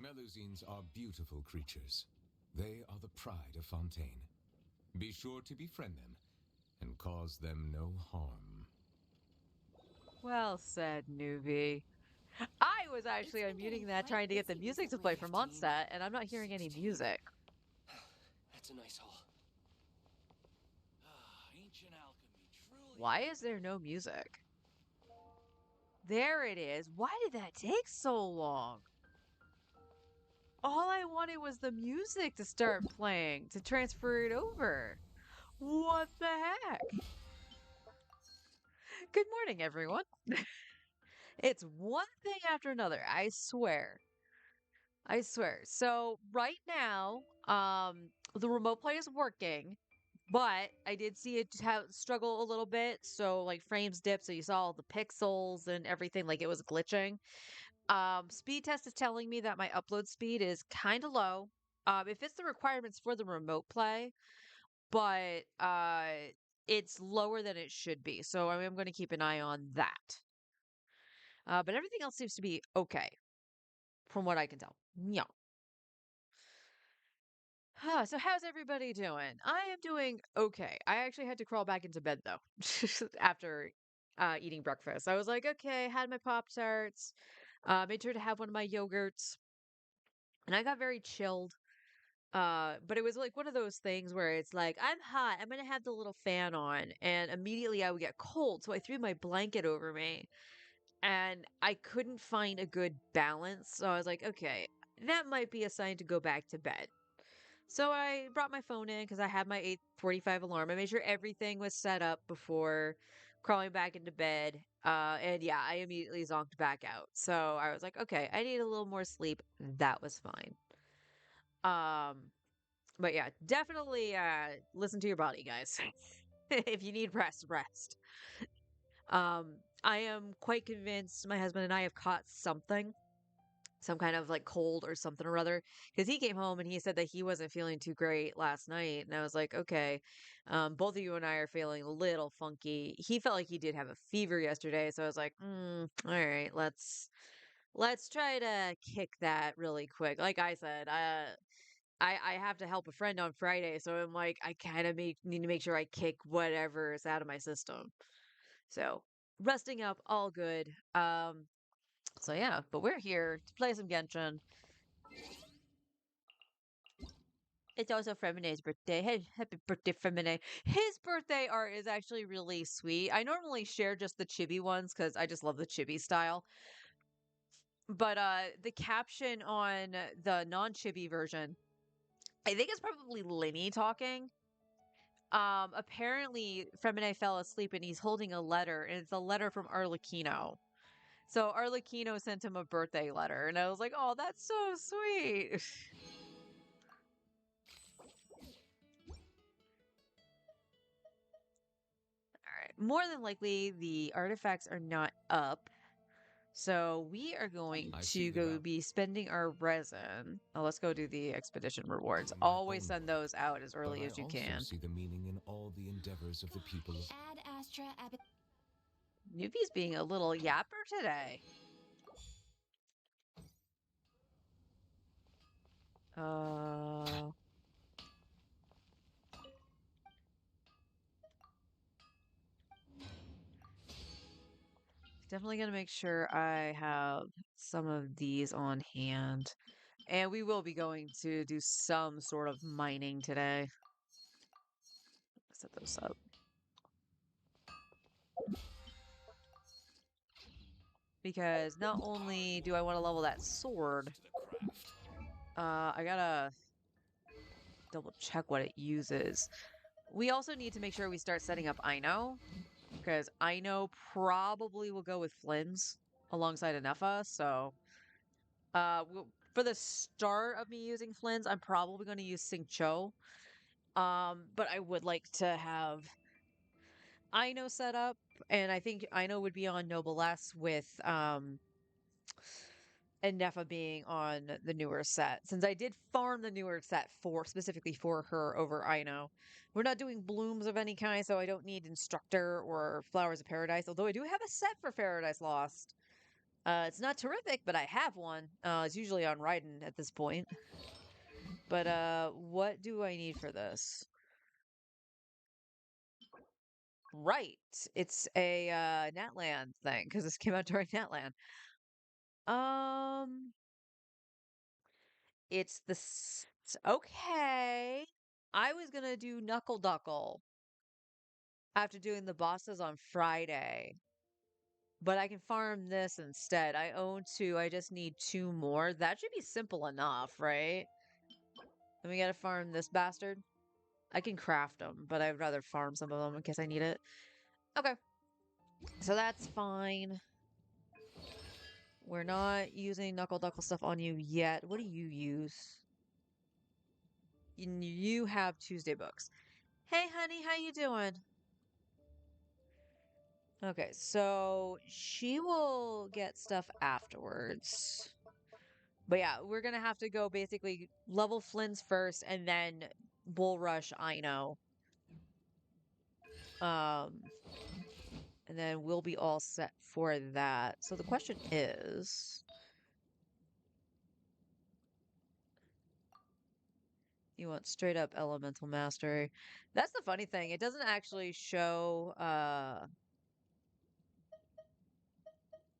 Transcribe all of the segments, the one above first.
Melusines are beautiful creatures. They are the pride of Fontaine. Be sure to befriend them and cause them no harm. Well said, newbie. I was It's actually been getting unmuting that quite trying to get the busy music to recently. play from 15. Mondstadt, and I'm not hearing any 16. music. That's a nice haul. Ancient alchemy truly Why is is there no music? There it is. Why did that take so long? All I wanted was the music to start playing to transfer it over. What the heck? Good morning, everyone. It's one thing after another, I swear. I swear. So right now, the remote play is working, but I did see it have struggle a little bit. So like frames dip, so you saw all the pixels and everything, like it was glitching. Speed test is telling me that my upload speed is kind of low. It fits the requirements for the remote play, but it's lower than it should be. So I am going to keep an eye on that. But everything else seems to be okay from what I can tell. Yeah. So how's everybody doing? I am doing okay. I actually had to crawl back into bed though after eating breakfast. I was like, okay, had my Pop Tarts, made sure to have one of my yogurts, and I got very chilled. But it was like one of those things where it's like, I'm hot, I'm gonna have the little fan on, and immediately I would get cold, so I threw my blanket over me, and I couldn't find a good balance. So I was like, okay, that might be a sign to go back to bed. So I brought my phone in because I had my 8:45 alarm. I made sure everything was set up before crawling back into bed. And yeah, I immediately zonked back out. So I was like, okay, I need a little more sleep. That was fine. Um, but yeah, definitely listen to your body, guys. If you need rest, rest. Um, I am quite convinced my husband and I have caught something, some kind of like cold or something or other, because he came home and he said that he wasn't feeling too great last night, and I was like, okay, both of you and I are feeling a little funky. He felt like he did have a fever yesterday, so I was like, all right, let's try to kick that really quick. Like I said, I have to help a friend on Friday, so I'm like, I kind of need to make sure I kick whatever is out of my system. So resting up, all good. So yeah, but we're here to play some Genshin. It's also Fremine's birthday. Hey, happy birthday, Femine. His birthday art is actually really sweet. I normally share just the chibi ones because I just love the chibi style. But the caption on the non-chibi version, I think it's probably Linny talking. Apparently Femine fell asleep and he's holding a letter, and it's a letter from Arlecchino. So Arlecchino sent him a birthday letter, and I was like, "Oh, that's so sweet." All right. More than likely, the artifacts are not up. So we are going I see to the go value be spending our resin. Oh, let's go do the expedition rewards. in my Always own send work, those out as but early I as you also can. see the meaning in all the endeavors of the people of. Ad Astra Ab Newbie's being a little yapper today. Uh, Definitely gonna make sure I have some of these on hand. And we will be going to do some sort of mining today. Set those up. Because not only do I want to level that sword, to the craft. I gotta double check what it uses. We also need to make sure we start setting up Ino, because Ino probably will go with Flins alongside Anefa. So, for the start of me using Flins, I'm probably going to use Xingqiu. But I would like to have Ino set up, and I think Ino would be on Noblesse with and Nefa being on the newer set. Since I did farm the newer set for specifically for her over Ino. We're not doing blooms of any kind, so I don't need Instructor or Flowers of Paradise, although I do have a set for Paradise Lost. It's not terrific, but I have one. It's usually on Raiden at this point. But what do I need for this? Right. It's a Natland thing because this came out during Natland. Um, it's okay. I was gonna do Knuckle Duckle after doing the bosses on Friday, but I can farm this instead. I own two. I just need two more. That should be simple enough, right? And we gotta farm this bastard. I can craft them, but I'd rather farm some of them in case I need it. Okay, so that's fine. We're not using Knuckle Duckle stuff on you yet. What do you use? You have Tuesday books. Hey, honey, how you doing? Okay, so she will get stuff afterwards. But yeah, we're gonna have to go basically level Flins first and then bull rush Ino. Um, and then we'll be all set for that. So the question is, you want straight up elemental mastery. That's the funny thing. It doesn't actually show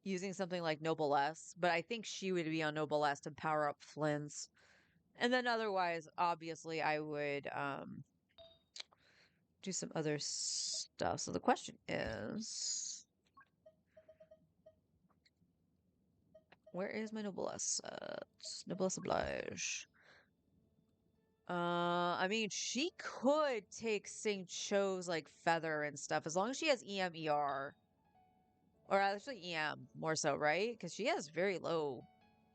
using something like Noblesse, but I think she would be on Noblesse to power up Flins. And then otherwise, obviously, I would do some other stuff. So the question is, where is my Noblesse? Noblesse Oblige. I mean, she could take St. Cho's like feather and stuff as long as she has EMER. Or actually EM more so, right? Because she has very low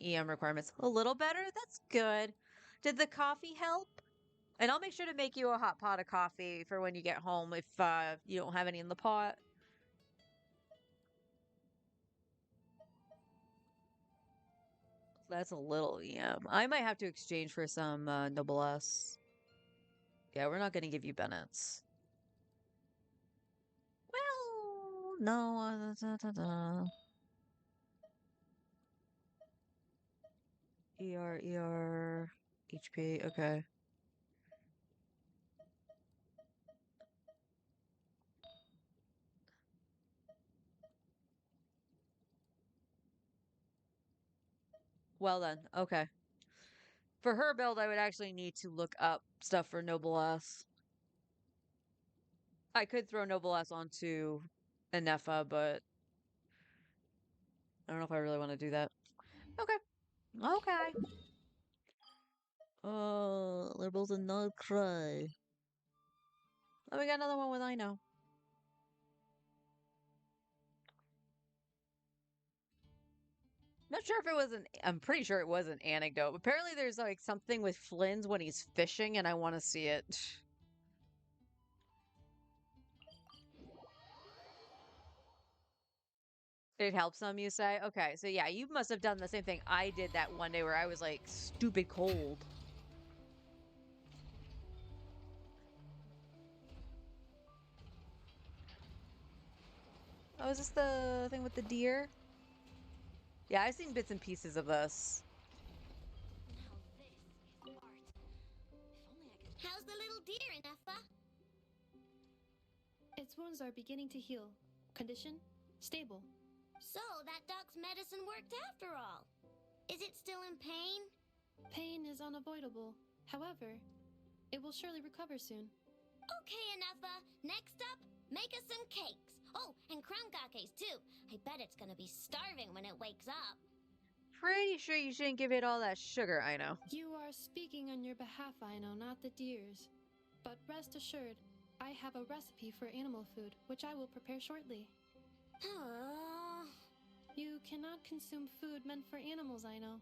EM requirements. A little better? That's good. Did the coffee help? And I'll make sure to make you a hot pot of coffee for when you get home if you don't have any in the pot. That's a little EM. I might have to exchange for some Noblesse. Yeah, we're not going to give you Bennett's. Well, no. ER, HP, okay. Well then, okay. For her build, I would actually need to look up stuff for Noblesse. I could throw Noblesse onto Enefa, but I don't know if I really want to do that. Okay. Okay. Oh, liberals and not cry. Oh, we got another one with I know. Not sure if it was I'm pretty sure it was an anecdote. Apparently there's like something with Flins when he's fishing and I want to see it. It helps some, you say? Okay, so yeah, you must have done the same thing I did that one day where I was like stupid cold. Oh, is this the thing with the deer? Yeah, I've seen bits and pieces of this. Now this is art. If only I could. How's the little deer, Ineffa? Its wounds are beginning to heal. Condition stable. So that dog's medicine worked after all. Is it still in pain? Pain is unavoidable. However, it will surely recover soon. Okay, Ineffa. Next up, make us some cakes. Oh, and crown kakes too. I bet it's gonna be starving when it wakes up. Pretty sure you shouldn't give it all that sugar, I know. You are speaking on your behalf, I know, not the deer's. But rest assured, I have a recipe for animal food, which I will prepare shortly. Oh. You cannot consume food meant for animals, I know.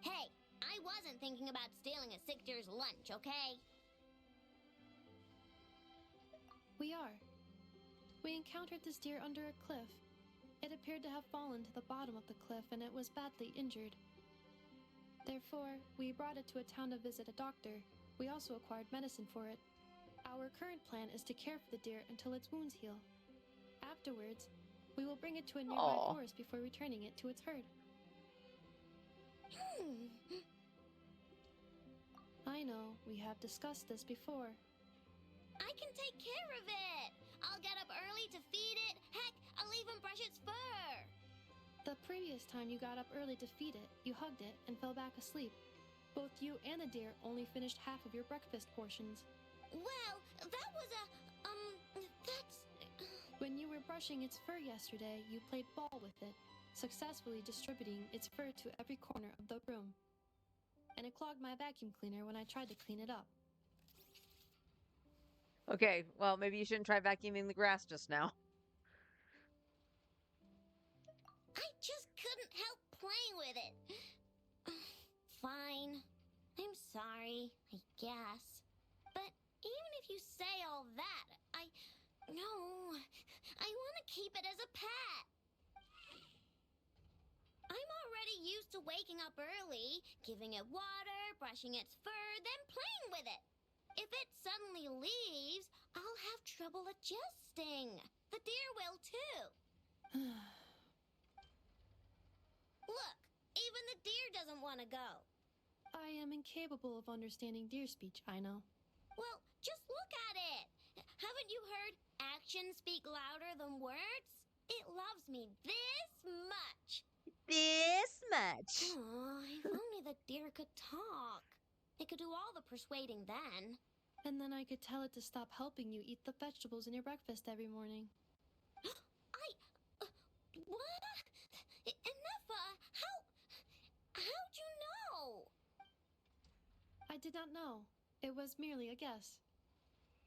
Hey, I wasn't thinking about stealing a sick deer's lunch, okay? We are. We encountered this deer under a cliff. It appeared to have fallen to the bottom of the cliff and it was badly injured. Therefore, we brought it to a town to visit a doctor. We also acquired medicine for it. Our current plan is to care for the deer until its wounds heal. Afterwards, We will bring it to a nearby Aw. forest before returning it to its herd. I know, we have discussed this before. I can take care of it. I'll get up early to feed it. Heck, I'll even brush its fur. The previous time you got up early to feed it, you hugged it and fell back asleep. Both you and the deer only finished half of your breakfast portions. Well, that was that's... When you were brushing its fur yesterday, you played ball with it, successfully distributing its fur to every corner of the room. And it clogged my vacuum cleaner when I tried to clean it up. Okay, well, maybe you shouldn't try vacuuming the grass just now. I just couldn't help playing with it. Fine. I'm sorry, I guess. But even if you say all that, No. I want to keep it as a pet. I'm already used to waking up early, giving it water, brushing its fur, then playing with it. If it suddenly leaves, I'll have trouble adjusting. The deer will too. Look, even the deer doesn't want to go. I am incapable of understanding deer speech, I know. Well, just look at it. Haven't you heard actions speak louder than words? It loves me this much. This much. Oh, if only the deer could talk. It could do all the persuading then. And then I could tell it to stop helping you eat the vegetables in your breakfast every morning. What? Enough, how'd you know? I did not know. It was merely a guess.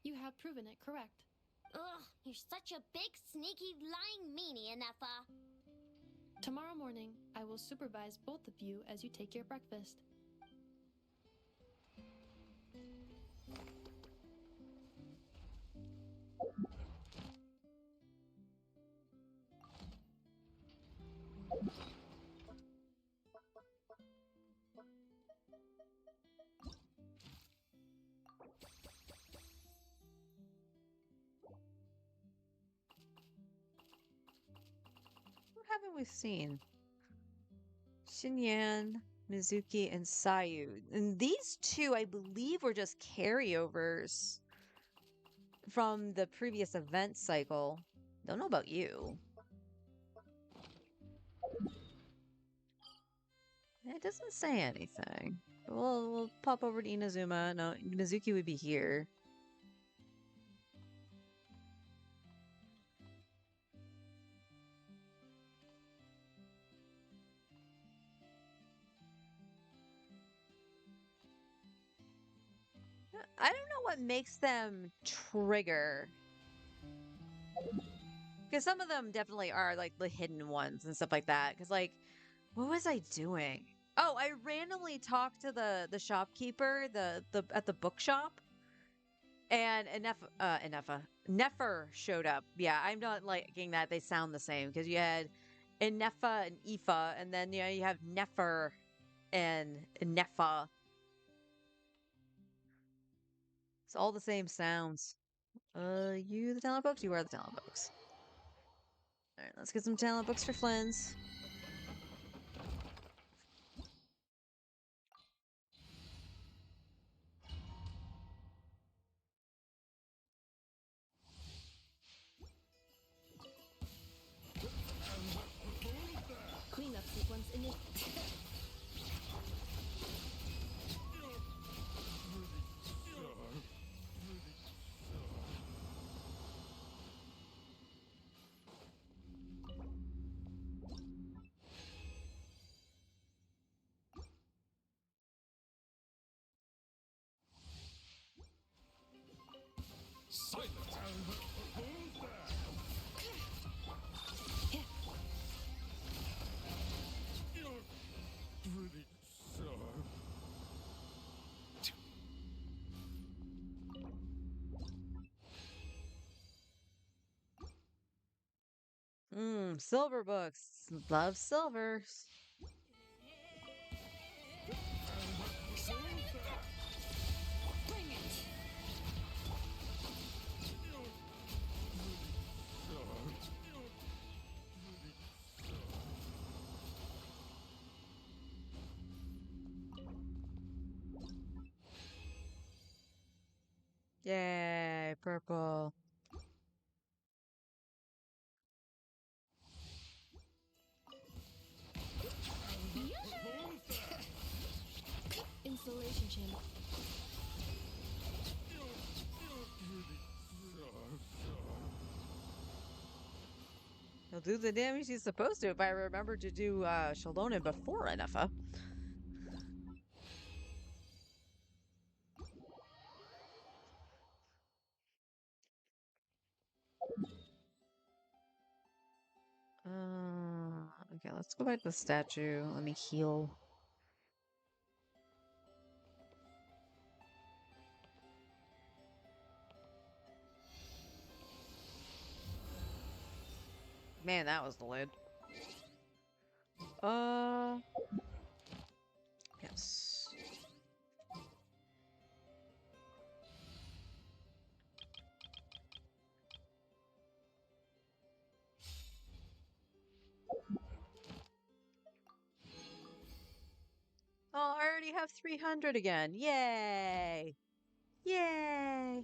You have proven it correct. Ugh, you're such a big, sneaky, lying meanie, Enough. Tomorrow morning, I will supervise both of you as you take your breakfast. Who haven't we seen? Shinyan, Mizuki, and Sayu. And these two, I believe, were just carryovers from the previous event cycle. Don't know about you. It doesn't say anything. We'll pop over to Inazuma. No, Mizuki would be here. I don't know what makes them trigger. Because some of them definitely are like the hidden ones and stuff like that. Because like, what was I doing? Oh, I randomly talked to the shopkeeper at the bookshop, and Nefer showed up. Yeah, I'm not liking that they sound the same because you had Nefa and Ifa, and then you have Nefer and Nefa. It's all the same sounds. You the talent books? You are the talent books. Alright, let's get some talent books for Flins. Cleanup sequence initiated. Silver books. Love silvers. He'll do the damage he's supposed to if I remember to do Shalona before Anafa. Okay, let's go back to the statue. Let me heal. Man, that was delayed. Yes. Oh, I already have 300 again. Yay! Yay!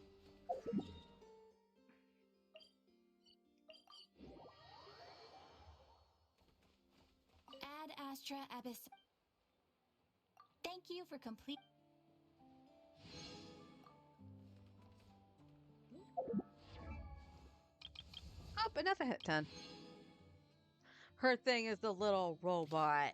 Ad Astra Abyss. Thank you for complete. Oh, enough. I hit 10. Her thing is the little robot.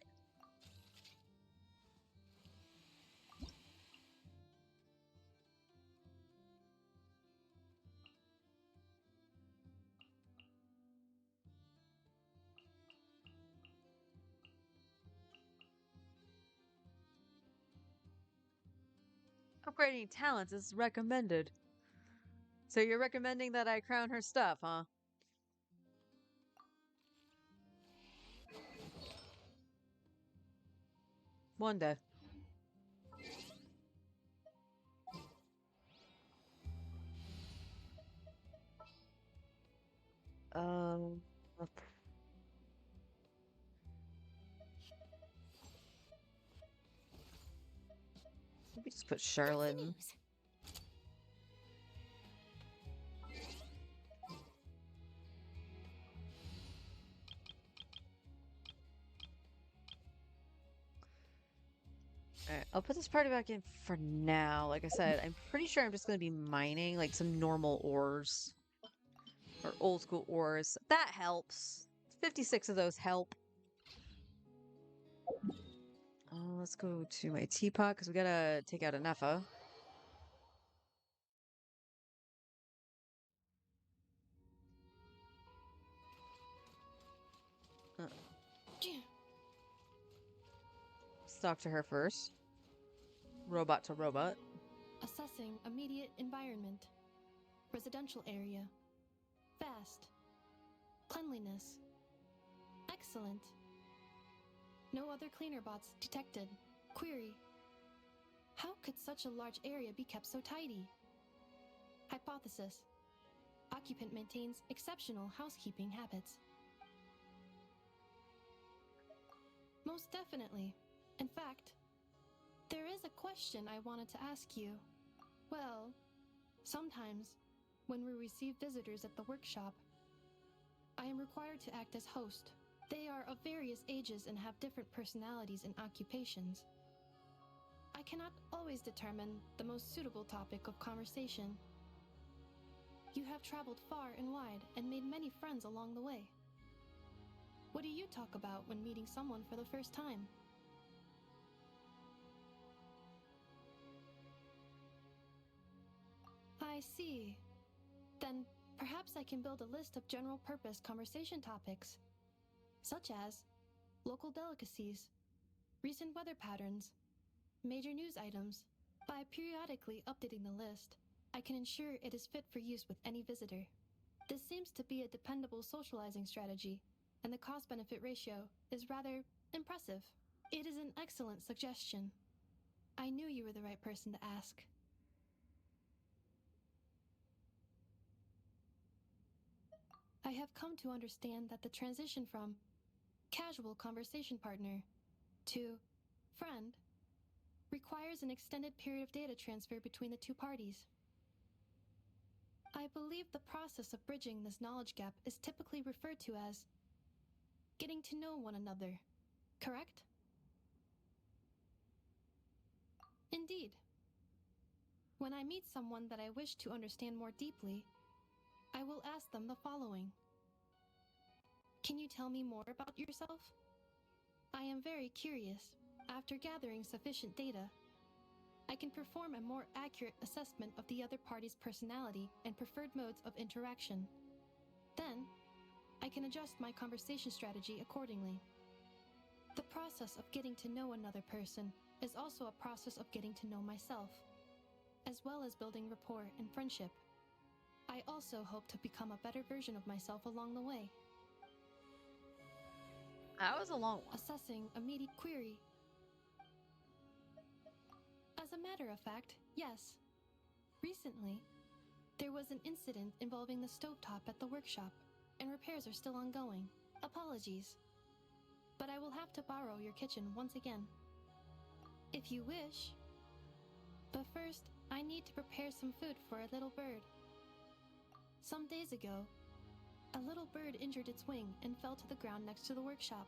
Upgrading talents is recommended. So you're recommending that I crown her stuff, huh? One day. Um, Let me just put Charlotte in. News. Alright, I'll put this party back in for now. Like I said, I'm pretty sure I'm just going to be mining like some normal ores. Or old school ores. That helps. 56 of those help. Let's go to my teapot because we gotta take out Anafa. Let's talk to her first. Robot to robot. Assessing immediate environment. Residential area. Fast. Cleanliness. Excellent. No other cleaner bots detected. Query. How could such a large area be kept so tidy? Hypothesis. Occupant maintains exceptional housekeeping habits. Most definitely. In fact, there is a question I wanted to ask you. Well, sometimes, when we receive visitors at the workshop, I am required to act as host. They are of various ages and have different personalities and occupations. I cannot always determine the most suitable topic of conversation. You have traveled far and wide and made many friends along the way. What do you talk about when meeting someone for the first time? I see. Then perhaps I can build a list of general purpose conversation topics, such as local delicacies, recent weather patterns, major news items. By periodically updating the list, I can ensure it is fit for use with any visitor. This seems to be a dependable socializing strategy, and the cost-benefit ratio is rather impressive. It is an excellent suggestion. I knew you were the right person to ask. I have come to understand that the transition from casual conversation partner to friend requires an extended period of data transfer between the two parties. I believe the process of bridging this knowledge gap is typically referred to as getting to know one another, correct? Indeed. When I meet someone that I wish to understand more deeply, I will ask them the following. Can you tell me more about yourself? I am very curious. After gathering sufficient data, I can perform a more accurate assessment of the other party's personality and preferred modes of interaction. Then, I can adjust my conversation strategy accordingly. The process of getting to know another person is also a process of getting to know myself, as well as building rapport and friendship. I also hope to become a better version of myself along the way. That was a long one. Assessing immediate query. As a matter of fact, yes. Recently, there was an incident involving the stovetop at the workshop, and repairs are still ongoing. Apologies. But I will have to borrow your kitchen once again. If you wish. But first, I need to prepare some food for a little bird. Some days ago, a little bird injured its wing and fell to the ground next to the workshop.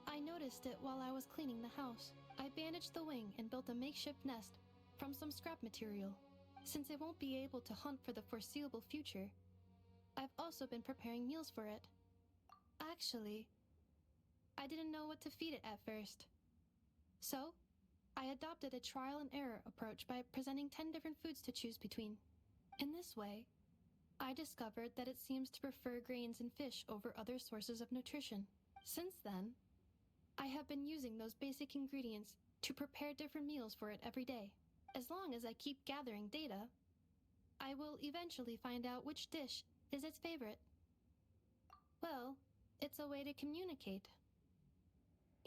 I noticed it while I was cleaning the house. I bandaged the wing and built a makeshift nest from some scrap material. Since it won't be able to hunt for the foreseeable future, I've also been preparing meals for it. Actually, I didn't know what to feed it at first. So, I adopted a trial and error approach by presenting 10 different foods to choose between. In this way, I discovered that it seems to prefer grains and fish over other sources of nutrition. Since then, I have been using those basic ingredients to prepare different meals for it every day. As long as I keep gathering data, I will eventually find out which dish is its favorite. Well, it's a way to communicate.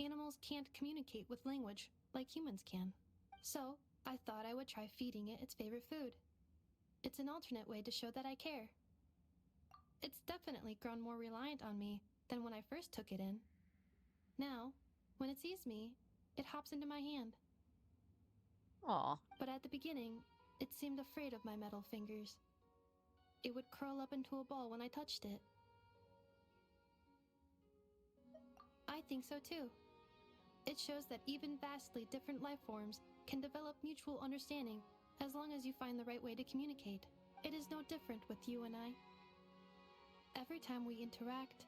Animals can't communicate with language like humans can. So, I thought I would try feeding it its favorite food. It's an alternate way to show that I care. It's definitely grown more reliant on me than when I first took it in. Now, when it sees me, it hops into my hand. Aw. But at the beginning, it seemed afraid of my metal fingers. It would curl up into a ball when I touched it. I think so too. It shows that even vastly different life forms can develop mutual understanding as long as you find the right way to communicate. It is no different with you and I. Every time we interact,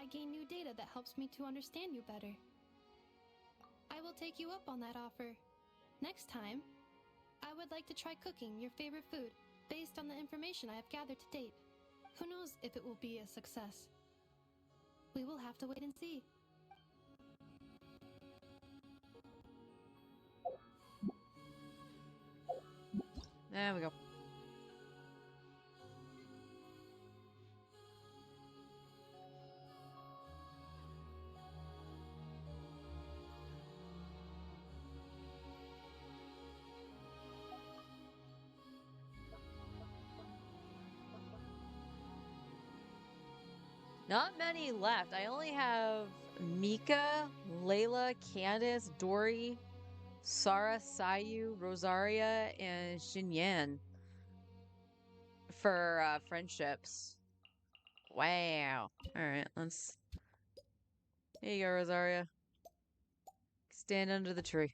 I gain new data that helps me to understand you better. I will take you up on that offer. Next time, I would like to try cooking your favorite food based on the information I have gathered to date. Who knows if it will be a success? We will have to wait and see. There we go. Not many left. I only have Mika, Layla, Candace, Dory, Sarah, Sayu, Rosaria, and Xinyan for friendships. Wow. All right, let's. Here you go, Rosaria. Stand under the tree.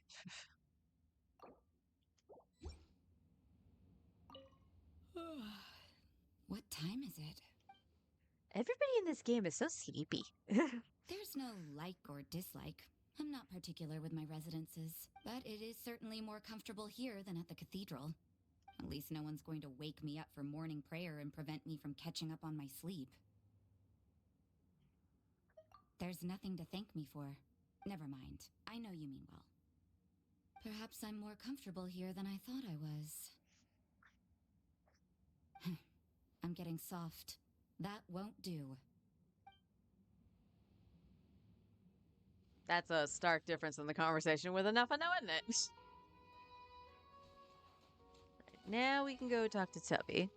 What time is it? Everybody in this game is so sleepy. There's no like or dislike. I'm not particular with my residences, but it is certainly more comfortable here than at the cathedral. At least no one's going to wake me up for morning prayer and prevent me from catching up on my sleep. There's nothing to thank me for. Never mind. I know you mean well. Perhaps I'm more comfortable here than I thought I was. I'm getting soft. That won't do. That's a stark difference in the conversation with enough of knowing it. Right, now we can go talk to Tubby.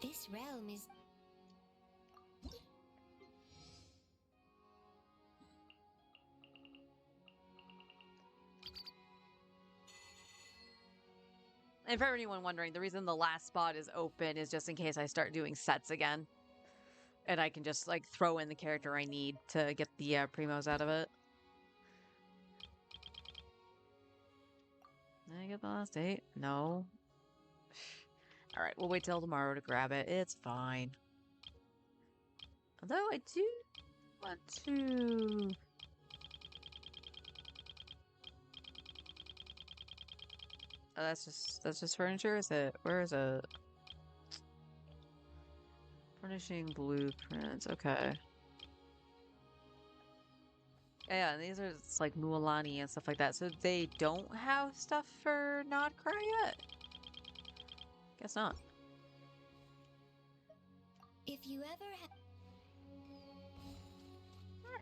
This realm is... And for anyone wondering, the reason the last spot is open is just in case I start doing sets again. And I can just, like, throw in the character I need to get the primos out of it. Did I get the last 8? No. Alright, we'll wait till tomorrow to grab it. It's fine. Although I do want to... Oh, that's just furniture? Is it? Where is it? Furnishing blueprints. Okay. Yeah, and these are it's like Mualani and stuff like that. So they don't have stuff for Nodcry yet? Guess not. If you ever have...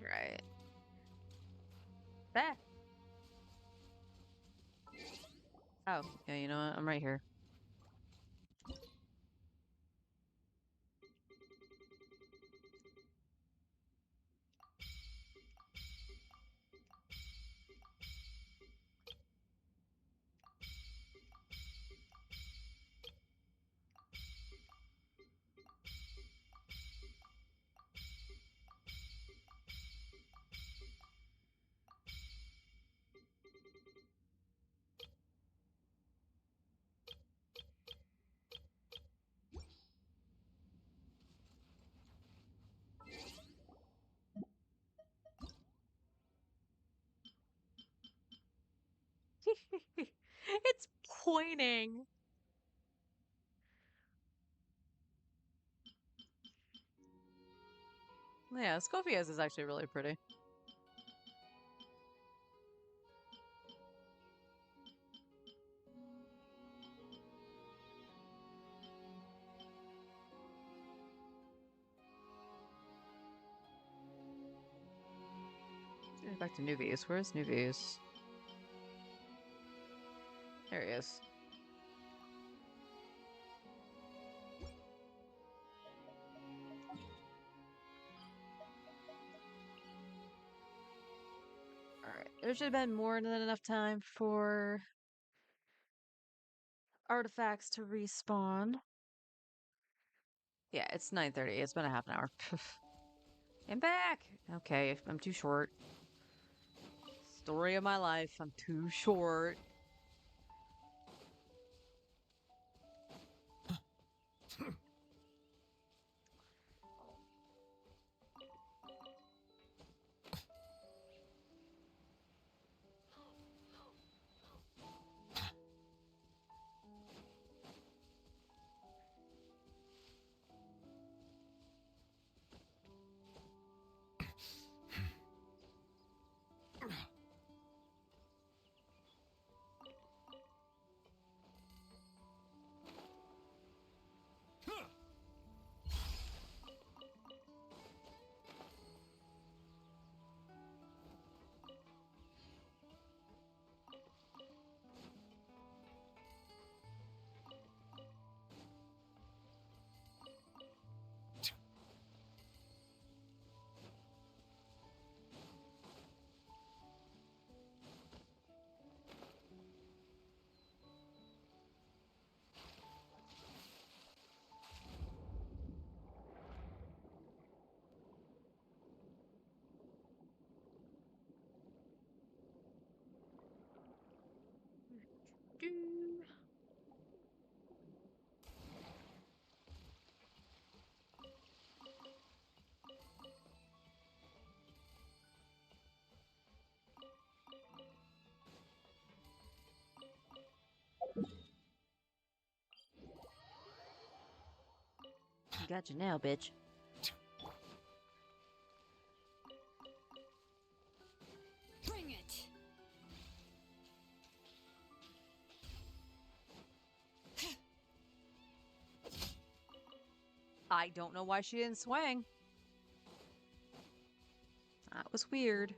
Alright. Back. Oh, yeah, you know what? I'm right here. It's pointing. Yeah, Scopia's is actually really pretty. Back to Nuvius. Where's Nuvius? There he is. Alright, there should have been more than enough time for artifacts to respawn. Yeah, it's 9:30. It's been a half an hour. I'm back! Okay, I'm too short. Story of my life. I'm too short. Gotcha now, bitch. Bring it! I don't know why she didn't swing. That was weird.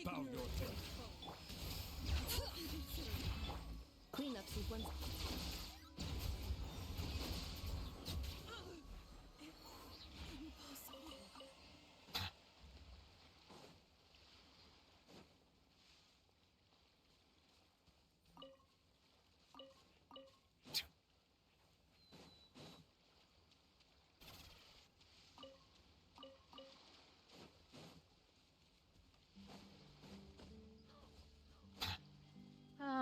Bow your head. Cleanup sequence.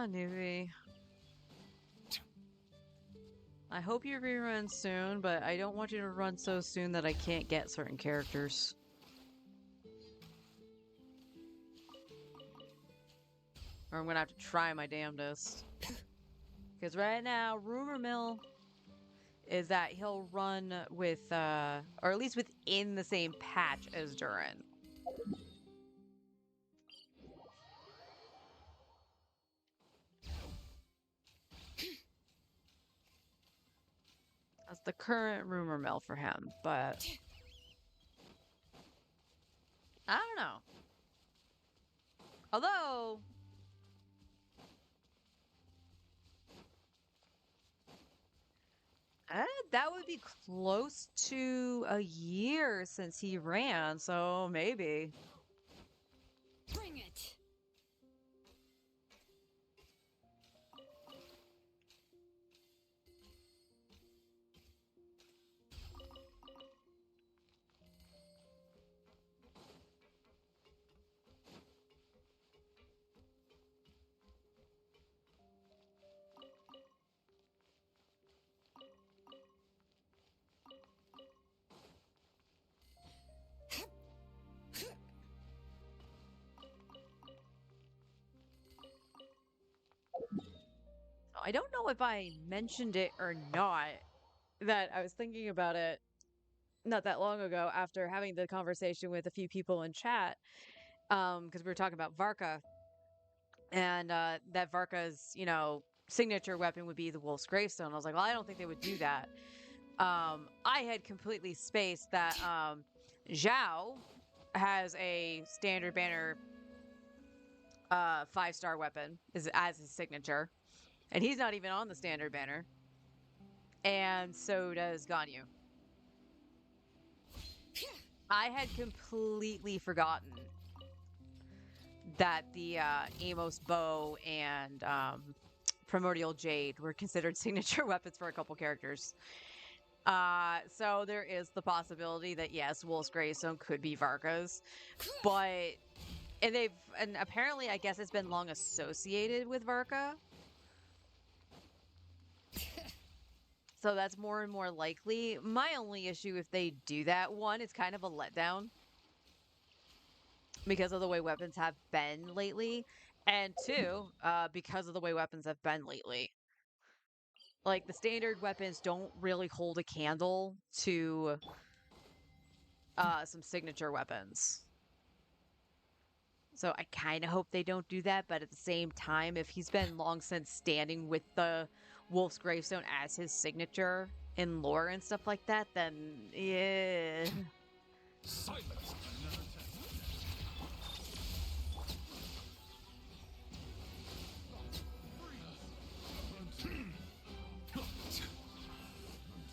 Newbie. I hope you rerun soon, but I don't want you to run so soon that I can't get certain characters. Or I'm gonna have to try my damnedest. Because right now, rumor mill is that he'll run with, or at least within the same patch as Durin. That's the current rumor mill for him, but I don't know. Although, that would be close to a year since he ran, so maybe. Bring it! I don't know if I mentioned it or not, that I was thinking about it not that long ago after having the conversation with a few people in chat, because we were talking about Varka, and that Varka's, signature weapon would be the Wolf's Gravestone. I was like, well, I don't think they would do that. I had completely spaced that Zhao has a standard banner 5-star weapon as his signature. And he's not even on the standard banner. And so does Ganyu. I had completely forgotten that the Amos bow and Primordial Jade were considered signature weapons for a couple characters. So there is the possibility that yes, Wolf's Gravestone could be Varka's, but and apparently I guess it's been long associated with Varka. So that's more and more likely. My only issue if they do that, one, it's kind of a letdown because of the way weapons have been lately, and two, because of the way weapons have been lately. Like, the standard weapons don't really hold a candle to some signature weapons. So I kind of hope they don't do that, but at the same time, if he's been long since standing with the Wolf's Gravestone as his signature in lore and stuff like that, then yeah. Silence.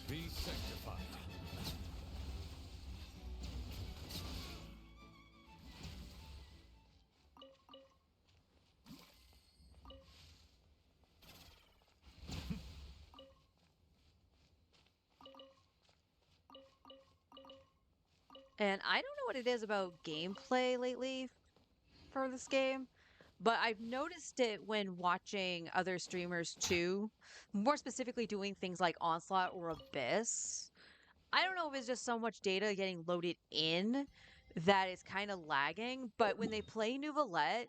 Be sanctified. And I don't know what it is about gameplay lately for this game, but I've noticed it when watching other streamers too, more specifically doing things like Onslaught or Abyss. I don't know if it's just so much data getting loaded in that is kind of lagging, but when they play Nouvellette,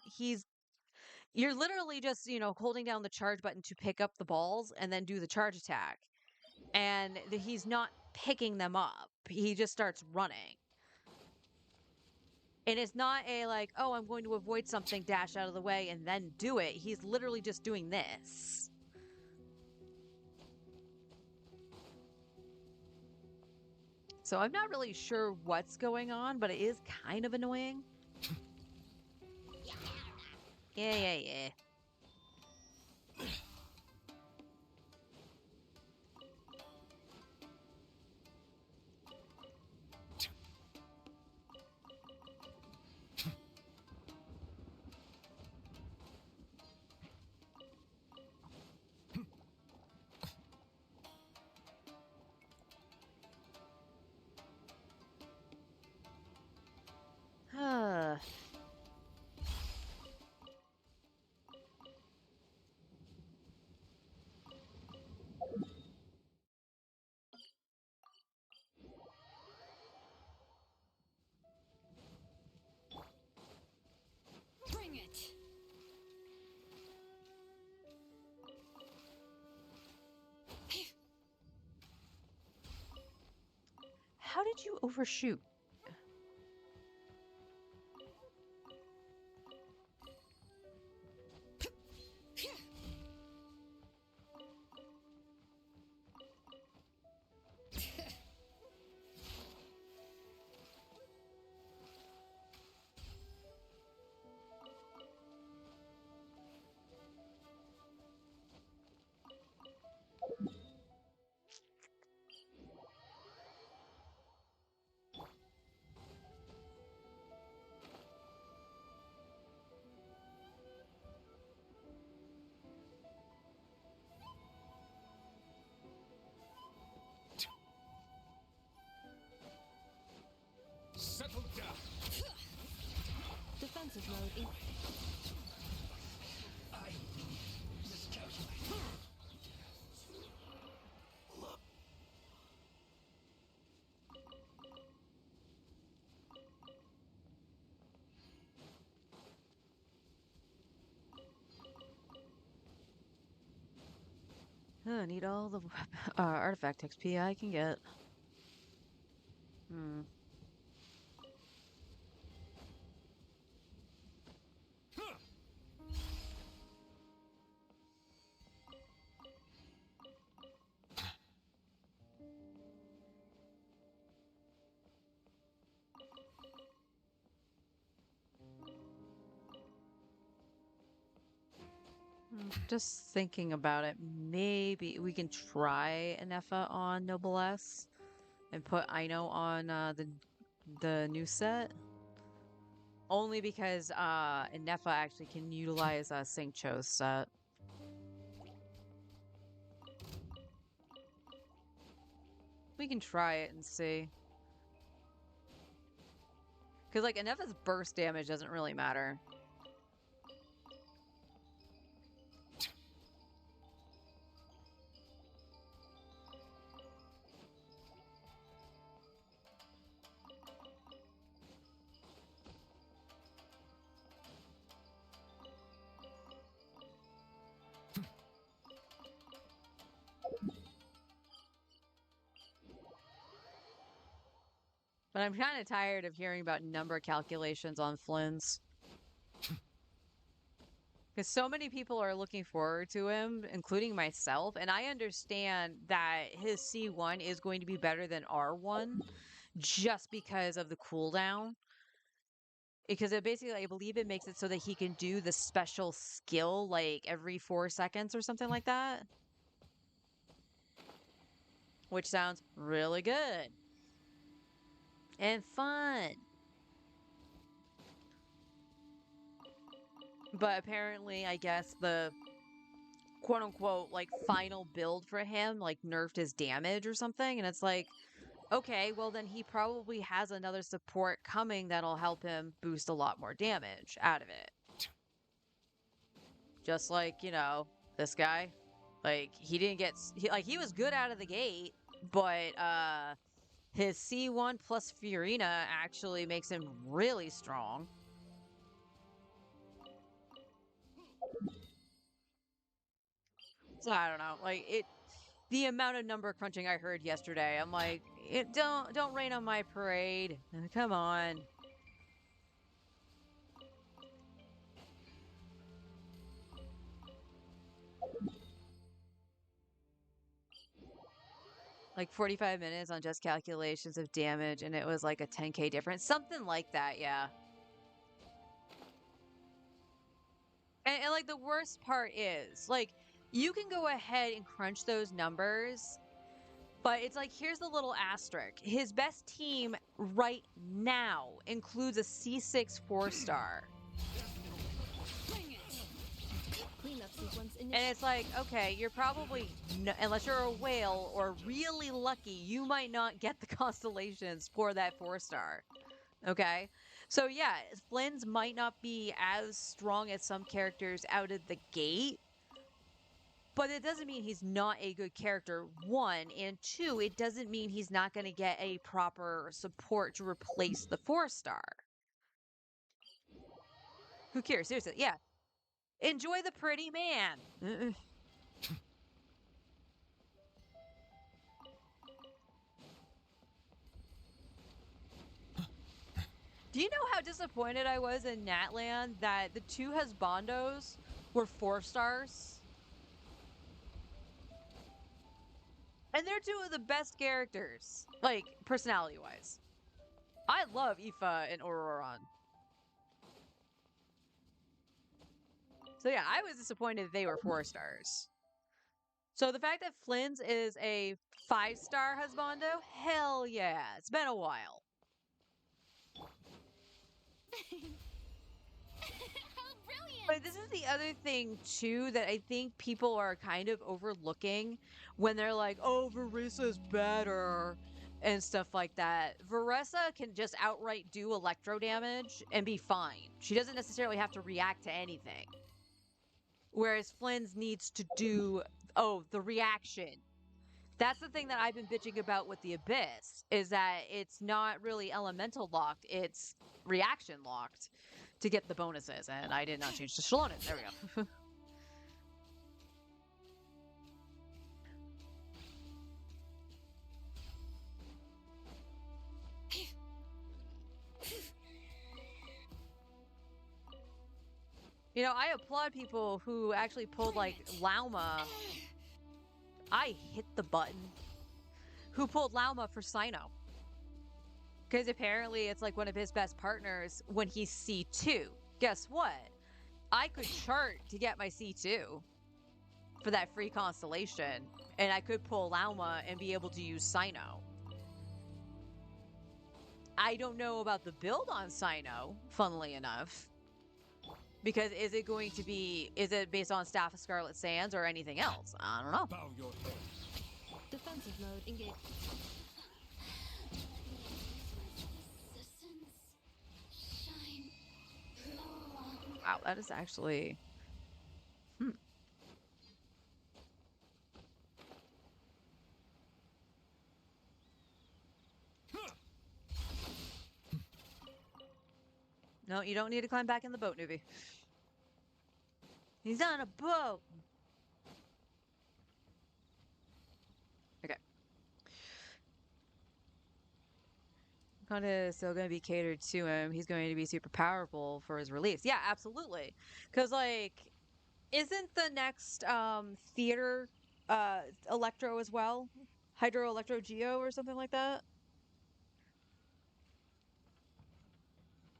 you're literally just, holding down the charge button to pick up the balls and then do the charge attack. And he's not picking them up. He just starts running. And it's not a like, oh, I'm going to avoid something, dash out of the way, and then do it. He's literally just doing this. So I'm not really sure what's going on, but it is kind of annoying. Yeah. overshoot? Settle down. Defensive mode. I miscalculated. I need all the artifact XP I can get. Hmm. Just thinking about it, maybe we can try an Effa on Noblesse and put Aino on the new set. Only because Nefa actually can utilize Saint Cho's set. We can try it and see. Because like Nefa's burst damage doesn't really matter. But I'm kind of tired of hearing about number calculations on Flins. Because so many people are looking forward to him, including myself, and I understand that his C1 is going to be better than R1 just because of the cooldown. Because it basically, I believe it makes it so that he can do the special skill like every 4 seconds or something like that. Which sounds really good. And fun. But apparently, I guess the quote unquote like final build for him like nerfed his damage or something. And it's like, okay, well then he probably has another support coming that'll help him boost a lot more damage out of it. Just like, you know, this guy. Like he didn't get he was good out of the gate, but his C1 plus Fiorina actually makes him really strong. So I don't know. Like the amount of number crunching I heard yesterday, I'm like, don't rain on my parade. Come on. Like 45 minutes on just calculations of damage, and it was like a 10k difference. Something like that, yeah. And like the worst part is, like, you can go ahead and crunch those numbers, but it's like, here's the little asterisk. His best team right now includes a C6 4-star. And it's like, okay, you're probably, unless you're a whale or really lucky, you might not get the constellations for that 4-star. Okay? So yeah, Flins might not be as strong as some characters out of the gate, but it doesn't mean he's not a good character, 1. And 2, it doesn't mean he's not going to get a proper support to replace the 4-star. Who cares? Seriously, yeah. Enjoy the pretty man. Do you know how disappointed I was in Natland that the two husbandos were 4 stars? And they're two of the best characters, like, personality-wise. I love Aoife and Auroron. So yeah, I was disappointed that they were 4 stars. So the fact that Flins is a 5-star husbando, hell yeah. It's been a while. How brilliant! But this is the other thing too that I think people are kind of overlooking when they're like, "Oh, Verissa's better," and stuff like that. Verissa can just outright do electro damage and be fine. She doesn't necessarily have to react to anything. Whereas Flins needs to do, oh, the reaction. That's the thing that I've been bitching about with the Abyss, is that it's not really elemental locked, it's reaction locked to get the bonuses, and I did not change to Shallonen. There we go. You know, I applaud people who actually pulled, like, Lauma. I hit the button. Who pulled Lauma for Sino. Because apparently it's like one of his best partners when he's C2. Guess what? I could chart to get my C2 for that free constellation, and I could pull Lauma and be able to use Sino. I don't know about the build on Sino, funnily enough. Because is it based on Staff of Scarlet Sands or anything else? I don't know. Bow your head. Defensive mode engaged. Wow, that is actually... No, you don't need to climb back in the boat, newbie. He's on a boat! Okay. Kinda is still going to be catered to him. He's going to be super powerful for his release. Yeah, absolutely. Because, like, isn't the next theater Electro as well? Hydro Electro Geo or something like that?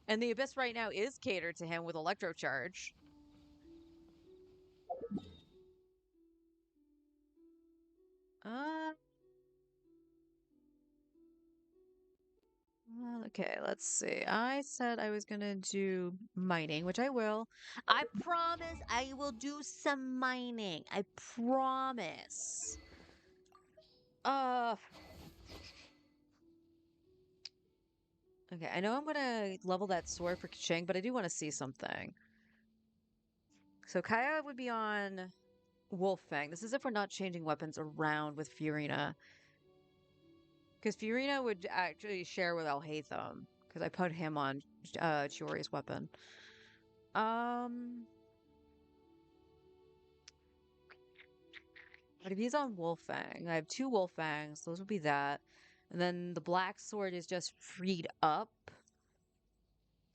And the Abyss right now is catered to him with Electro Charge. Okay, let's see. I said I was gonna do mining, which I will. I promise I will do some mining. I promise. Okay, I know I'm gonna level that sword for Kaching, but I do want to see something. So Kaya would be on Wolffang. This is if we're not changing weapons around with Fiorina. Because Fiorina would actually share with Alhaitham. Because I put him on Chiori's weapon. But if he's on Wolffang, I have 2 Wolffangs. Those would be that. And then the black sword is just freed up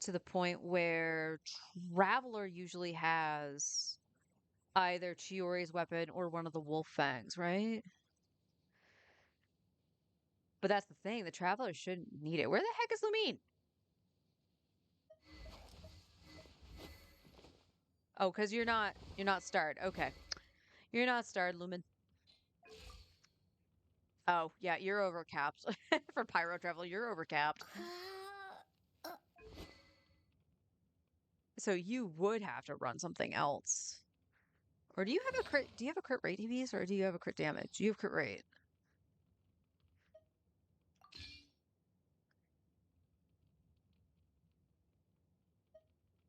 to the point where Traveler usually has either Chiori's weapon or one of the Wolffangs, right? But that's the thing, the Traveler shouldn't need it. Where the heck is Lumine? Oh, because you're not starred. Okay. You're not starred, Lumen. Oh, yeah, you're overcapped. For Pyro Traveler, you're overcapped. So you would have to run something else. Or do you have a crit rate EVs or do you have a crit damage? You have crit rate.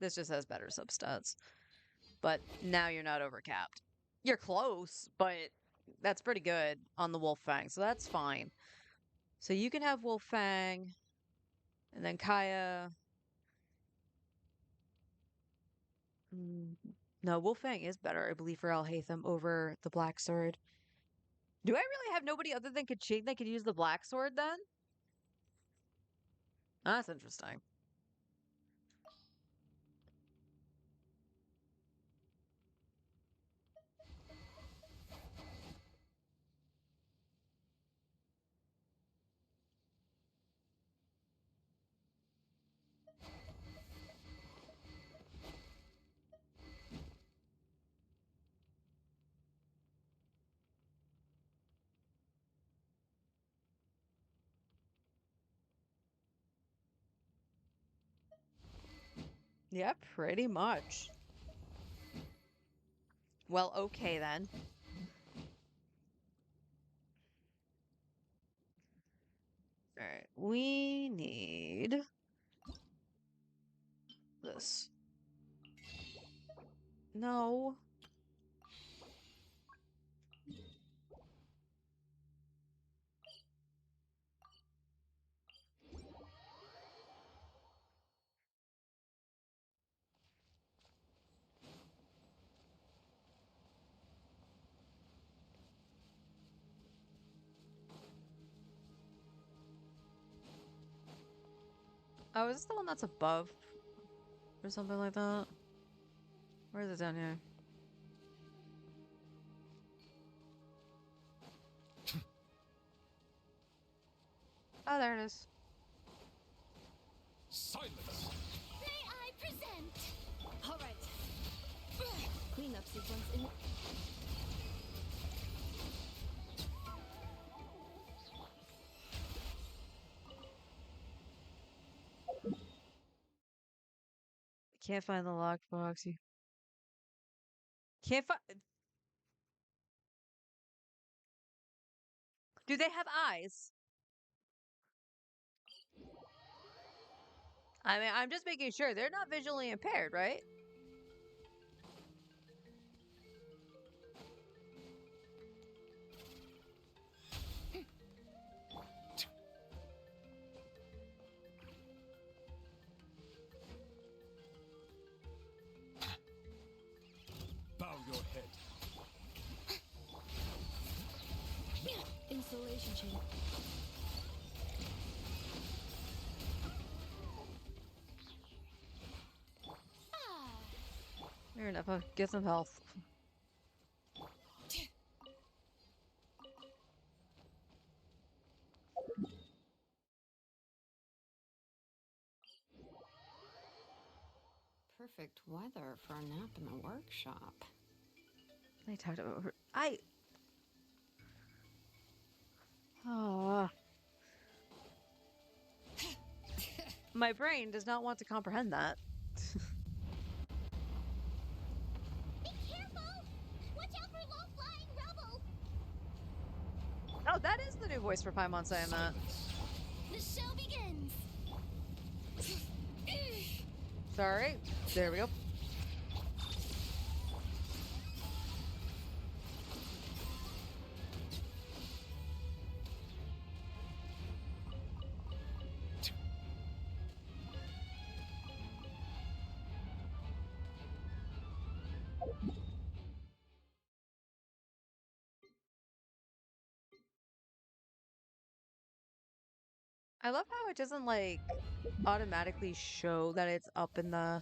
This just has better substats. But now you're not overcapped. You're close, but that's pretty good on the Wolffang, so that's fine. So you can have Wolffang, and then Kaya. No, Wolffang is better, I believe, for Alhaitham over the Black Sword. Do I really have nobody other than Kaching that could use the Black Sword then? That's interesting. Yeah, pretty much. Well, okay then. Alright, we need this. No. Oh, is this the one that's above? Or something like that? Where is it down here? Oh, there it is. Silence! May I present? All right. Cleanup sequence in. Can't find the lockbox. You can't find. Do they have eyes? I mean, I'm just making sure they're not visually impaired, right? Bow your head. Installation chamber. Fair enough. I'll get some health. Perfect weather for a nap in the workshop. I talked about her. Oh. My brain does not want to comprehend that. Be careful! Watch out for low-flying rubble! Oh, that is the new voice for Paimon saying that. The show begins! Sorry. There we go. I love how it doesn't like automatically show that it's up in the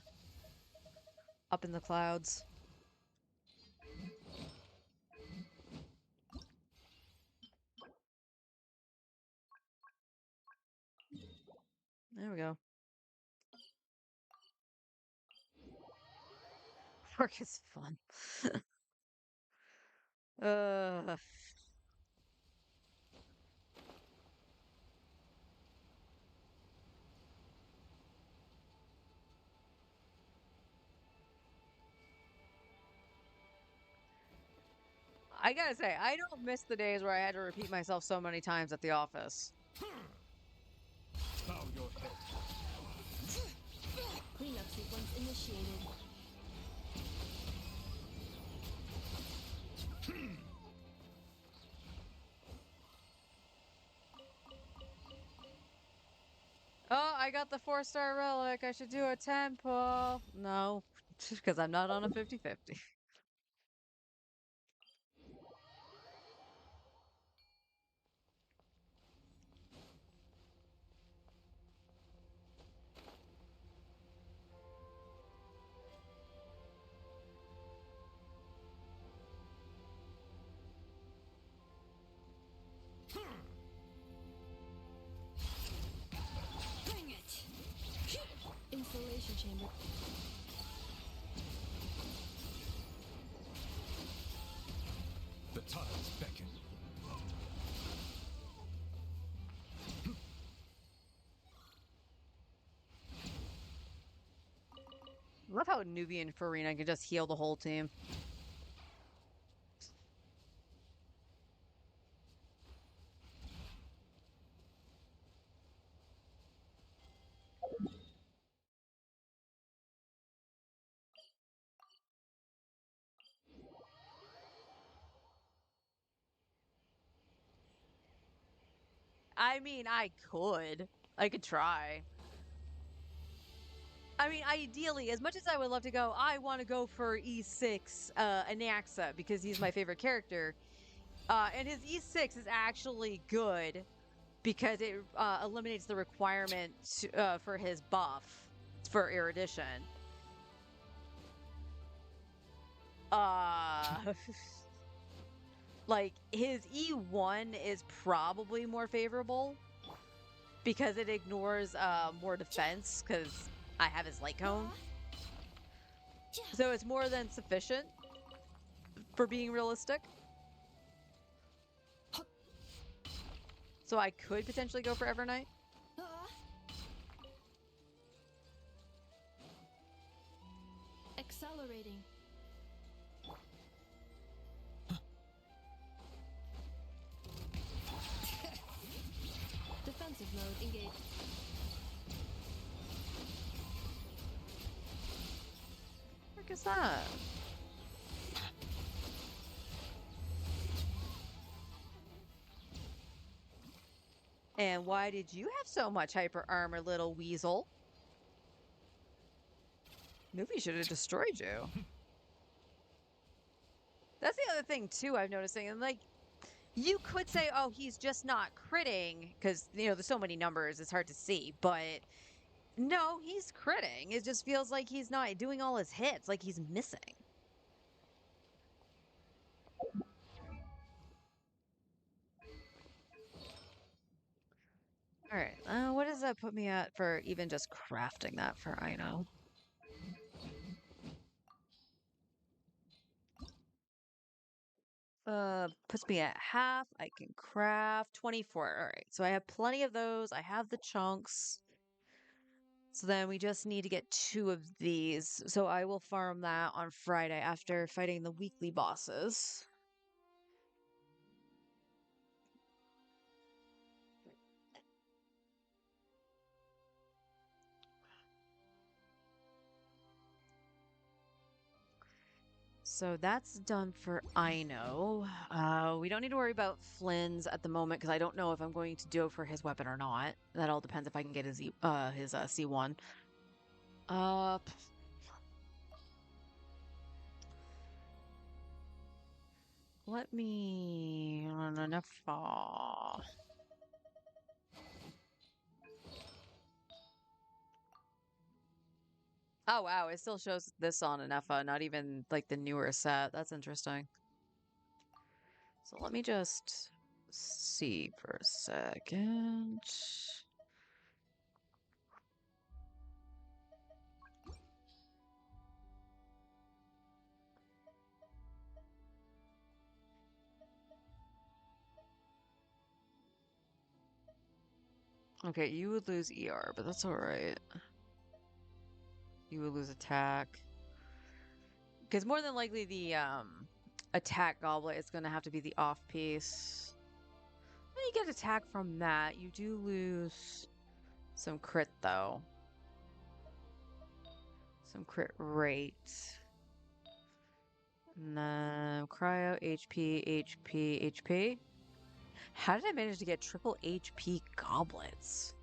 clouds. There we go. Work is fun. uh I gotta say, I don't miss the days where I had to repeat myself so many times at the office. Bow your head. Cleanup sequence initiated. Oh, I got the 4-star relic. I should do a temple. No, because I'm not on a 50-50. Bring it! Installation chamber. love how Nubian Farina can just heal the whole team. I mean, I could. I could try. I mean, ideally, as much as I would love to go, I want to go for E6 Anaxa because he's my favorite character. And his E6 is actually good because it eliminates the requirement for his buff for erudition. Like, his E1 is probably more favorable because it ignores more defense because I have his light cone. So it's more than sufficient for being realistic. So I could potentially go for Evernight. Accelerating. Defensive mode engaged. What is that? And why did you have so much hyper armor, little weasel? Movie should have destroyed you. That's the other thing too I'm noticing. And like, you could say, oh, he's just not critting because you know there's so many numbers, it's hard to see. But no, he's critting. It just feels like he's not doing all his hits, like he's missing. All right, what does that put me at for even just crafting that for Ino? Puts me at half. I can craft 24. All right, so I have plenty of those. I have the chunks. So then we just need to get 2 of these. So I will farm that on Friday after fighting the weekly bosses. So that's done for Ino. We don't need to worry about Flins at the moment because I don't know if I'm going to do it for his weapon or not. That all depends if I can get his C1. Let me enough. Oh wow, it still shows this on Anefa, not even like the newer set. That's interesting. So let me just see for a second. Okay, you would lose ER, but that's alright. You would lose attack. Because more than likely the attack goblet is gonna have to be the off piece. When you get attack from that, you do lose some crit though. Some crit rate. No, cryo, HP, HP, HP. How did I manage to get triple HP goblets?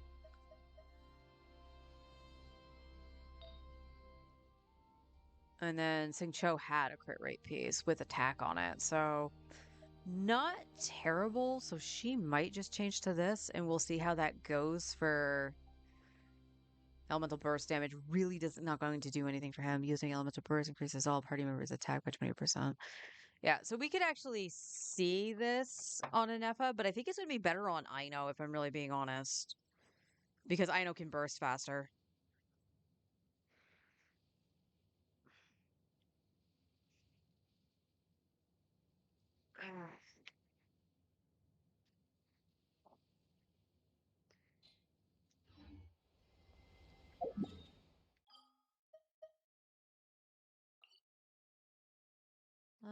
And then Sing Cho had a crit rate piece with attack on it, so not terrible. So she might just change to this, and we'll see how that goes for elemental burst damage. Really not going to do anything for him. Using elemental burst increases all party members' attack by 20%. Yeah, so we could actually see this on Anefa, but I think it's going to be better on Ino if I'm really being honest. Because Ino can burst faster.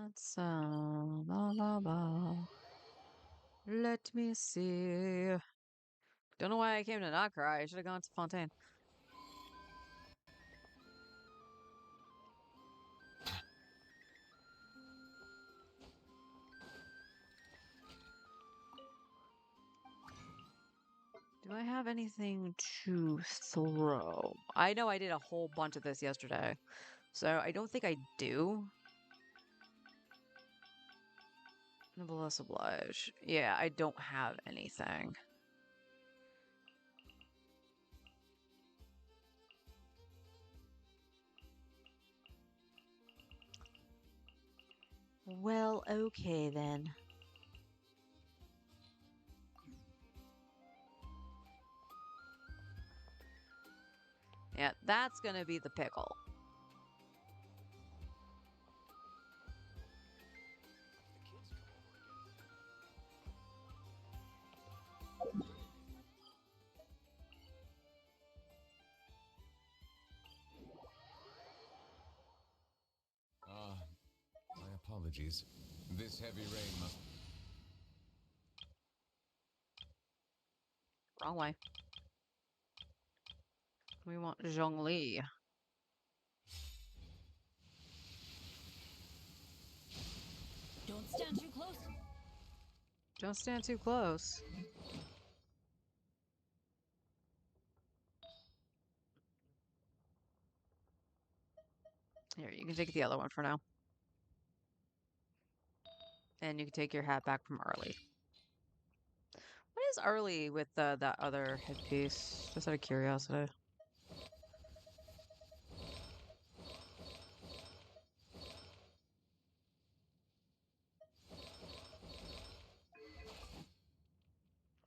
Let's blah blah blah. Let me see. Don't know why I came to Notcry. I should have gone to Fontaine. Do I have anything to throw? I know I did a whole bunch of this yesterday, so I don't think I do. Noblesse oblige. Yeah, I don't have anything. Well, okay then. Yeah, that's gonna be the pickle. My apologies. This heavy rain must... Wrong way. We want Zhongli. Don't stand too close. Don't stand too close. Here, you can take the other one for now. And you can take your hat back from early. What is early with that other headpiece? Just out of curiosity.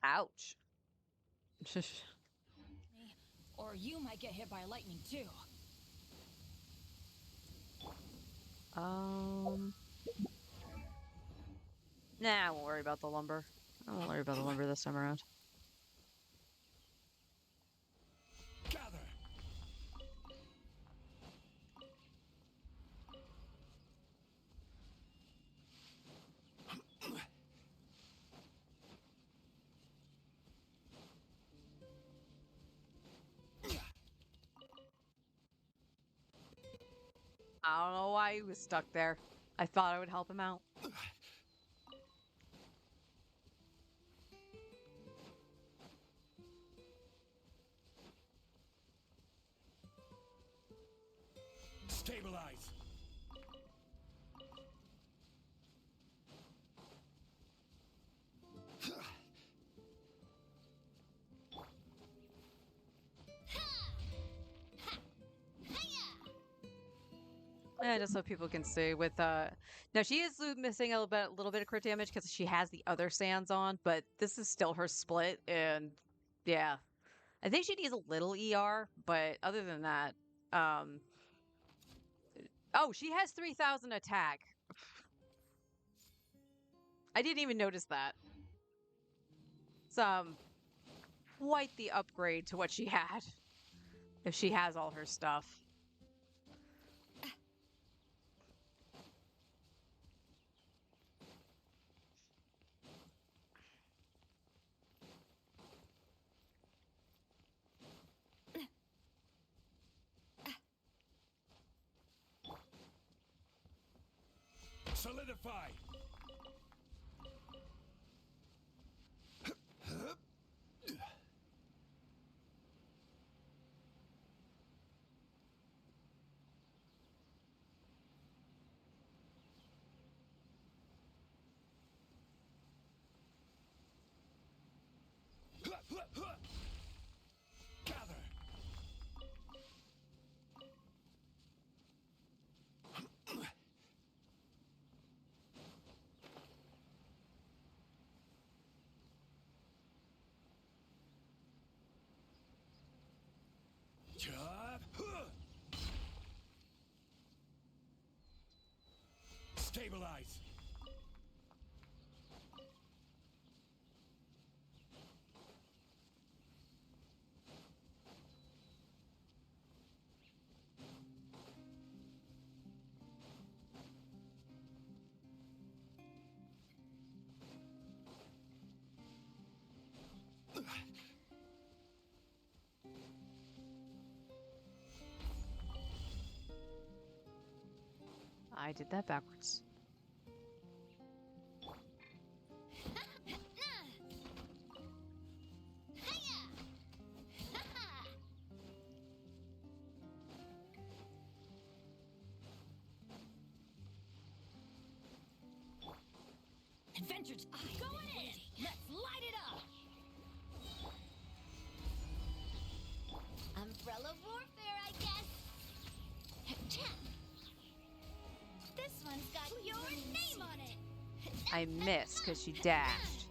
Ouch. Or you might get hit by lightning too. Nah, I won't worry about the lumber. I won't worry about the lumber this time around. Gather. I don't know why he was stuck there. I thought I would help him out. Stabilize. Yeah, just so people can see with now she is missing a little bit of crit damage because she has the other sands on, but this is still her split, and yeah. I think she needs a little ER, but other than that, oh, she has 3,000 attack. I didn't even notice that. It's quite the upgrade to what she had. If she has all her stuff. Solidify. Gather. Chop. Stabilize. I did that backwards. Adventure's going in! Let's light it up! Umbrella warfare, I guess. This one's got your name on it. I missed because she dashed.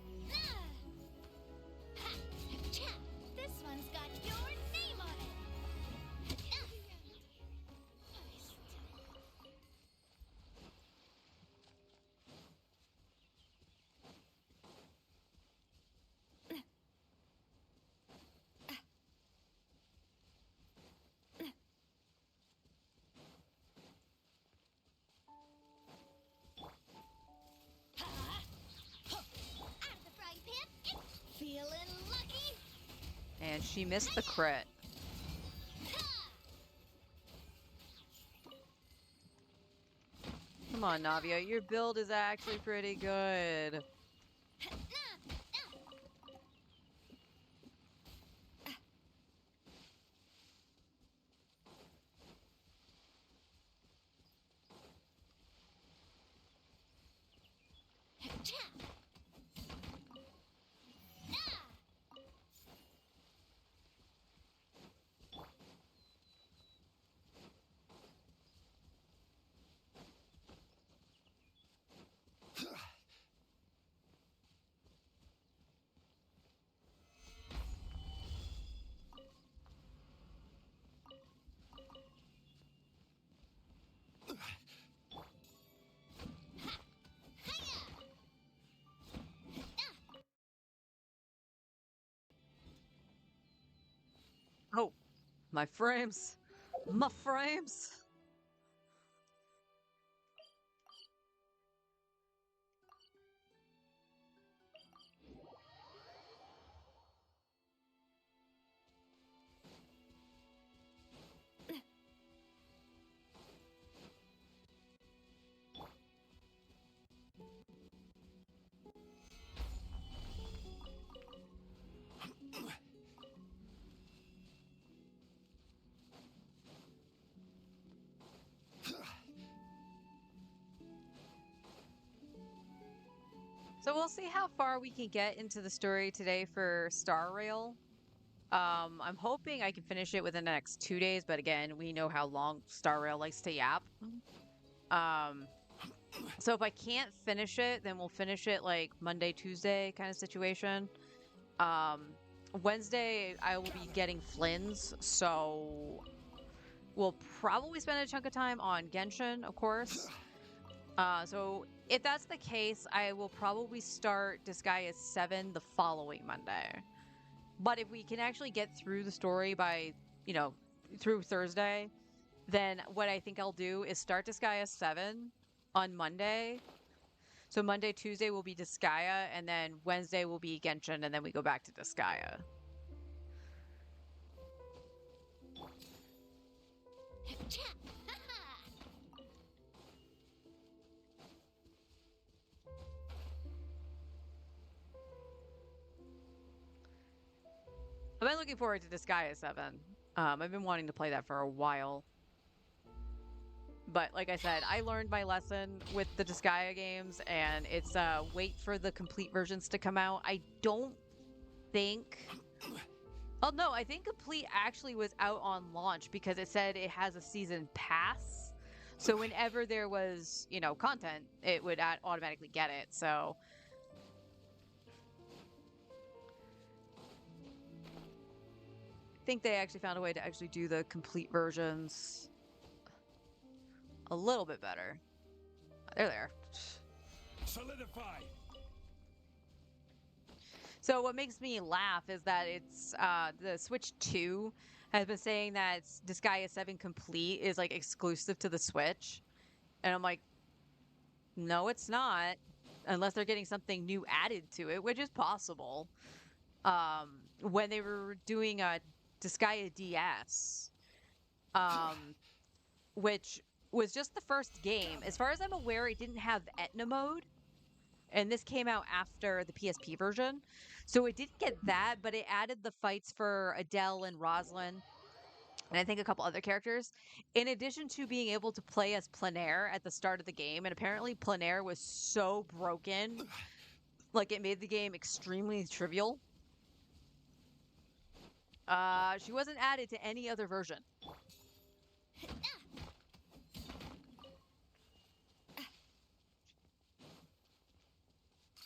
This one's got your name on it. Out of the frying pan. Feeling lucky. And she missed the crit. Come on, Navia. Your build is actually pretty good. Oh, my frames. My frames. So we'll see how far we can get into the story today for Star Rail. I'm hoping I can finish it within the next 2 days, but again, we know how long Star Rail likes to yap. So if I can't finish it, then we'll finish it like Monday, Tuesday kind of situation. Wednesday, I will be getting Flins, so we'll probably spend a chunk of time on Genshin, of course. So if that's the case, I will probably start Disgaea 7 the following Monday. But if we can actually get through the story by, through Thursday, then what I think I'll do is start Disgaea 7 on Monday. So Monday, Tuesday will be Disgaea, and then Wednesday will be Genshin, and then we go back to Disgaea. I've been looking forward to Disgaea 7. I've been wanting to play that for a while. But like I said, I learned my lesson with the Disgaea games, and it's wait for the complete versions to come out. I don't think... Oh, no, I think Complete actually was out on launch because it said it has a season pass. So whenever there was, content, it would automatically get it. So... I think they actually found a way to actually do the complete versions a little bit better. They're there. Solidify. So what makes me laugh is that it's the Switch 2 has been saying that Disgaea 7 Complete is like exclusive to the Switch. And I'm like, no, it's not. Unless they're getting something new added to it, which is possible. When they were doing Disgaea DS, which was just the first game. As far as I'm aware, it didn't have Etna mode. And this came out after the PSP version. So it didn't get that, but it added the fights for Adele and Rosalind, and I think a couple other characters, in addition to being able to play as Plenaire at the start of the game. And apparently Plenaire was so broken, like it made the game extremely trivial. She wasn't added to any other version.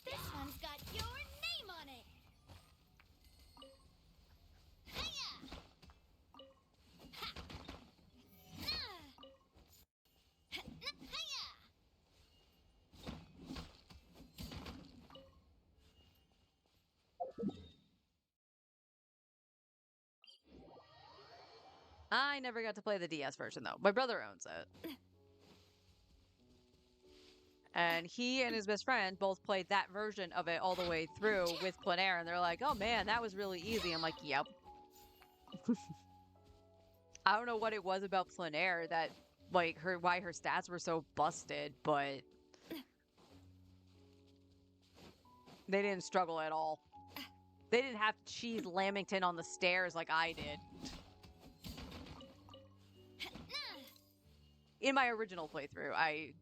This one's got your name on it. Hiya! Ha! Nah! Hiya! I never got to play the DS version though. My brother owns it. And he and his best friend both played that version of it all the way through with Plenaire, and they're like, "Oh man, that was really easy." I'm like, "Yep." I don't know what it was about Plenaire that, like, why her stats were so busted, but they didn't struggle at all. They didn't have to cheese Lamington on the stairs like I did. In my original playthrough, I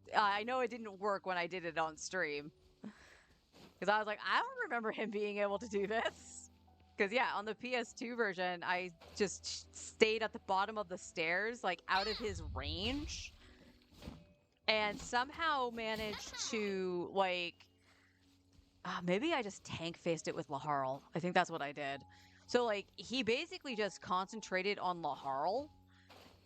know it didn't work when I did it on stream. Because I was like, I don't remember him being able to do this. Because, yeah, on the PS2 version, I just stayed at the bottom of the stairs, like, out of his range. And somehow managed to, like... maybe I just tank-faced it with Laharl. I think that's what I did. So, like, he basically just concentrated on Laharl.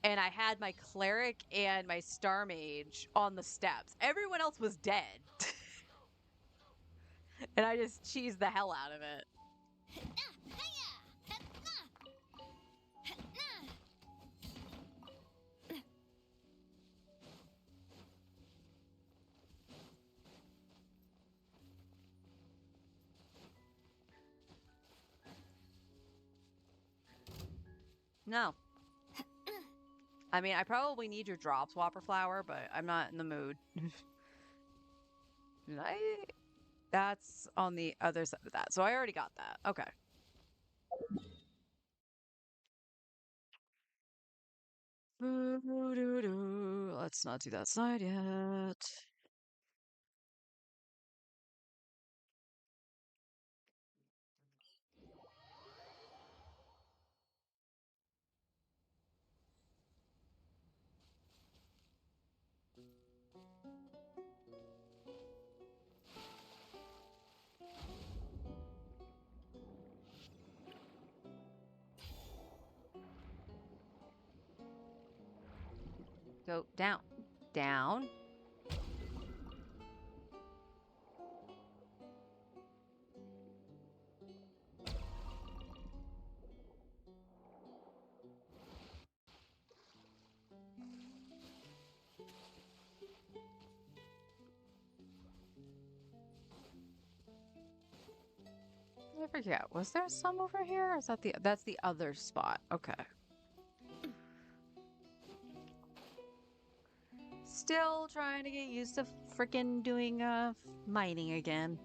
And I had my cleric and my star mage on the steps. Everyone else was dead. And I just cheesed the hell out of it. No. I mean, I probably need your drop swapper flower, but I'm not in the mood. Did I? That's on the other side of that. So I already got that. Okay. Let's not do that side yet. Go down. Down. I forget. Was there some over here? Or is that that's the other spot? Okay. Still trying to get used to freaking doing mining again.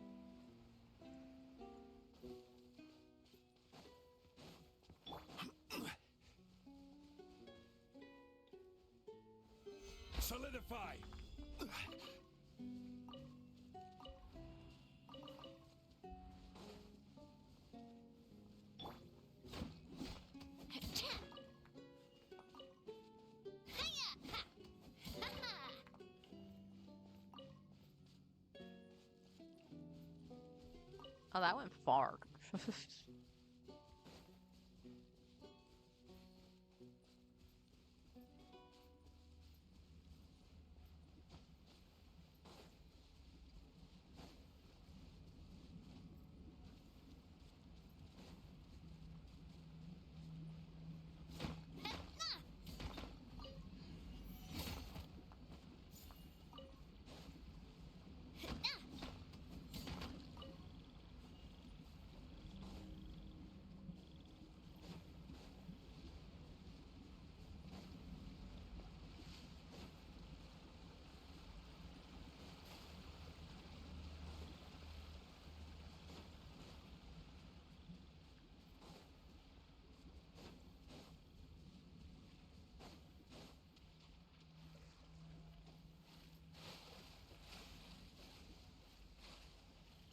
Solidify. Oh, that went far.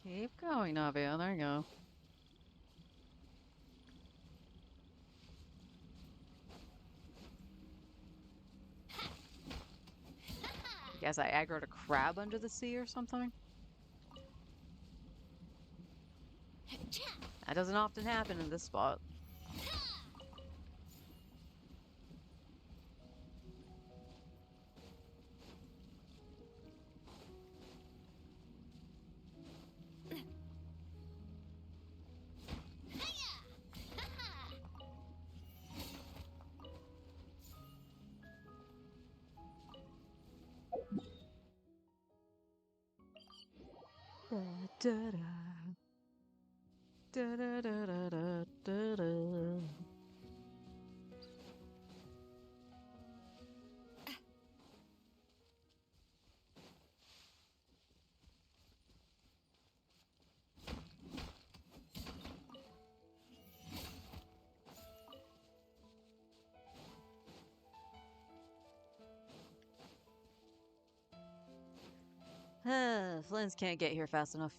Keep going, Navia. There you go. Guess I aggroed a crab under the sea or something? That doesn't often happen in this spot. Da, da, da, da, da, da, da, da, da. Flins can't get here fast enough.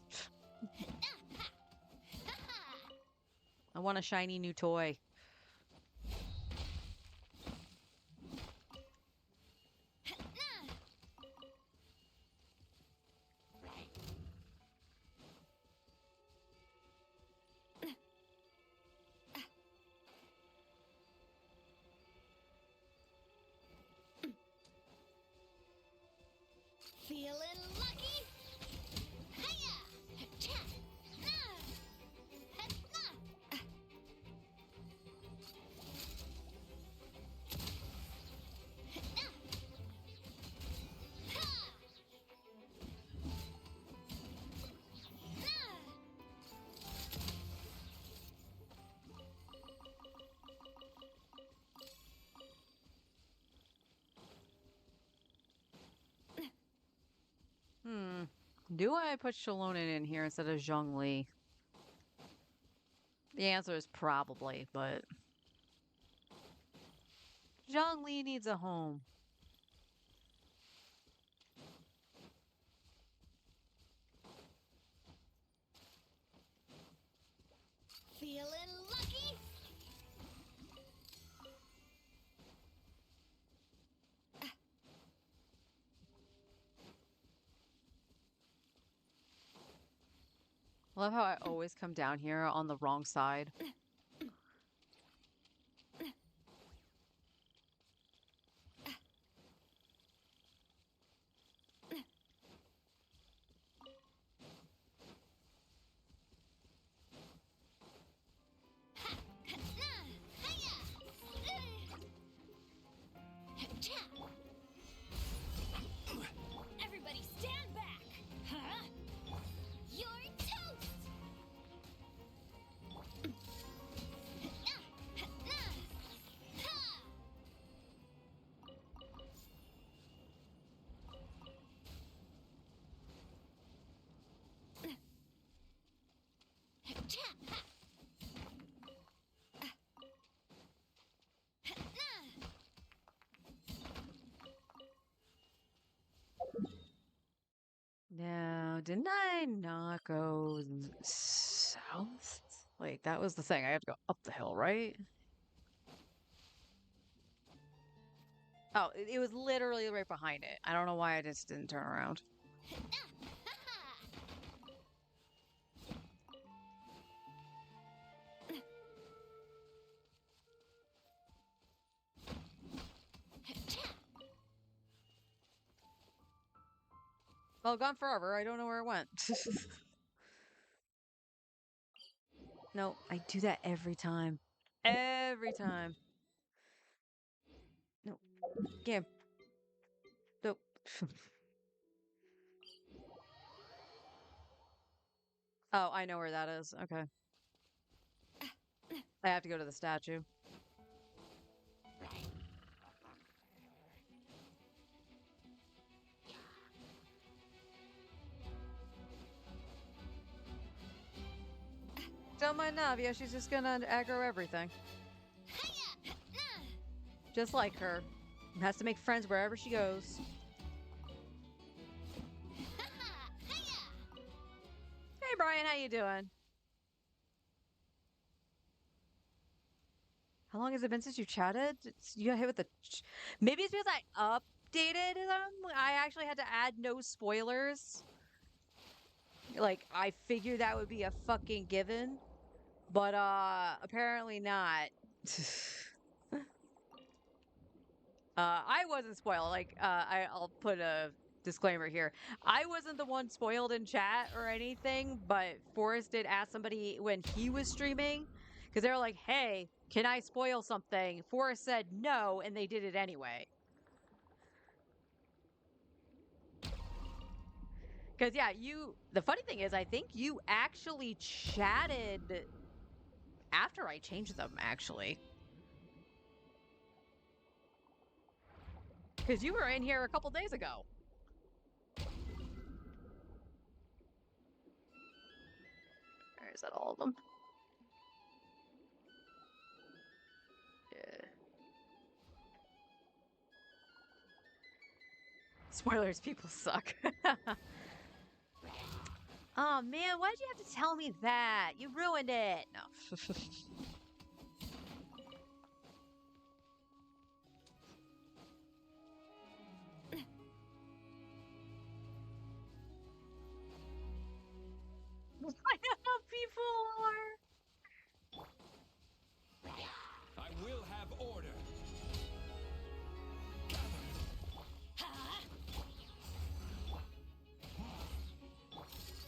I want a shiny new toy. Feeling lucky? Hiya! Cha! Na! Het na! Het na! Ha! Do I put Shalonen in here instead of Zhongli? The answer is probably, but Zhongli needs a home. Feeling lucky? I love how I always come down here on the wrong side. Everybody stand back! Huh? You're toast! Now, didn't I not go south? Wait, that was the thing. I have to go up the hill, right? Oh, it was literally right behind it. I don't know why I just didn't turn around. Well, gone forever. I don't know where it went. No, I do that every time. Every time. No. Game. Nope. Oh, I know where that is. Okay. I have to go to the statue. Don't mind Navia, she's just gonna aggro everything. Just like her. Has to make friends wherever she goes. Hey, Brian. Brian, how you doing? How long has it been since you chatted? You got hit with the. Maybe it's because I updated them. I actually had to add no spoilers. Like, I figured that would be a fucking given, but apparently not. I wasn't spoiled. Like, I'll put a disclaimer here. I wasn't the one spoiled in chat or anything, but Forrest did ask somebody when he was streaming because they were like, "Hey, can I spoil something?" Forrest said no, and they did it anyway. Because yeah, the funny thing is, I think you actually chatted after I changed them, actually. Because you were in here a couple days ago. Or is that all of them? Yeah. Spoilers, people suck. Oh man, why'd you have to tell me that? You ruined it. No. I know how people are. I will have order.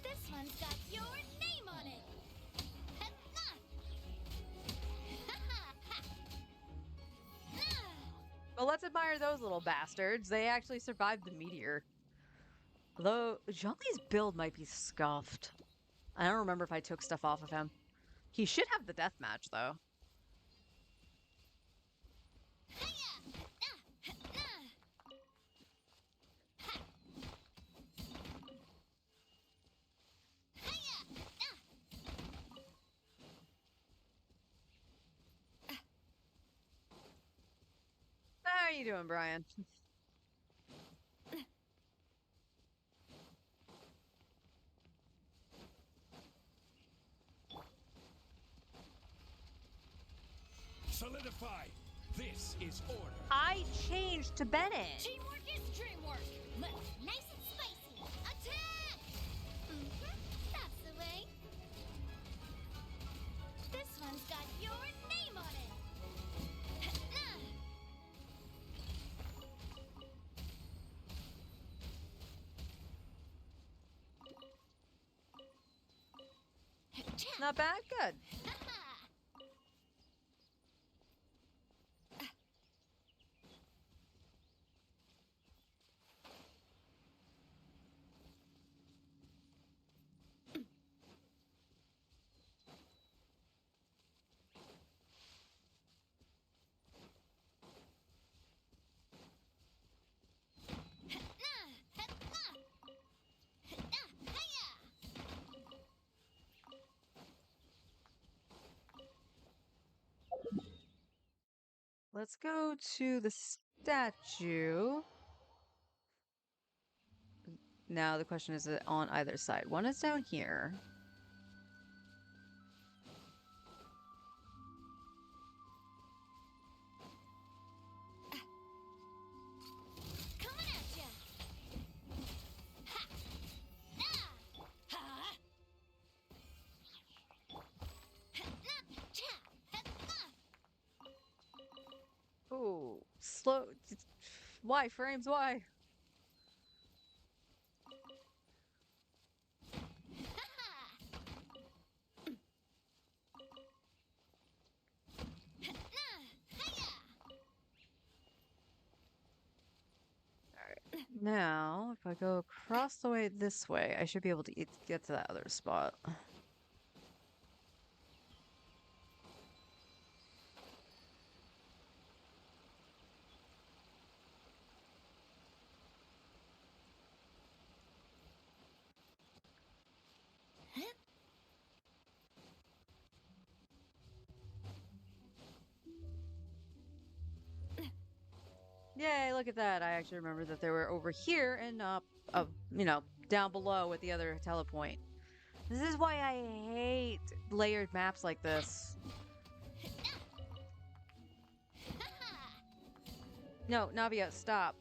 This one's got your name on it. Well, let's admire those little bastards. They actually survived the meteor. Although, Zhongli's build might be scuffed. I don't remember if I took stuff off of him. He should have the death match, though. How are you doing, Brian? Solidify. This is order. I changed to Bennett. Teamwork is dreamwork. Let's nice and spicy. Attack! That's the way. This one's got your name on it. Not bad? Good. Let's go to the statue. Now the question is it on either side? One is down here. Coming at ya. Ha! Ah! Ha! Ooh, slow. Why frames? Why? Alright. Now, if I go across the way this way, I should be able to get to that other spot. Yay, look at that. I actually remember that they were over here and down below with the other telepoint. This is why I hate layered maps like this. No, Navia, stop.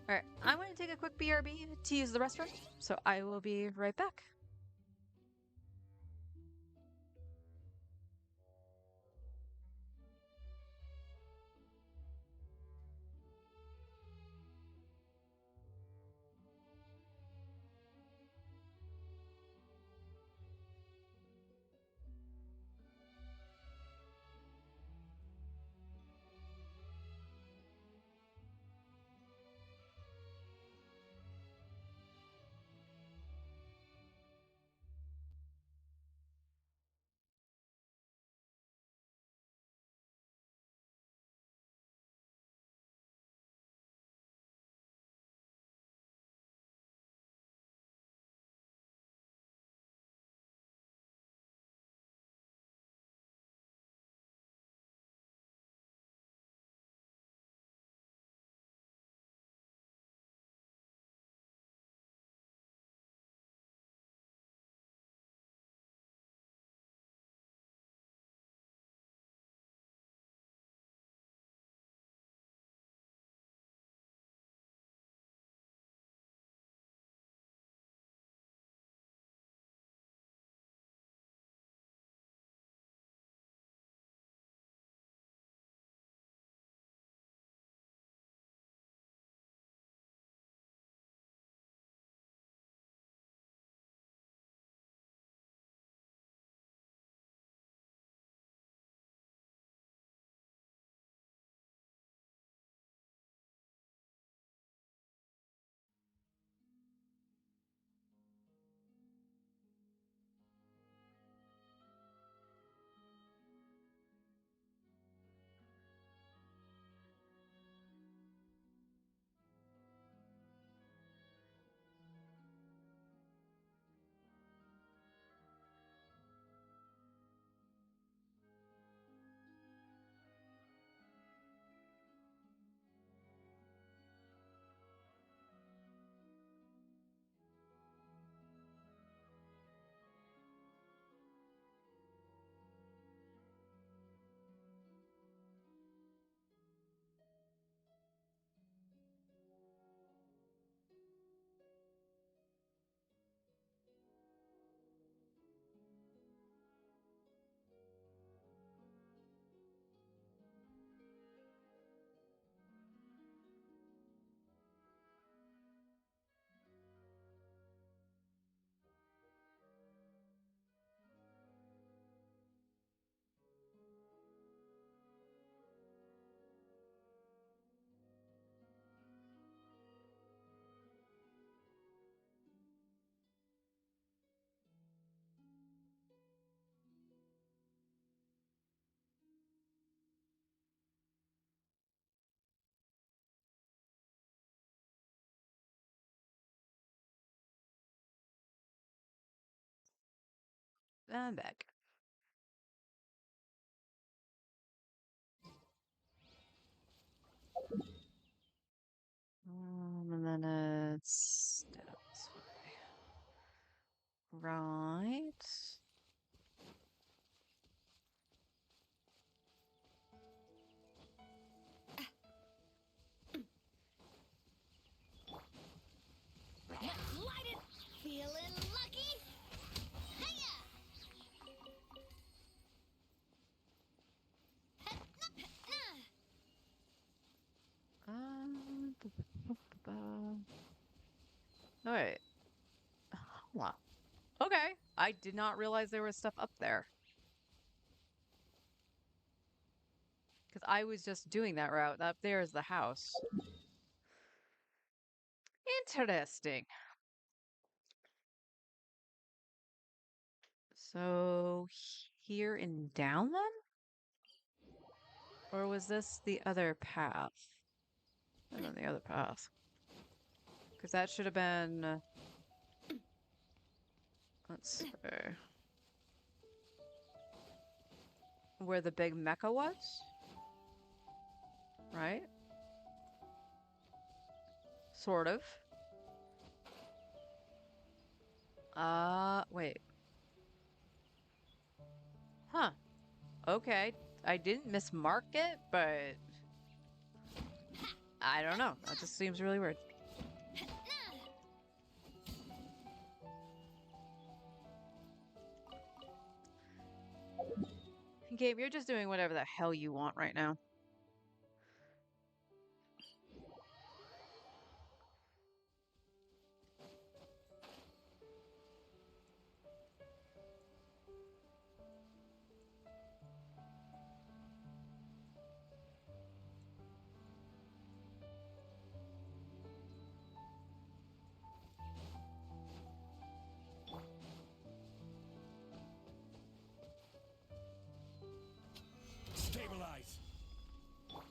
Alright, I'm going to take a quick BRB to use the restroom, so I will be right back. I'm back. And then it's down this way. Right. Let's light it! Feeling lucky? Hiya! All right. Hold on. Okay. I did not realize there was stuff up there. Because I was just doing that route. Up there is the house. Interesting. So here and down then? Or was this the other path? And then the other path. Because that should have been... let's see. Where the big mecha was? Right? Sort of. Wait. Huh. Okay. I didn't mismark it, but I don't know. That just seems really weird. Game, you're just doing whatever the hell you want right now. Stabilize.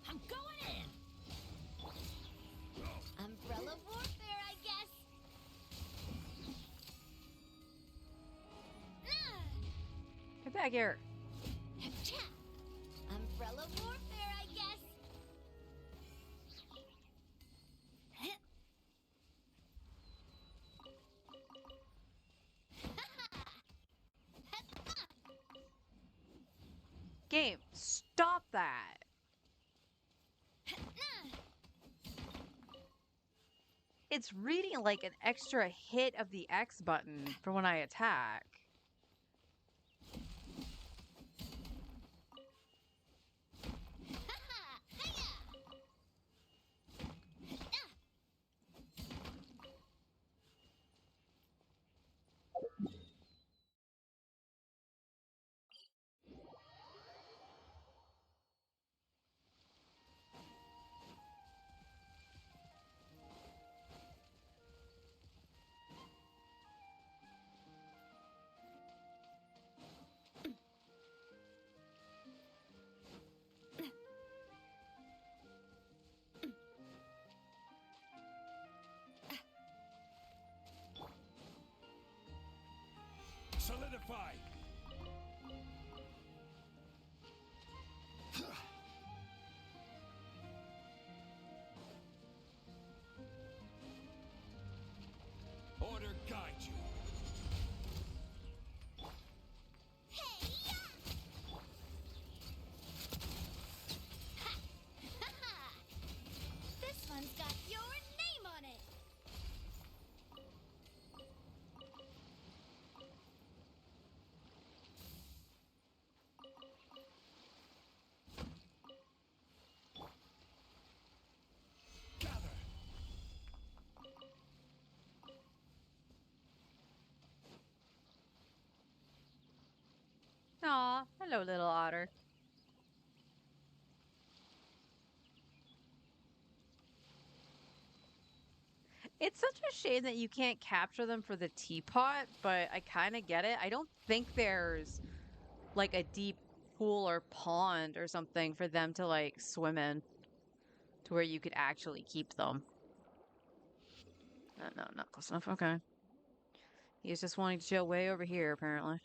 I'm going in. Umbrella warfare, I guess. Get back here. Cha. Umbrella warfare, I guess. Game, stop that. It's reading like an extra hit of the X button for when I attack. Solidify. Order guide you. Hey, yeah! This one's got your name on it. Gather. Aw, hello, little otter. It's such a shame that you can't capture them for the teapot, but I kind of get it. I don't think there's like a deep pool or pond or something for them to like swim in to where you could actually keep them. No, not close enough. Okay. He's just wanting to chill way over here, apparently.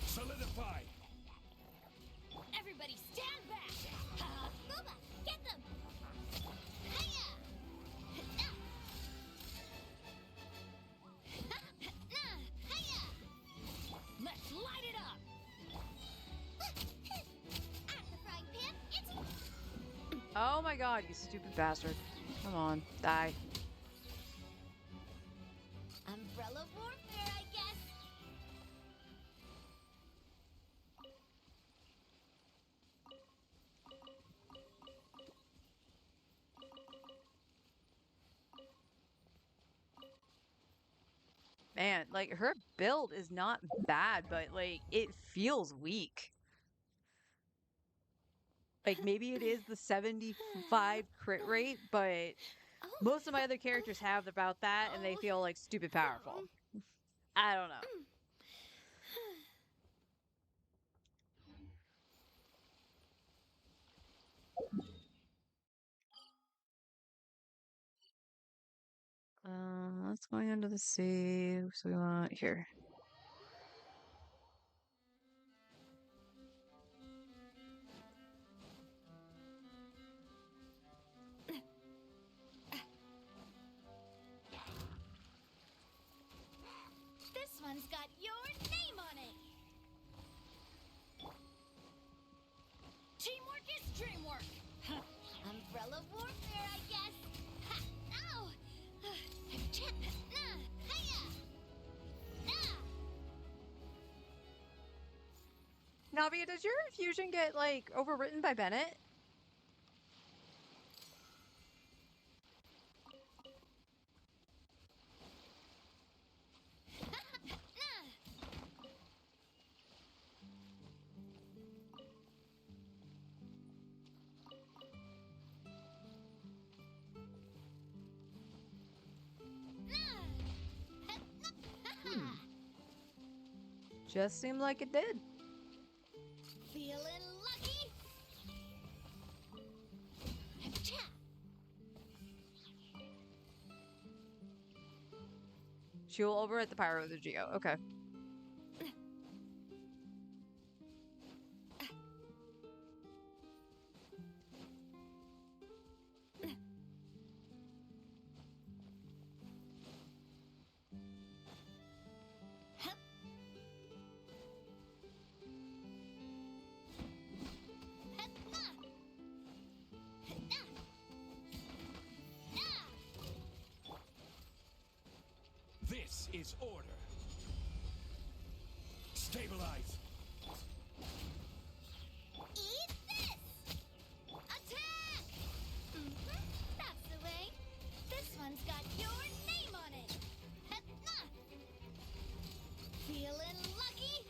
Solidify. Everybody stand back! Booba, get them! Hiya! Hiya! Let's light it up! At the frying pan, it's Oh my god, you stupid bastard. Come on, die. umbrella warfare, I guess. Man, like her build is not bad, but like it feels weak. Like maybe it is the 75 crit rate, but Oh, most of my other characters have about that and they feel like stupid powerful. I don't know. Let's going under the save. So we want here. this one's got your name on it. Teamwork is dreamwork. Umbrella warfare, I guess. Ha! Ow! Hiya! Navia, does your infusion get like overwritten by Bennett? Just seemed like it did. Feeling lucky? She will overwrite the pyro with the Geo. Okay. This is order. Stabilize. Eat this! Attack! That's the way. This one's got your name on it. Feeling lucky?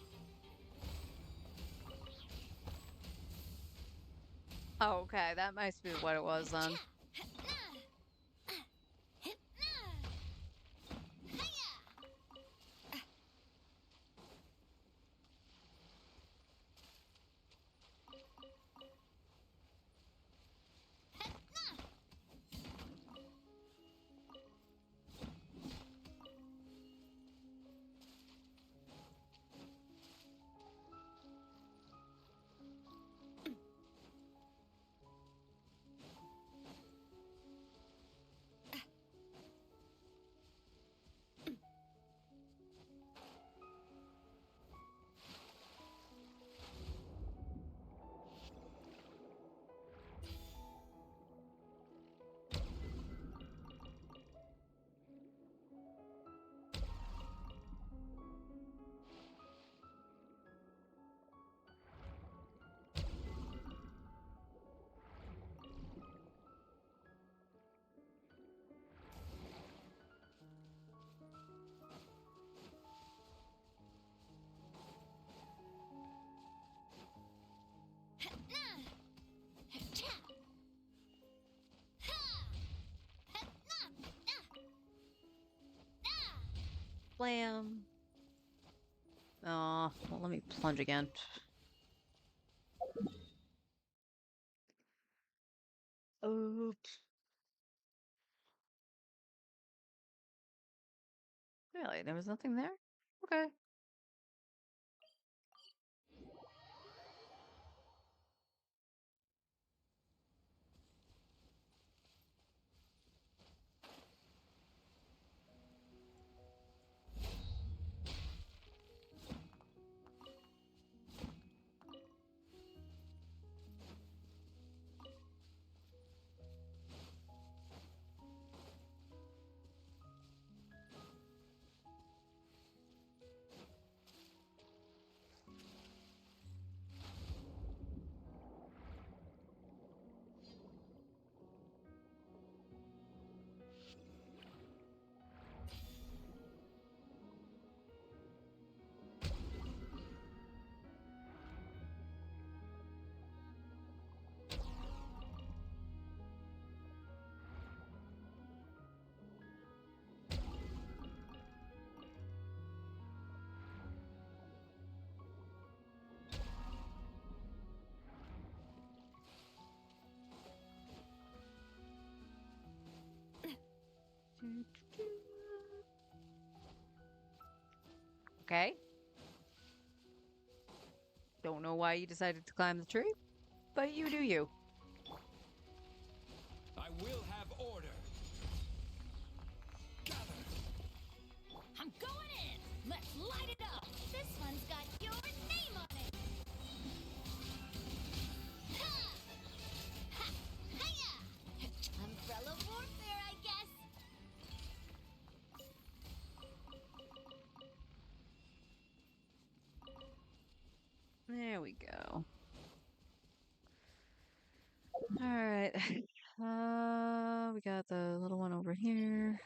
Oh, okay. That must be what it was then. Blam. Oh, well, let me plunge again. Oops. Really? There was nothing there? Okay. why you decided to climb the tree, but you do you. I will have order. Gather. I'm going in. Let's light it up. This one's got your name on it. Ha! Ha! Hiya! Umbrella warfare, I guess. There we go. All right. We got the little one over here.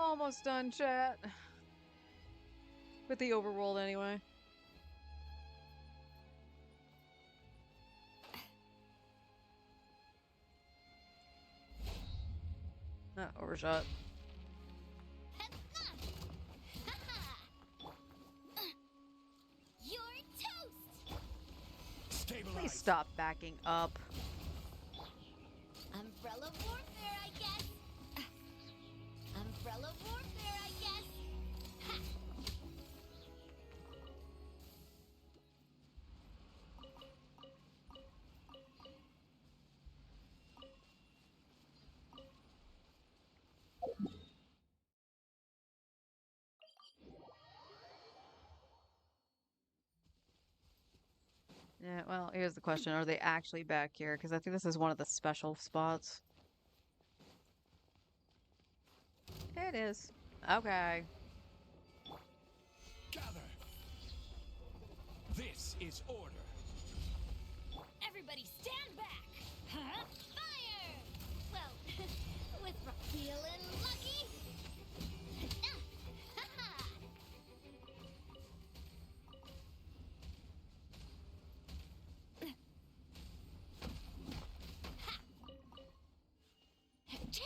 Almost done, chat. With the overworld, anyway. Overshot. You're toast. Stabilize. Please stop backing up. Umbrella warfare, I guess. Umbrella warfare, I guess. Ha! Yeah, well, here's the question. Are they actually back here? Because I think this is one of the special spots. It is. Okay. Gather. This is order. Everybody stand back. Huh? Fire! Well, with feeling lucky. Ah, ha, ha. Cha!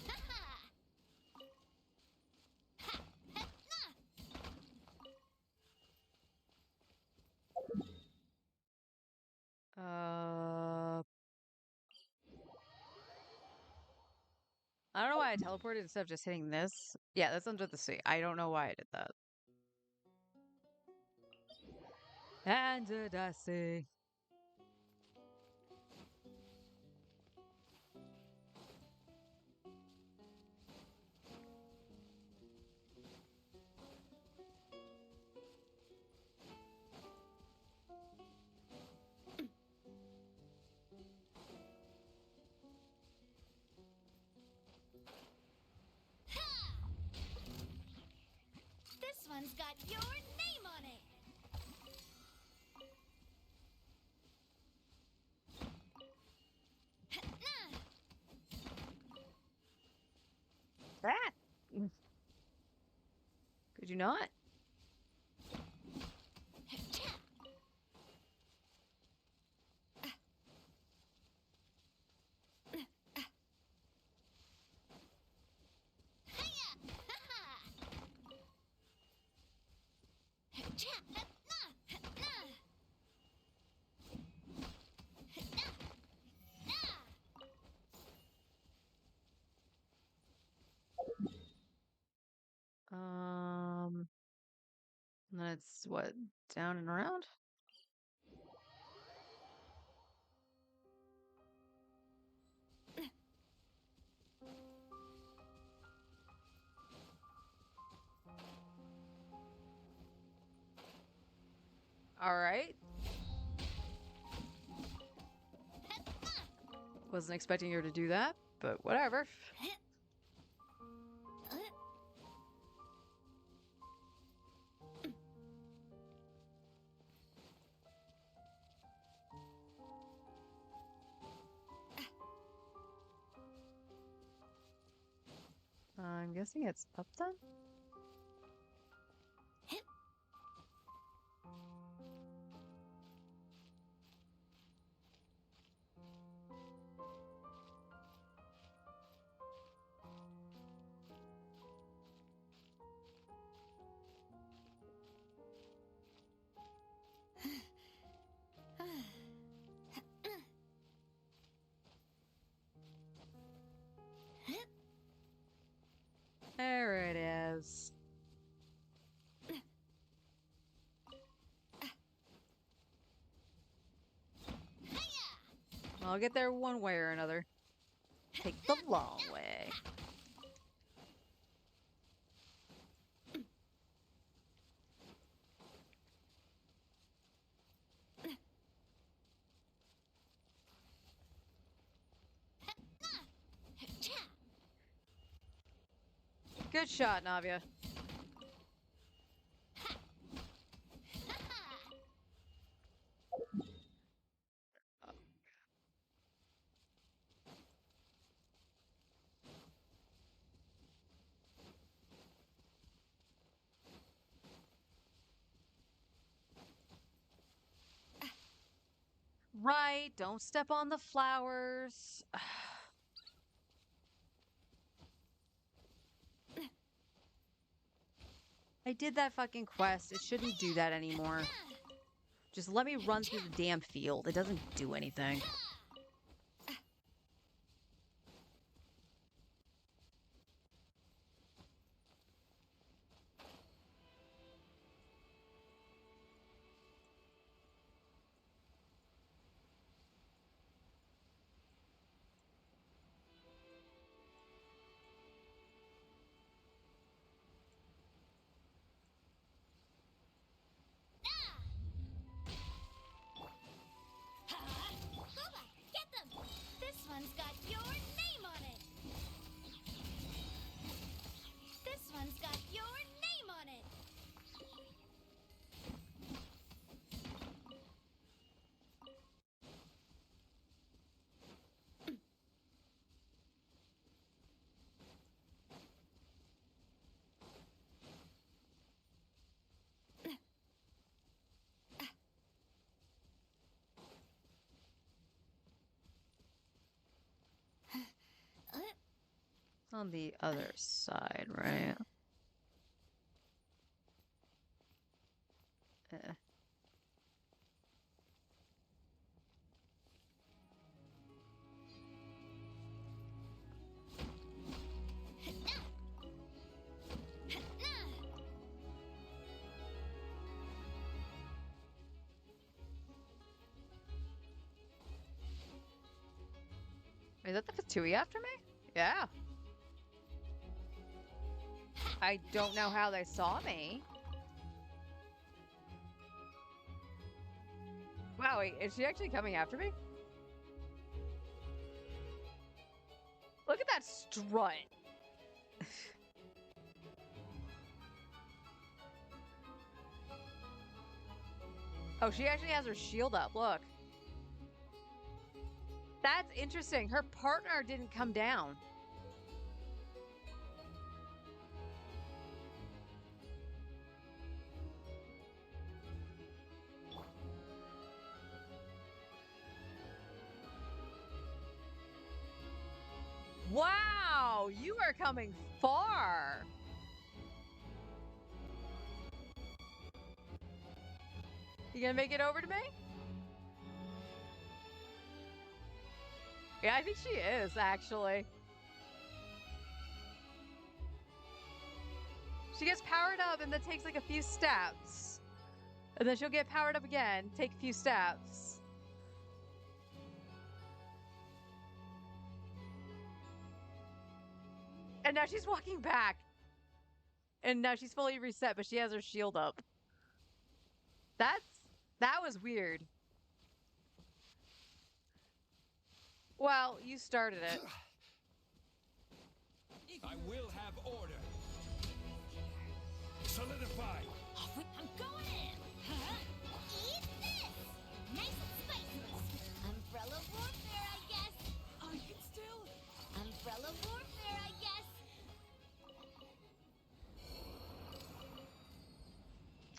Ha, ha. Ha, ha, na. I don't know why I teleported instead of just hitting this. Yeah, that's under the sea. I don't know why I did that. Under the sea. This one's got your name on it. Nah. Ah! Could you not? Cha. Hiya! Ha, ha. Cha. Na. Na. And then it's what? Down and around? All right. Wasn't expecting her to do that, but whatever. I'm guessing it's up then? I'll get there one way or another. Take the long way. Good shot, Navia. Right, don't step on the flowers. I did that fucking quest. It shouldn't do that anymore. Just let me run through the damn field. It doesn't do anything. Get them! This one's got your name on it! This one's got your name on it! On the other side, right? Is that the Fatui after me? Yeah. I don't know how they saw me. Wow, wait, is she actually coming after me? Look at that strut. Oh, she actually has her shield up, look. That's interesting. Her partner didn't come down. Wow, you are coming far. You gonna make it over to me? Yeah, I think she is, actually. She gets powered up and then takes like a few steps. And then she'll get powered up again, take a few steps. And now she's walking back. And now she's fully reset, but she has her shield up. That was weird. Well, you started it. I will have order. Solidify. I'm going in! Eat this! Nice and spicy! Umbrella warfare, I guess! I can still. Umbrella warfare, I guess!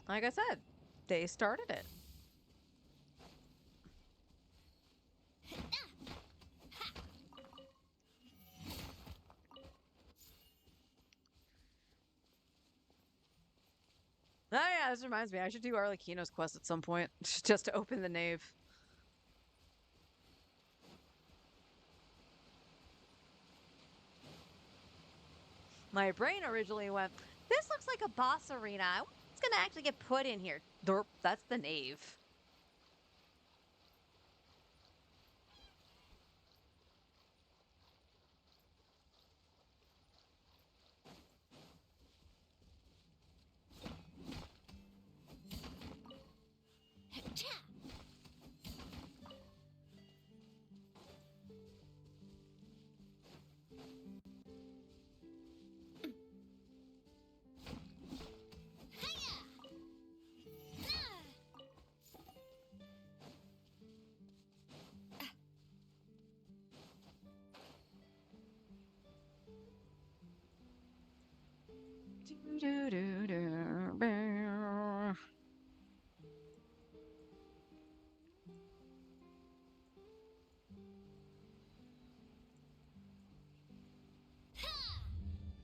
Like I said, they started it. Oh yeah, this reminds me. I should do Arlecchino's quest at some point, just to open the nave. My brain originally went, this looks like a boss arena. What's gonna actually get put in here? Derp, that's the nave.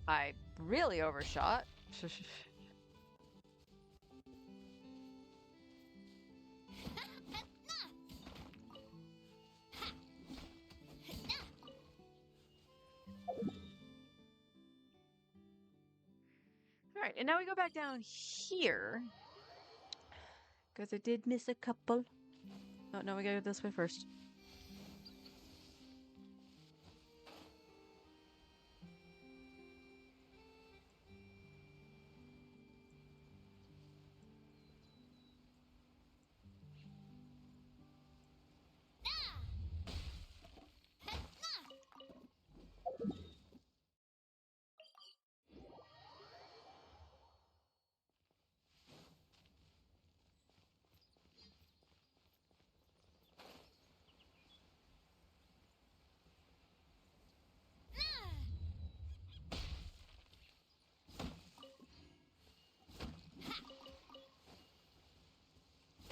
I really overshot. All right, and now we go back down here. Because I did miss a couple. Oh, no, we gotta go this way first.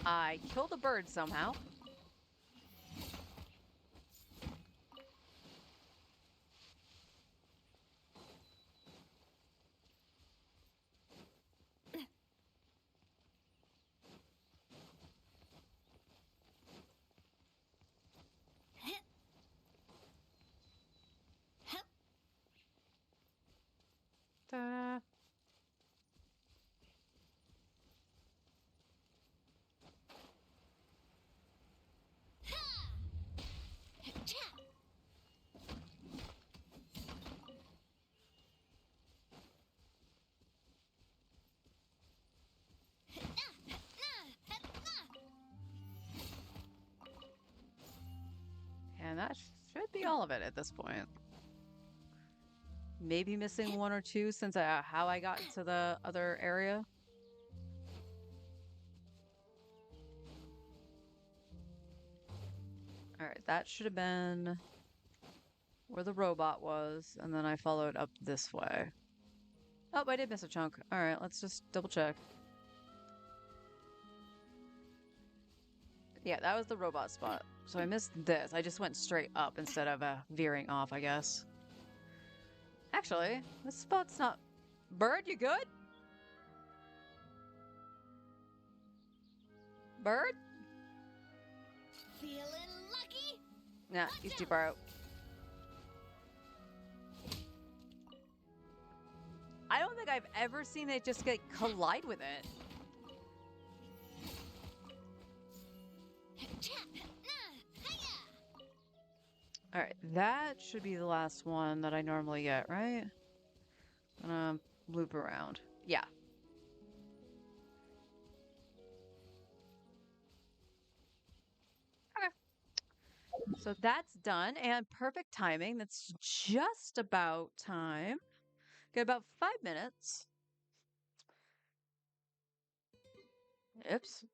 I killed a bird somehow. Ta-da. And that should be all of it at this point. Maybe missing one or two since how I got into the other area. All right, that should have been where the robot was, and then I followed up this way. Oh, I did miss a chunk. All right, let's just double check. Yeah, that was the robot spot. So I missed this. I just went straight up instead of veering off, I guess. Actually, this spot's not... Bird, you good? Bird? Feeling lucky? Nah, he's too far out. I don't think I've ever seen it just get collide with it. All right, that should be the last one that I normally get, right? Loop around. Yeah. Okay. So that's done, and perfect timing. That's just about time. Got about 5 minutes. Oops.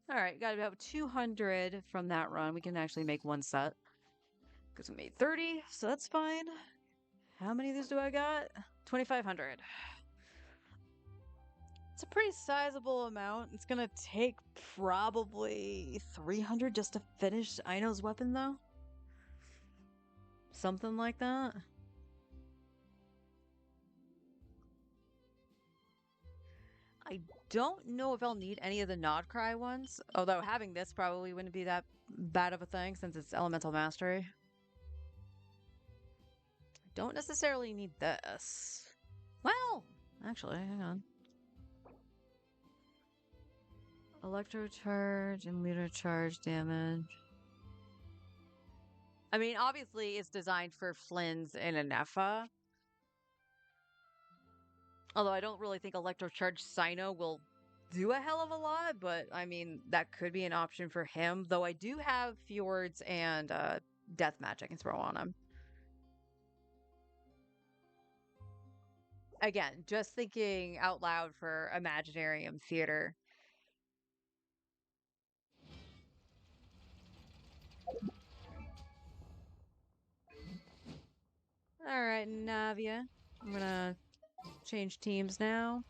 All right, got about 200 from that run. We can actually make one set. Because we made 30, so that's fine. How many of these do I got? 2,500. It's a pretty sizable amount. It's gonna take probably 300 just to finish Aino's weapon, though. Something like that. I don't know if I'll need any of the Nod Cry ones, although having this probably wouldn't be that bad of a thing since it's Elemental Mastery. Don't necessarily need this. Well, actually, hang on. Electro charge and meter charge damage. I mean, obviously, it's designed for Flins and Anefa. Although I don't really think Electrocharge Sino will do a hell of a lot, but I mean, that could be an option for him. Though I do have Fjords and Deathmatch I can throw on him. Again, just thinking out loud for Imaginarium Theater. Alright, Navia. I'm gonna change teams now.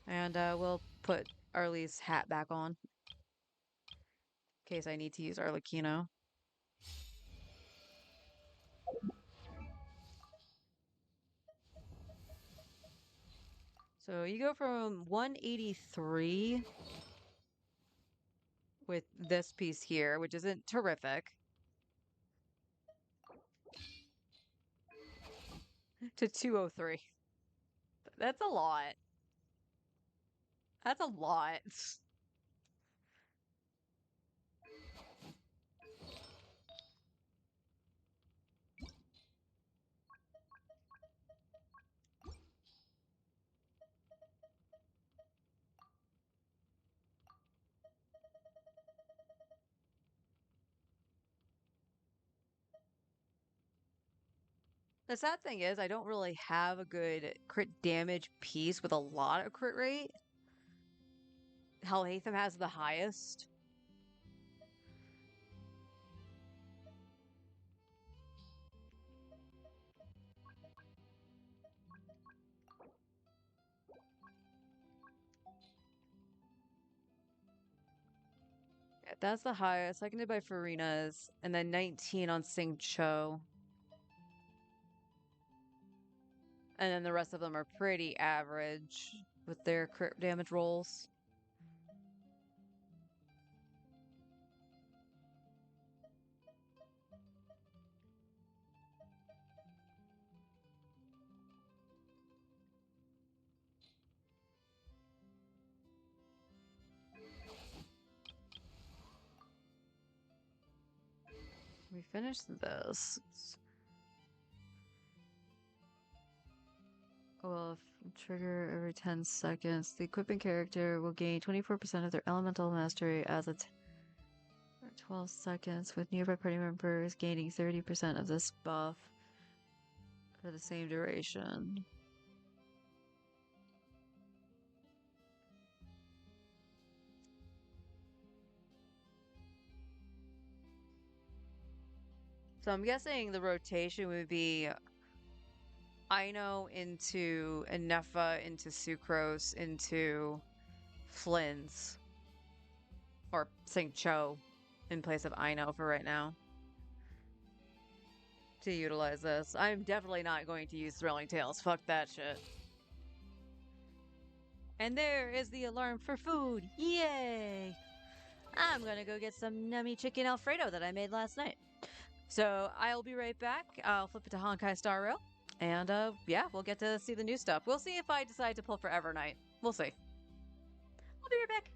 And we'll put Arlie's hat back on. In case I need to use Arlecchino. So you go from 183 with this piece here, which isn't terrific, to 203. That's a lot. That's a lot. The sad thing is, I don't really have a good crit damage piece with a lot of crit rate. Helhatham has the highest. Yeah, that's the highest, seconded by Farina's, and then 19 on Sing Cho. And then the rest of them are pretty average with their crit damage rolls. We finished this. Well, if trigger every 10 seconds, the equipping character will gain 24% of their elemental mastery as a 12 seconds, with nearby party members gaining 30% of this buff for the same duration. So I'm guessing the rotation would be Aino into Nefa into Sucrose into Flins. Or St. Cho in place of Aino for right now. To utilize this. I'm definitely not going to use Thrilling Tales. Fuck that shit. And there is the alarm for food. Yay! I'm gonna go get some nummy chicken Alfredo that I made last night. So I'll be right back. I'll flip it to Honkai Star Rail. And yeah, we'll get to see the new stuff. We'll see if I decide to pull for Evernight. We'll see. I'll be right back.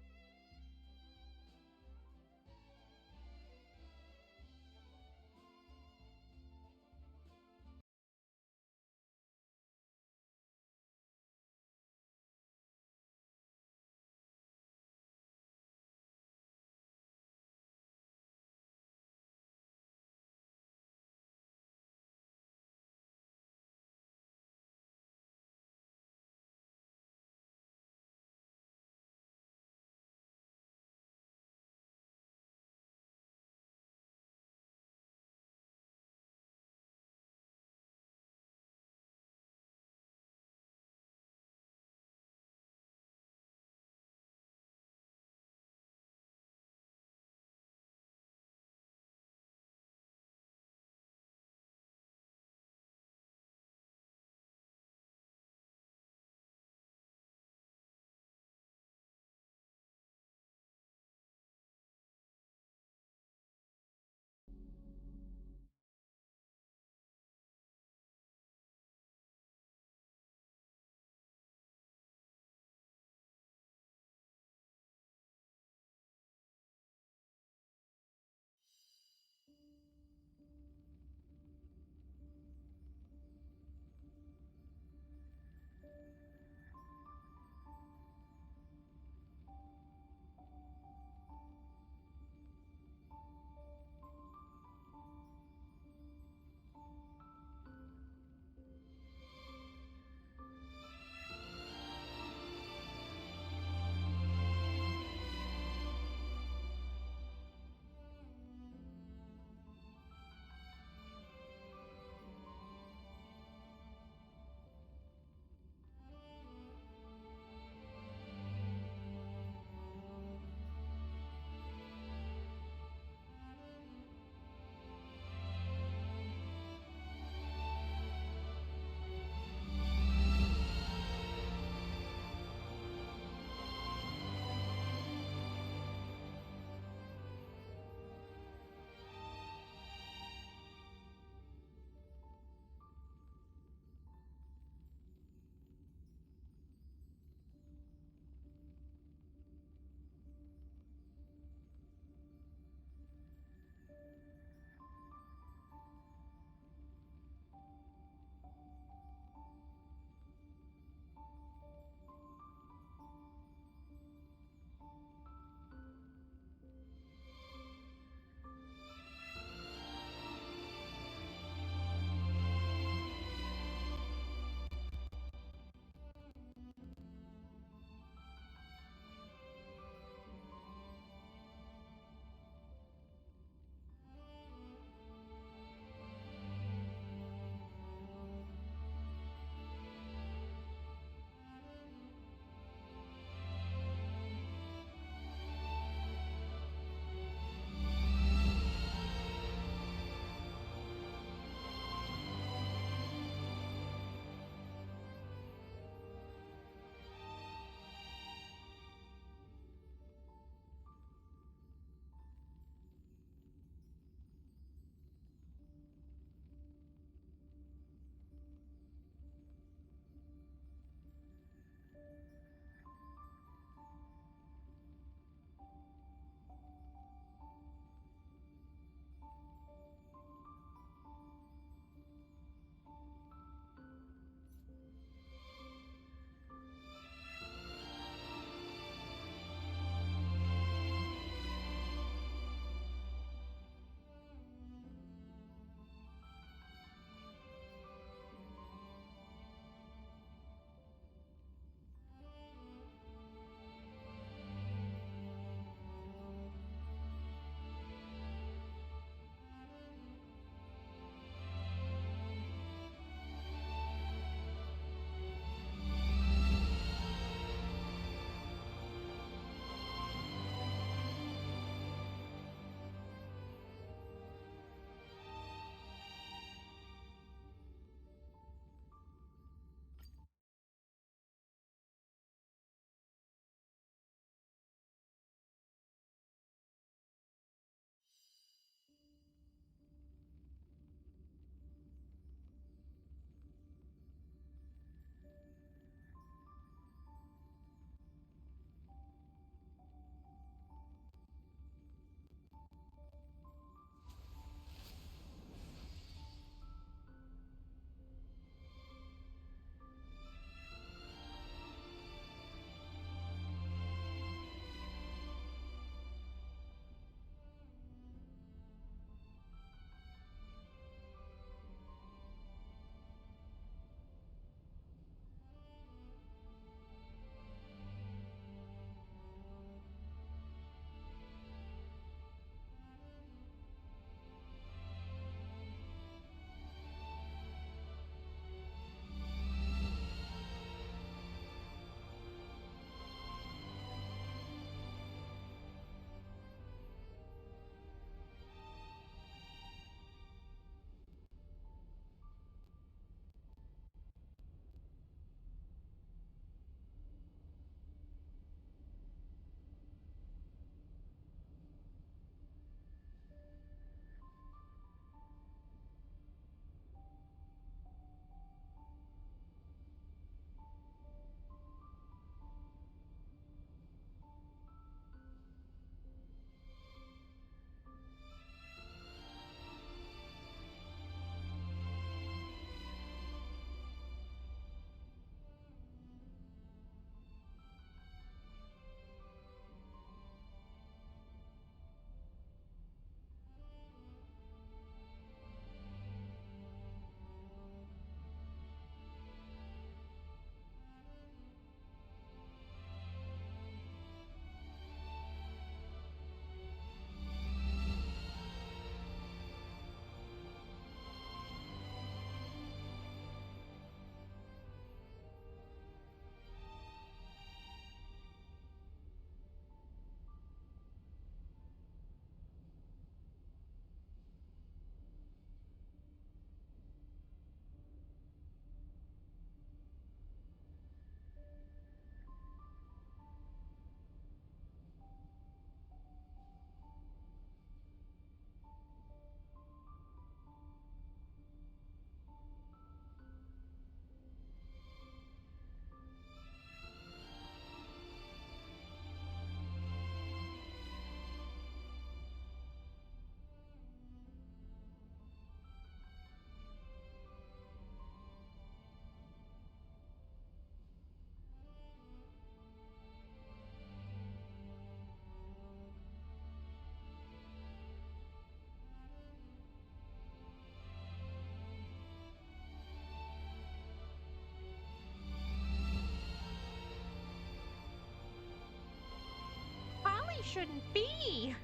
shouldn't be.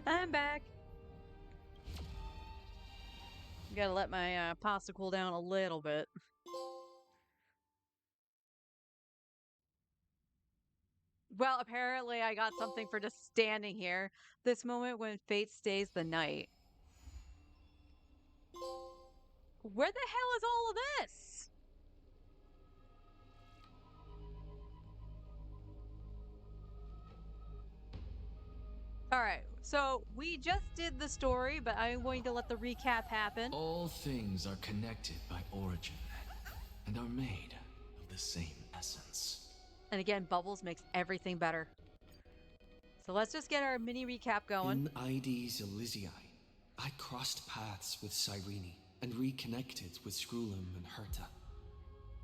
I'm back. Gotta let my pasta cool down a little bit. Well, apparently I got something for just standing here. This moment when fate stays the night. Where the hell is all of this? Alright, so we just did the story, but I'm going to let the recap happen. All things are connected by origin and are made of the same essence. And again, Bubbles makes everything better. So let's just get our mini recap going. In Ides Elysiae, I crossed paths with Cyrene and reconnected with Skrulum and Herta.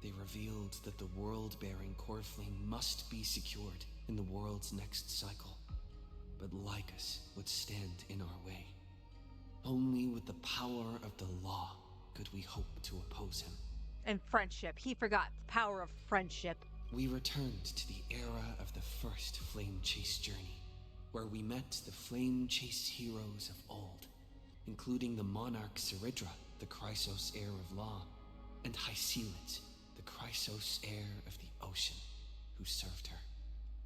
They revealed that the world-bearing Coreflame must be secured in the world's next cycle. But Lycus would stand in our way. Only with the power of the law could we hope to oppose him. And friendship. He forgot the power of friendship. We returned to the era of the first Flame Chase journey, where we met the Flame Chase heroes of old, including the monarch Ceridra, the Chrysos heir of law, and Hycelid, the Chrysos heir of the ocean, who served her.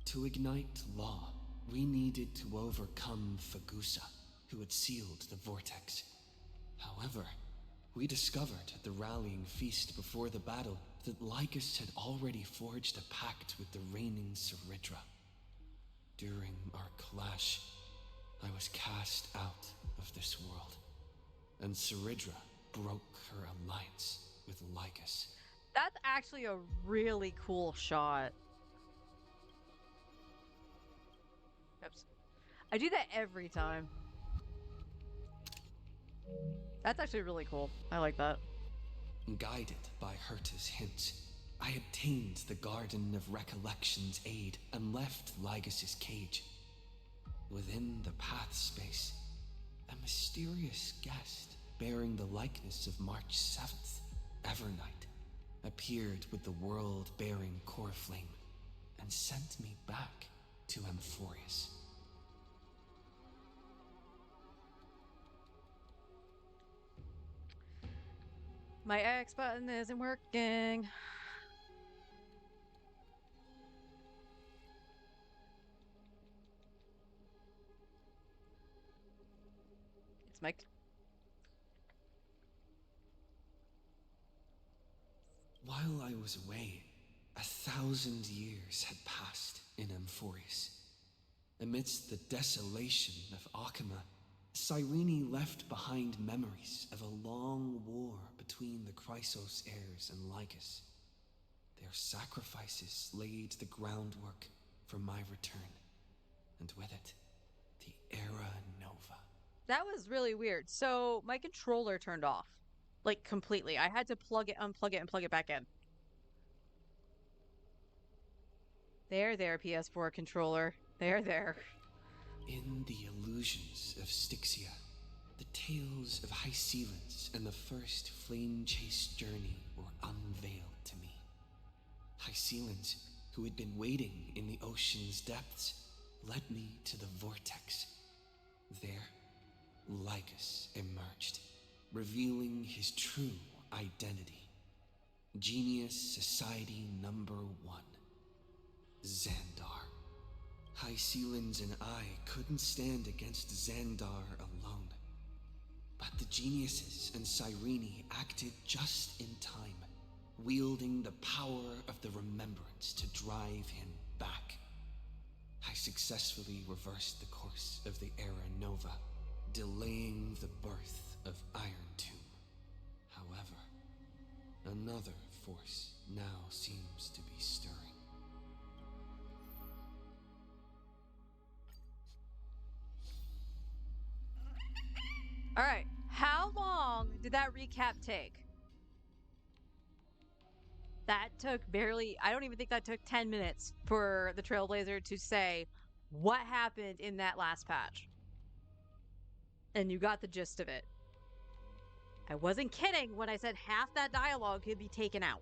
To ignite law, we needed to overcome Fagusa, who had sealed the vortex. However, we discovered at the rallying feast before the battle that Lycus had already forged a pact with the reigning Ceridra. During our clash, I was cast out of this world, and Ceridra broke her alliance with Lycus. That's actually a really cool shot. Oops. I do that every time. That's actually really cool. I like that. Guided by Herta's hints, I obtained the Garden of Recollection's aid and left Lycus's cage. Within the path space, a mysterious guest bearing the likeness of March 7th, Evernight, appeared with the world-bearing Coreflame and sent me back to Amphorius. My X button isn't working. It's Mike. While I was away, 1,000 years had passed in Amphorius. Amidst the desolation of Akama, Cyrene left behind memories of a long war between the Chrysos heirs and Lycus. Their sacrifices laid the groundwork for my return, and with it, the Era Nova. That was really weird. So my controller turned off. Like completely. I had to plug it, unplug it, and plug it back in. There, PS4 controller. There. In the illusions of Styxia, the tales of Hycelid and the first Flame Chase journey were unveiled to me. Hycelid, who had been waiting in the ocean's depths, led me to the vortex. There, Lycus emerged, revealing his true identity. Genius Society Number 1. Xandar. Hycelid and I couldn't stand against Xandar alone. But the geniuses and Cyrene acted just in time, wielding the power of the remembrance to drive him back. I successfully reversed the course of the Era Nova, delaying the birth of Iron Tomb. However, another force now seems to be stirring. All right. How long did that recap take? That took barely, I don't even think that took 10 minutes for the Trailblazer to say what happened in that last patch. And you got the gist of it. I wasn't kidding when I said half that dialogue could be taken out.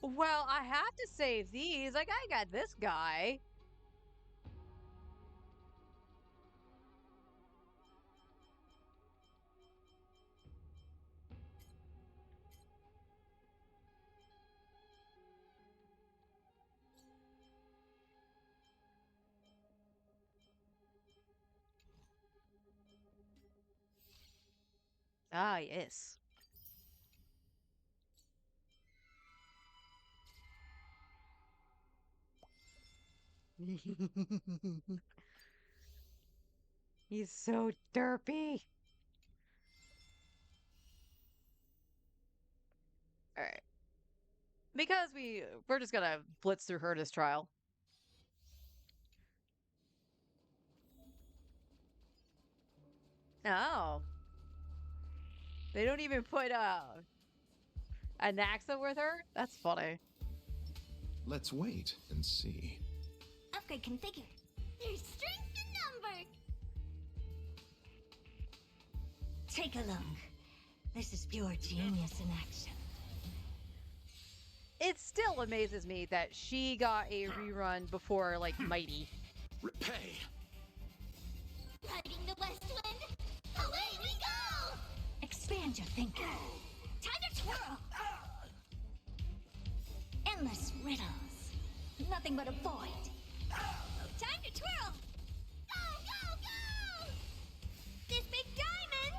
Well, I have to save these. Like, I got this guy. Ah, yes. He's so derpy. All right. Because we're just gonna blitz through her this trial. Oh. They don't even put a Naxa with her? That's funny. Let's wait and see. Upgrade configured. There's strength in number. Take a look. This is pure genius in action. It still amazes me that she got a rerun before, like, Mighty. Repay! Riding the west wind. Away we go! Expand your thinking. Time to twirl. Endless riddles. Nothing but a void. Time to twirl. Go, go, go! This big diamond,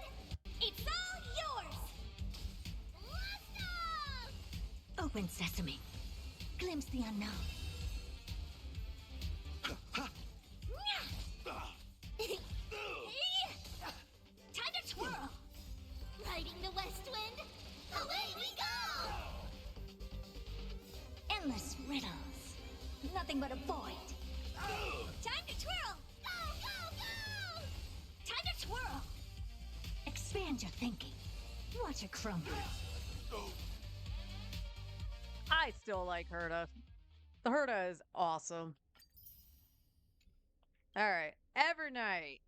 it's all yours. Let's go! Open sesame. Glimpse the unknown. Time to twirl. Riding the west wind. Away we go! Endless riddles. Nothing but a void. Time to twirl. Go, go, go! Time to twirl. Expand your thinking. Watch it crumble. I still like Herta. The Herta is awesome. All right, Evernight.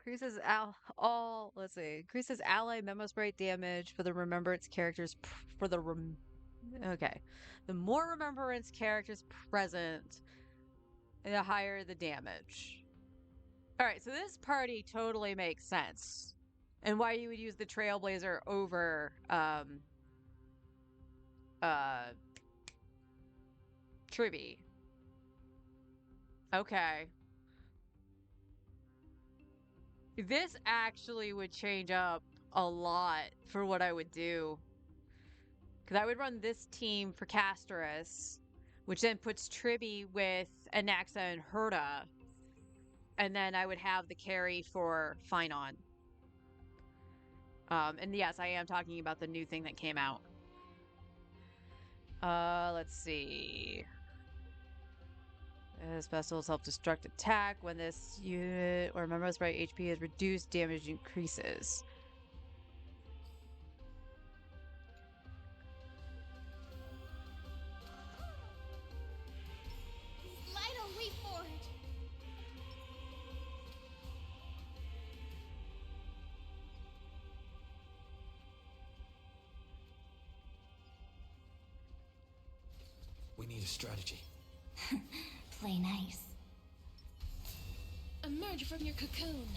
Increases let's see. Increases ally memo sprite damage for the remembrance characters okay. The more remembrance characters present, the higher the damage. All right, so this party totally makes sense. And why you would use the Trailblazer over Tribby. Okay. This actually would change up a lot for what I would do. Because I would run this team for Casterus, which then puts Tribby with Anaxa and Herta. And then I would have the carry for Finon. And yes, I am talking about the new thing that came out. Let's see. Special self-destruct attack. When this unit or member's right HP is reduced, damage increases. Lido reforged. We need a strategy. Play nice. Emerge from your cocoon.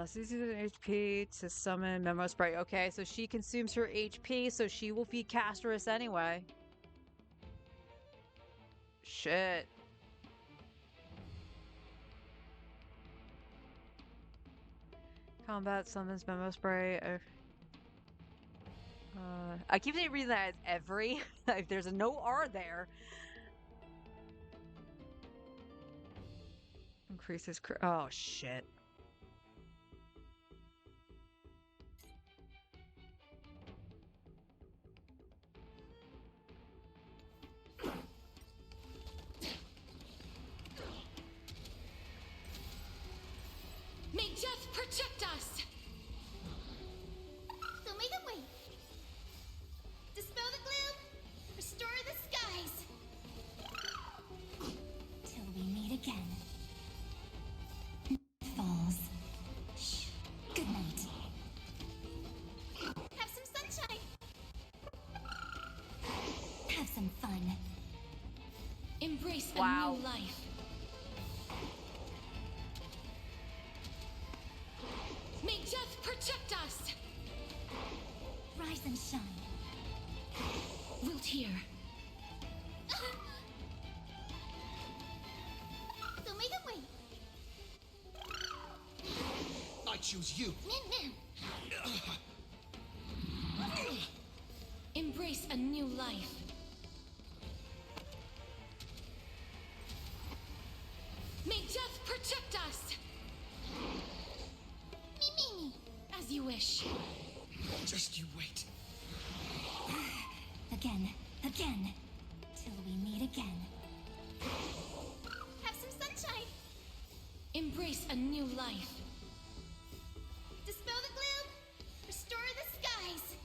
CC HP to summon Memo Sprite. Okay, so she consumes her HP, so she will feed Casterus anyway. Shit. Combat summons Memo Sprite. I keep reading that as every. Like, there's a no R there. Increases. Oh, shit. May death protect us! So make a way. Dispel the gloom. Restore the sky. Embrace Wow. a new life. May death protect us! Rise and shine. Wilt hear. So make it wait. I choose you. Embrace a new life. May death protect us! Me. As you wish. Just you wait. Again. Till we meet again. Have some sunshine. Embrace a new life. Dispel the gloom. Restore the skies.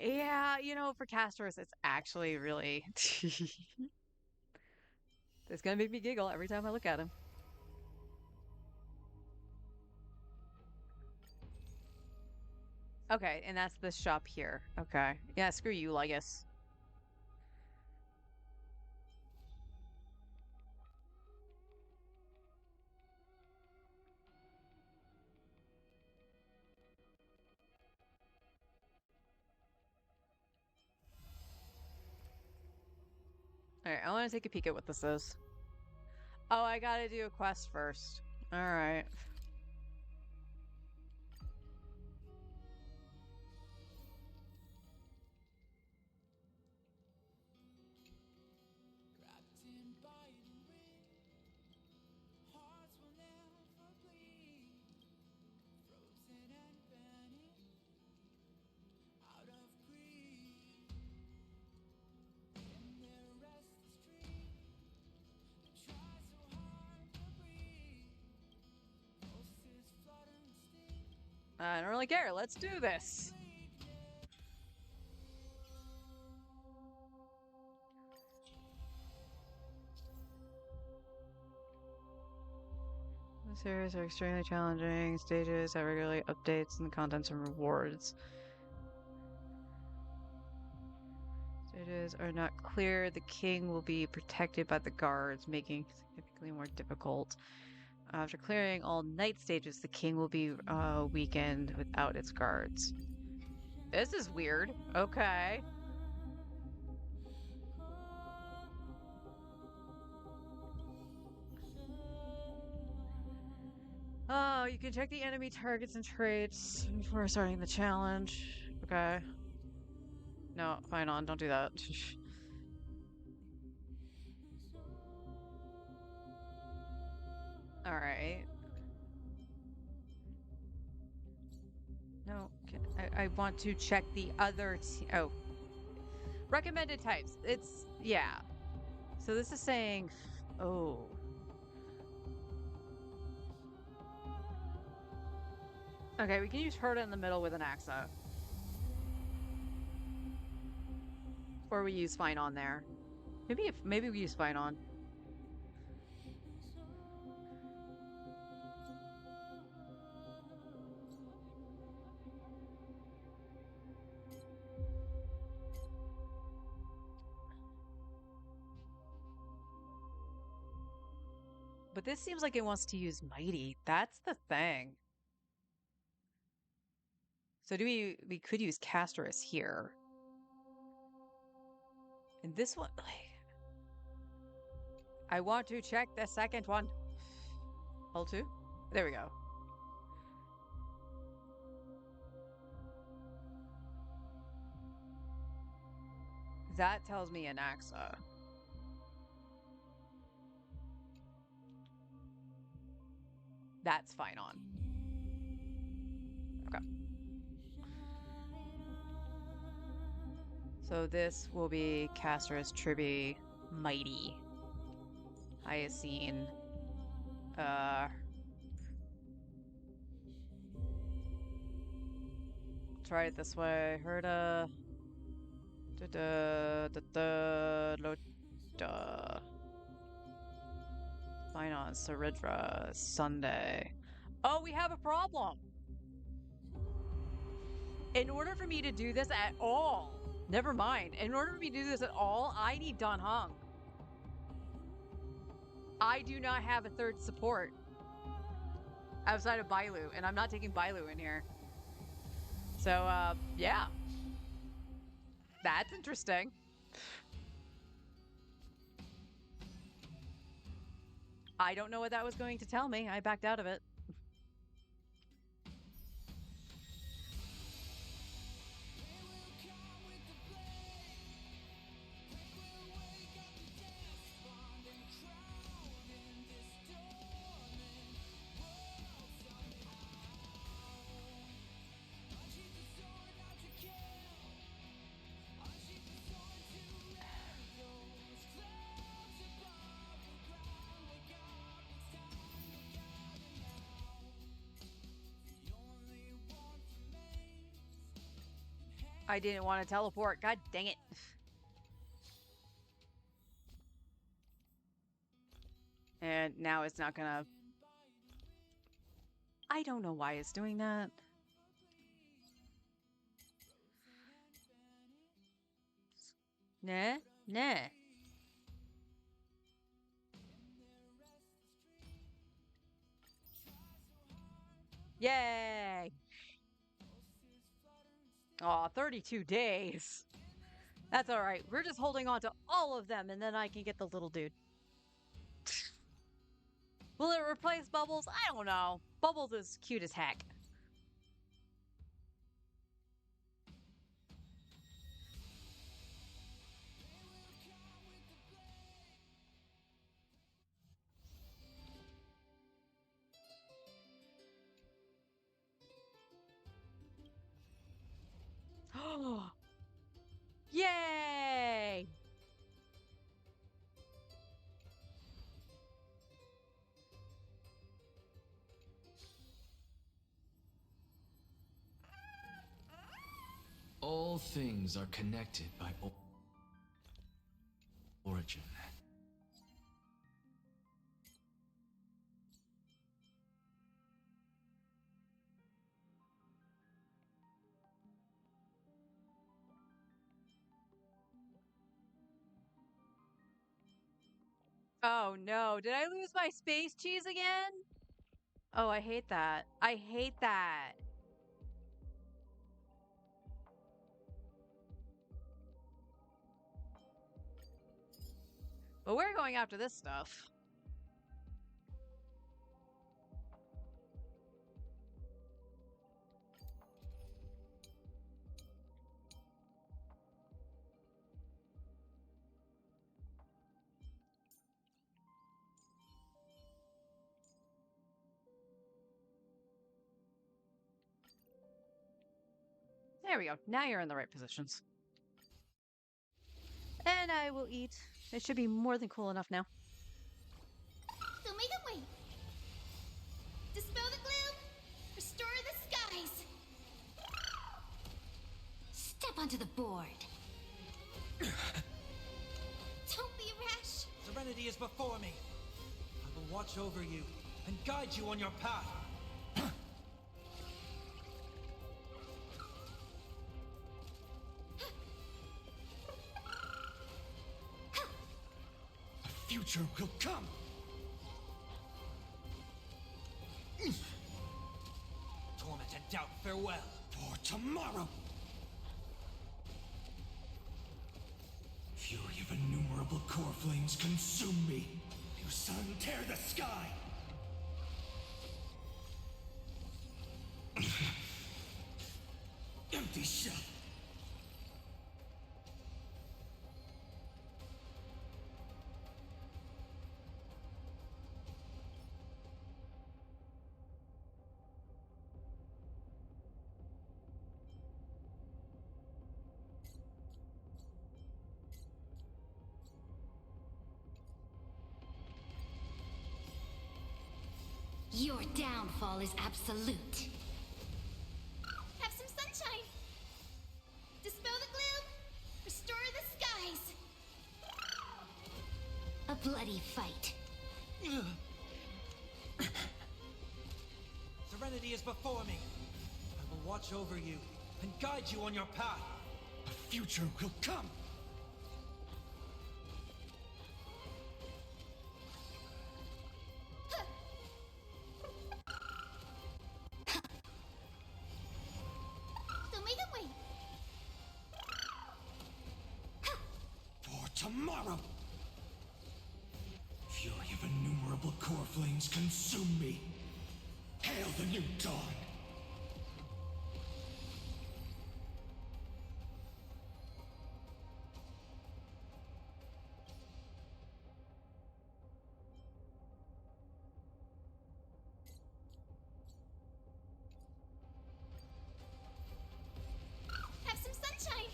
Yeah, you know, for Castorus, it's actually really... It's gonna make me giggle every time I look at him. Okay, and that's the shop here. Okay. Yeah, screw you, Legus. Alright, I want to take a peek at what this is. Oh, I gotta do a quest first. Alright. I don't really care. Let's do this. The series are extremely challenging. Stages have regularly updates and contents and rewards. Stages are not clear. The king will be protected by the guards, making it significantly more difficult. After clearing all night stages, the king will be weakened without its guards. This is weird. Okay. Oh, you can check the enemy targets and traits before starting the challenge. Okay. No, fine on. Don't do that. Alright. No, I want to check the other... Oh. Recommended types. It's... Yeah. So this is saying... Oh. Okay, we can use Herda in the middle with an Axa. Or we use Fine on there. Maybe we use Fine on. But this seems like it wants to use Mighty. That's the thing. So we could use Castorus here. And this one, like, I want to check the second one. Hold 2. There we go. That tells me an Axa. That's fine on. Okay. So this will be Castorus, Triby, Mighty, Hyacine, try it this way. Herda. Loda. Fine on Saridra Sunday. Oh, we have a problem. In order for me to do this at all, never mind. In order for me to do this at all, I need Dan Heng. I do not have a third support outside of Bailu, and I'm not taking Bailu in here. So, yeah. That's interesting. I don't know what that was going to tell me. I backed out of it. I didn't want to teleport. God dang it. And now it's not gonna... I don't know why it's doing that. Nah, nah. Yay! Aw, 32 days. That's alright. We're just holding on to all of them, and then I can get the little dude. Will it replace Bubbles? I don't know. Bubbles is cute as heck. Oh! Yay! All things are connected by origin. Oh no, did I lose my space cheese again? Oh, I hate that. I hate that. But we're going after this stuff. There we go. Now you're in the right positions. And I will eat. It should be more than cool enough now. Wait. Dispel the gloom. Restore the skies. Step onto the board. Don't be rash. Serenity is before me. I will watch over you and guide you on your path. The future will come. Torment and doubt, farewell. For tomorrow. Fury of innumerable core flames consume me. You sun, tear the sky. Empty shell. Your downfall is absolute. Have some sunshine. Dispel the gloom. Restore the skies. A bloody fight. Serenity is before me. I will watch over you and guide you on your path. A future will come. Don't make him wait. For tomorrow. Fury of innumerable core flames consume me. Hail the new dawn. Have some sunshine.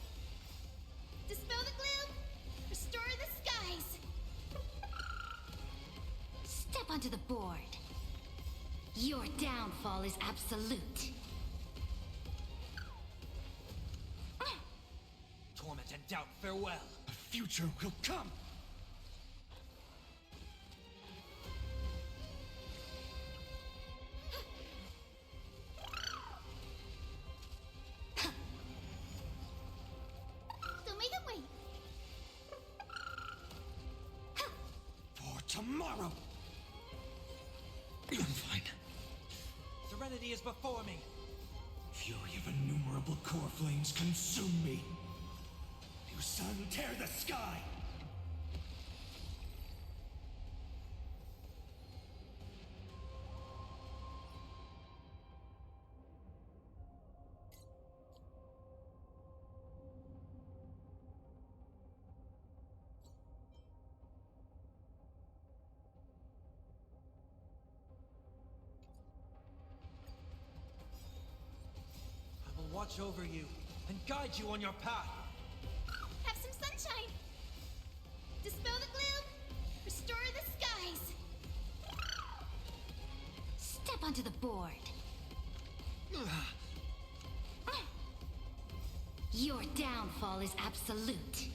Dispel the gloom. Restore the skies. Step onto the board. Your downfall is absolute. Torment and doubt, farewell. A future will come. Don't make him wait. For tomorrow. I'm fine. Serenity is before me. Fury of innumerable core flames consume me. New sun, tear the sky. I will watch over you and guide you on your path. Have some sunshine. Dispel the gloom. Restore the skies. Step onto the board. Your downfall is absolute.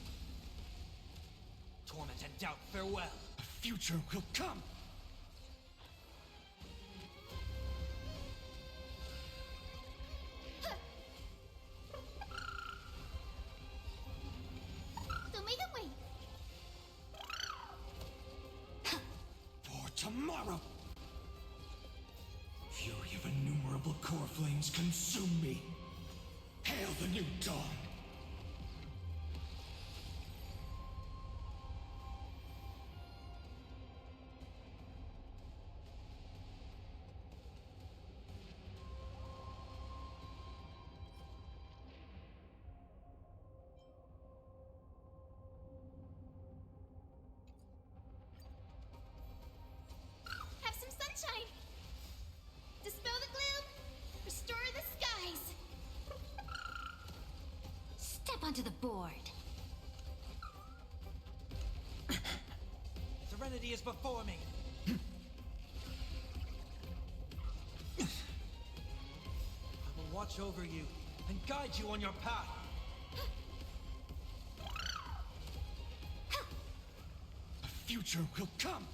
Torment and doubt, farewell. A future will come. Don't make him wait. For tomorrow. Fury of innumerable core flames consume me. Hail the new dawn. Have some sunshine. Dispel the gloom. Restore the skies. Step onto the board. Serenity is before me. I will watch over you and guide you on your path. A future will come.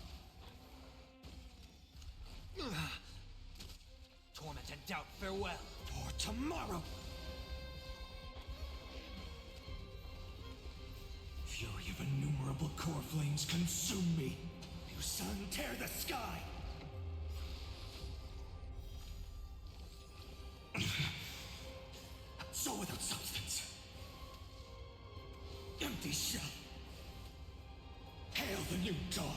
Torment and doubt, farewell. For tomorrow. Fury of innumerable core flames consume me. New sun, tear the sky. Soul without substance. Empty shell. Hail the new dawn.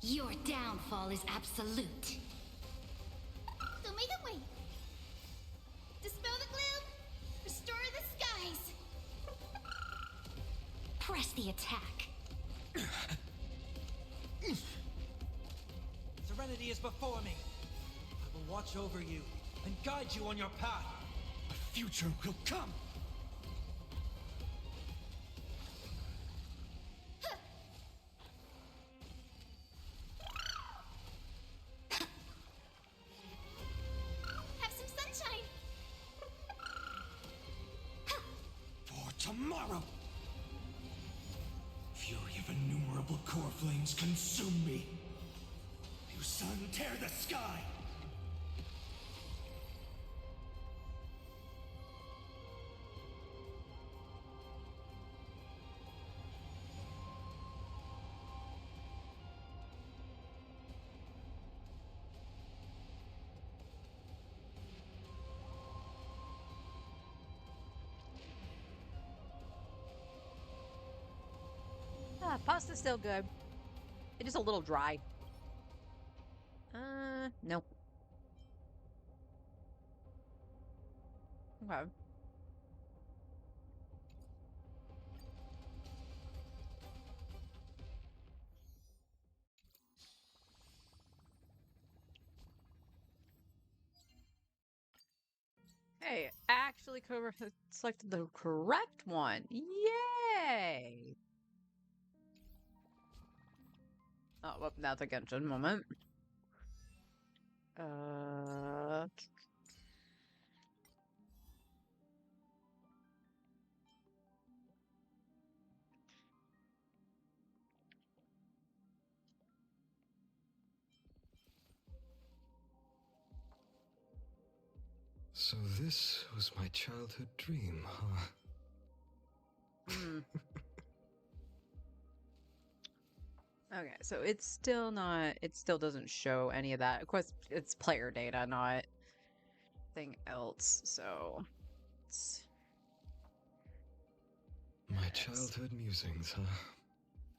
Your downfall is absolute. Don't make him wait. Dispel the gloom. Restore the skies. Press the attack. Serenity is before me. I will watch over you and guide you on your path. A future will come. tomorrow! Fury of innumerable core flames consume me! You sun, tear the sky! Pasta's still good. It's just a little dry. No. Okay. Hey, actually selected the correct one. Yay! Oh, well, that's a Genshin moment. So this was my childhood dream, huh? Okay, so it's still not, it still doesn't show any of that. Of course, it's player data, not thing else, so it's... My childhood musings, huh?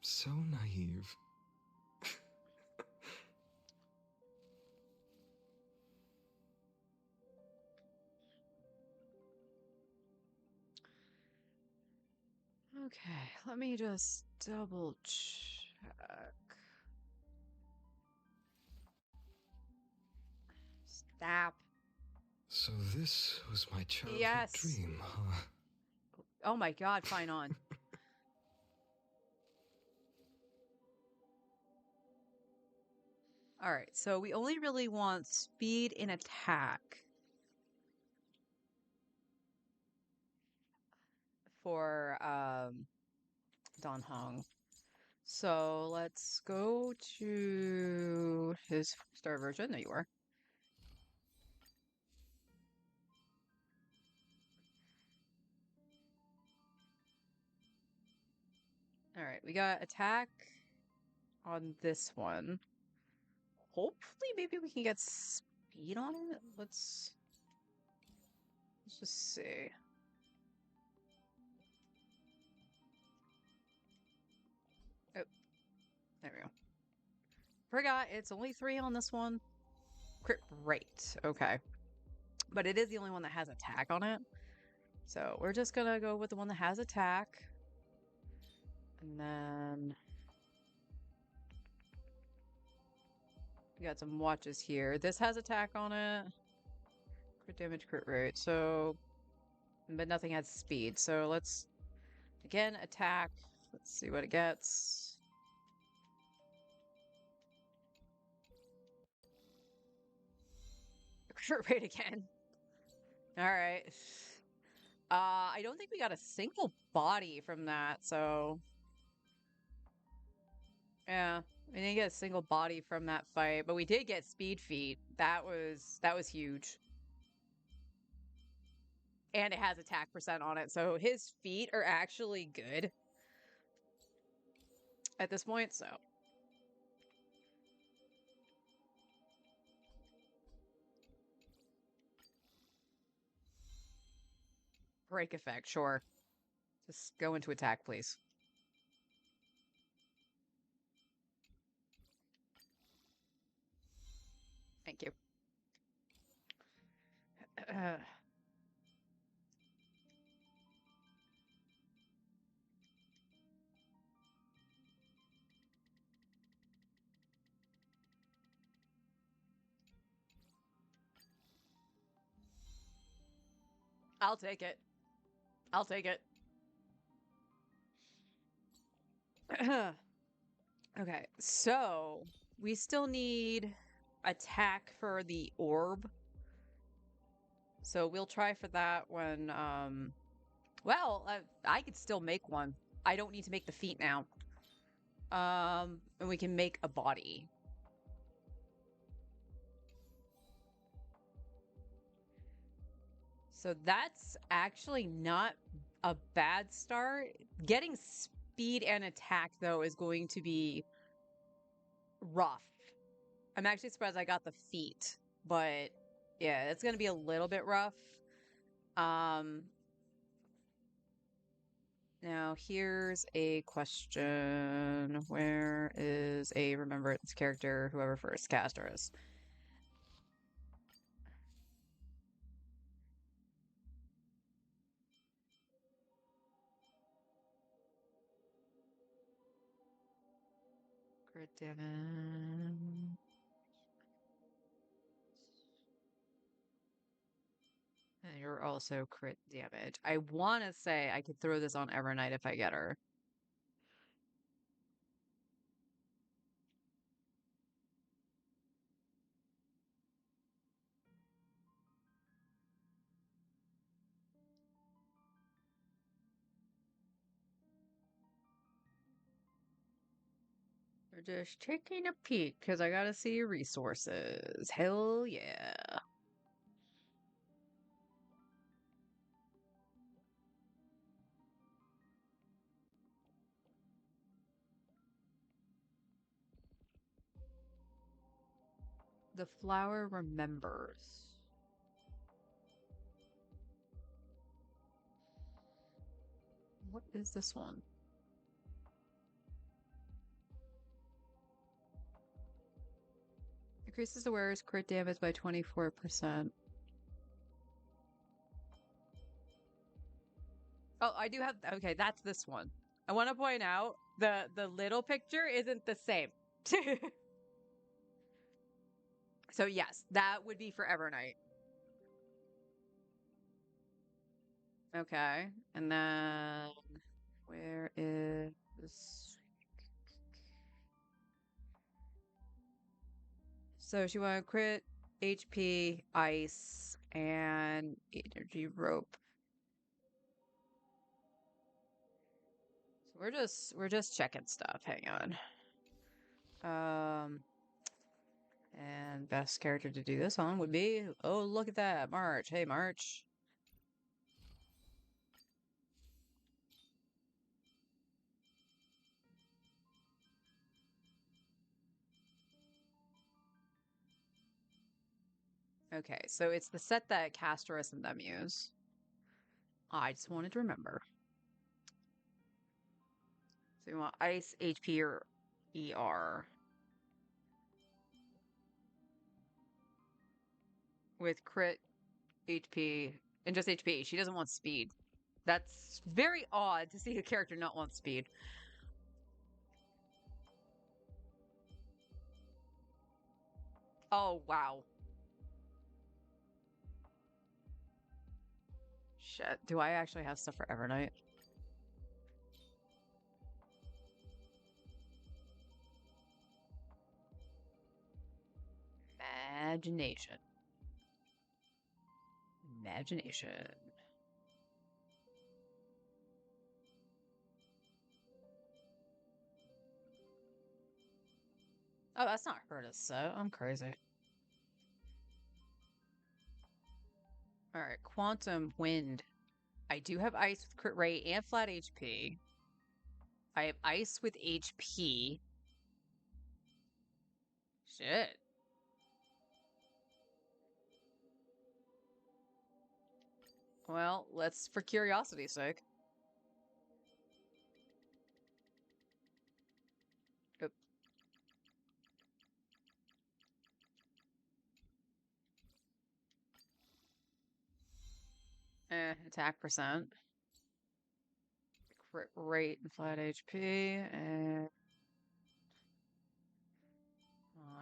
So naive. Okay, let me just double check. Stop. So this was my childhood Yes. dream, huh? Oh my god, fine on. Alright, so we only really want speed and attack for Don Hong. So let's go to his star version. There you are. Alright, we got attack on this one. Hopefully, maybe we can get speed on it. Let's just see. Oh, there we go. Forgot it's only 3 on this one. Crit rate. Okay. But it is the only one that has attack on it. So we're just gonna go with the one that has attack. And then we got some watches here. This has attack on it. Crit damage, crit rate. So, but nothing has speed. So let's, again, attack. Let's see what it gets. Crit rate again. Alright. I don't think we got a single body from that, so... Yeah, we didn't get a single body from that fight, but we did get speed feet. That was huge. And it has attack percent on it, so his feet are actually good at this point, so... Break effect, sure. Just go into attack, please. Thank you. I'll take it. I'll take it. Okay, so we still need attack for the orb. So we'll try for that when Well, I could still make one. I don't need to make the feet now. And we can make a body. So that's actually not a bad start. Getting speed and attack, though, is going to be rough. I'm actually surprised I got the feet, but yeah, it's going to be a little bit rough. Now here's a question. Where is a remembrance character, whoever first caster is? Crit damage. And you're also crit damage. I want to say I could throw this on Evernight if I get her. We're just taking a peek because I gotta see your resources. Hell yeah. The flower remembers. What is this one? Increases the wearer's crit damage by 24%. Oh, I do have. Okay, that's this one. I want to point out the little picture isn't the same. So yes, that would be for Evernight. Okay, and then where is? So she wanted crit, HP, ice, and energy rope. So we're just checking stuff. Hang on. And best character to do this on would be, oh, look at that, March. Hey, March. Okay, so it's the set that Casterus and them use. I just wanted to remember. So you want ice, HP, or ER. With crit, HP, and just HP. She doesn't want speed. That's very odd to see a character not want speed. Oh, wow. Shit. Do I actually have stuff for Evernight? Imagination. Imagination. Oh, that's not hurt us, so I'm crazy. Alright, Quantum Wind. I do have ice with crit rate and flat HP. I have ice with HP. Shit. Well, let's, for curiosity's sake. Oop. Attack percent. Crit rate and flat HP, and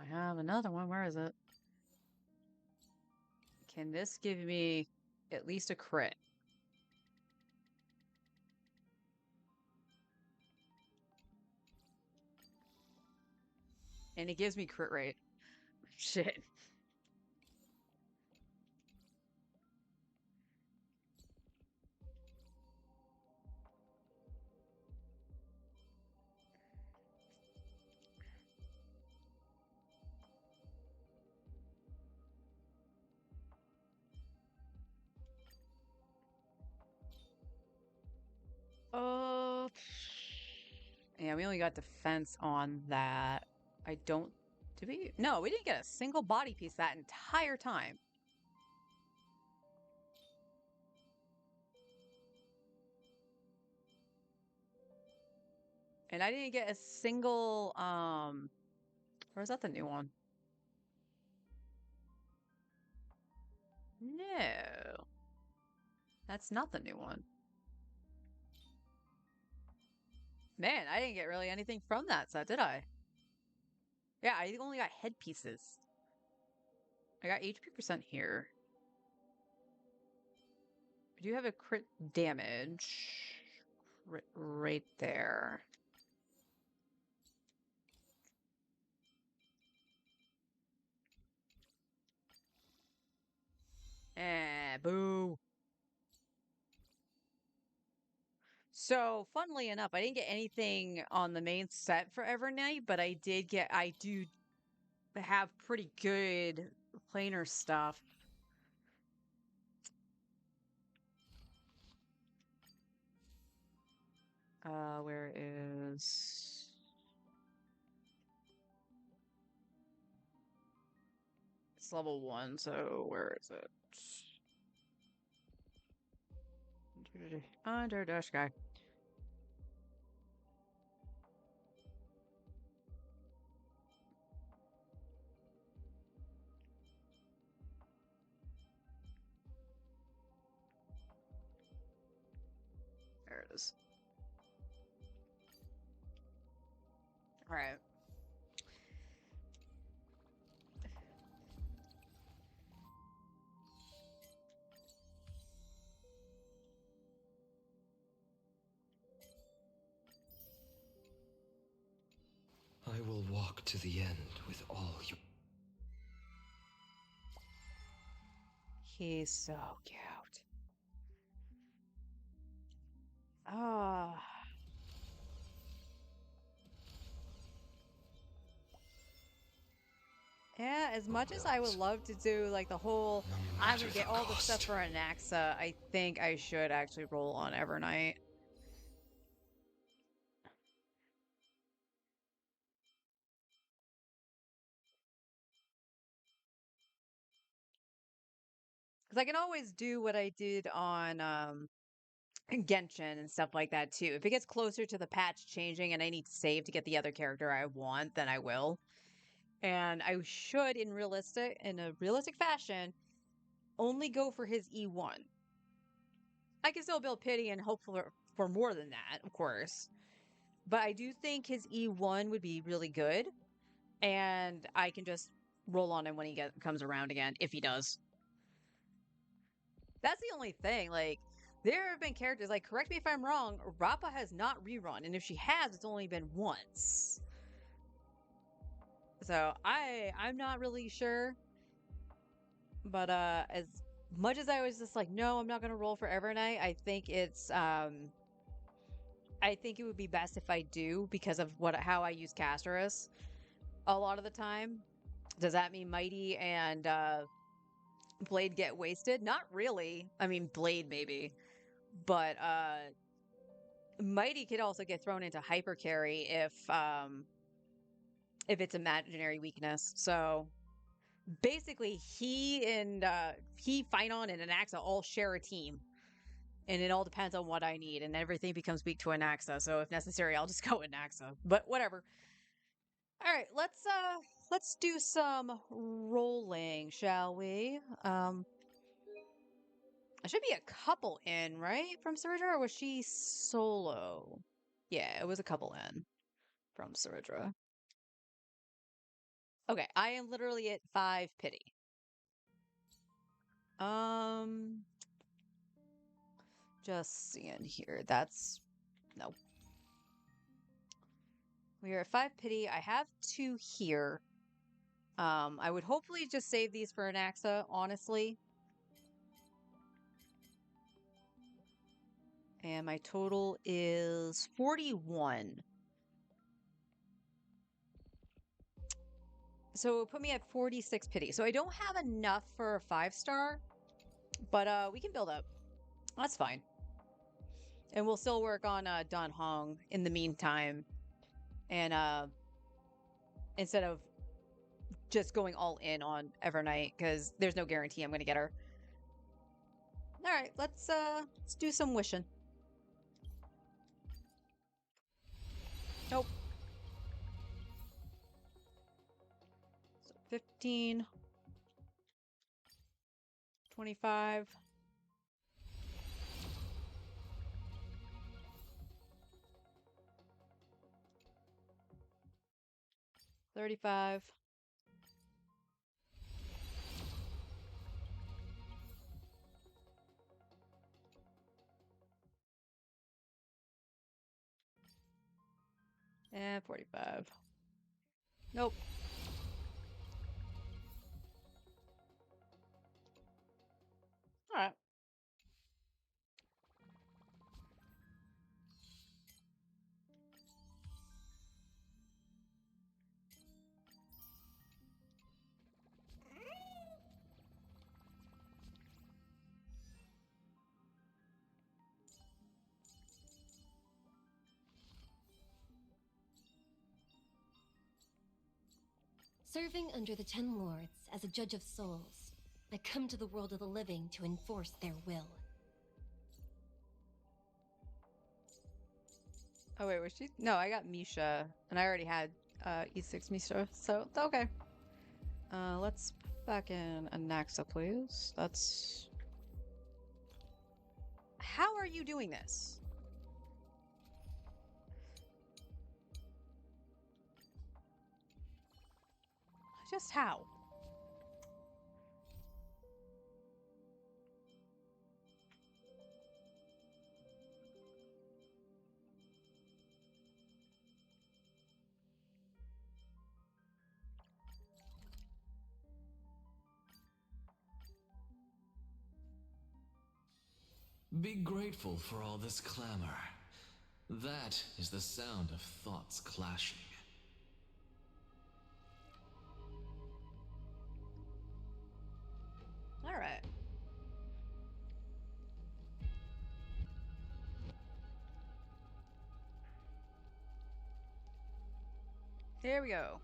I have another one. Where is it? Can this give me at least a crit? And it gives me crit rate. Shit. Yeah, we only got defense on that. I don't... Did we? No, we didn't get a single body piece that entire time. And I didn't get a single, or is that the new one? No. That's not the new one. Man, I didn't get really anything from that set, did I? Yeah, I only got headpieces. I got HP percent here. I do have a crit damage right there. Boo. So, funnily enough, I didn't get anything on the main set for Evernight, but I do have pretty good planar stuff. Where is... It's level 1, so where is it? Under dash guy. There it is. All right. I will walk to the end with all your... He's so cute. Ah. Yeah, as much as I would love to do like the whole, I'm gonna get all the stuff for Anaxa, I think I should actually roll on Evernight. Because I can always do what I did on Genshin and stuff like that too. If it gets closer to the patch changing and I need to save to get the other character I want, then I will. And I should, in a realistic fashion, only go for his E1. I can still build pity and hope for more than that, of course. But I do think his E1 would be really good. And I can just roll on him when he comes around again, if he does. That's the only thing. Like, there have been characters, like, correct me if I'm wrong, Rappa has not rerun. And if she has, it's only been once. So, I'm not really sure. But, as much as I was just like, no, I'm not going to roll for Evernight, I think I think it would be best if I do because of how I use Casterus a lot of the time. Does that mean Mighty and Blade get wasted? Not really. I mean, Blade maybe. But Mighty could also get thrown into hyper carry if it's imaginary weakness. So basically he, Finon, and Anaxa all share a team. And it all depends on what I need, and everything becomes weak to Anaxa. So if necessary, I'll just go Anaxa. But whatever. All right, let's do some rolling, shall we? I should be a couple in, right? From Saridra, or was she solo? Yeah, it was a couple in from Saridra. Okay, I am literally at 5 pity. Just seeing here. No. We are at 5 pity. I have 2 here. I would hopefully just save these for Anaxa, honestly. And my total is 41. So put me at 46 pity. So I don't have enough for a 5-star, but we can build up. That's fine. And we'll still work on Dan Hong in the meantime and instead of just going all in on Evernight, because there's no guarantee I'm gonna get her. All right, let's do some wishing. Nope. So 15, 25. 35. 45. Nope. All right. Serving under the Ten Lords as a judge of souls, I come to the world of the living to enforce their will. Oh wait, was she? No, I got Misha, and I already had E6 Misha, so okay. Let's put back in Anaxa, please. That's... How are you doing this? Just how? Be grateful for all this clamor. That is the sound of thoughts clashing. All right. Here we go.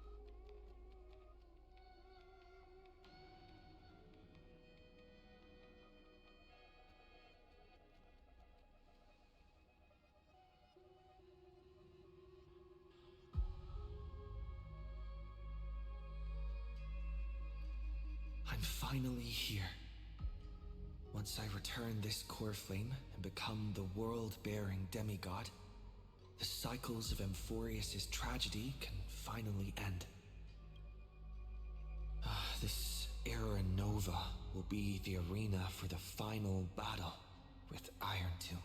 I'm finally here. Once I return this core flame and become the world-bearing demigod, the cycles of Amphorius' tragedy can finally end. This Era Nova will be the arena for the final battle with Iron Tomb.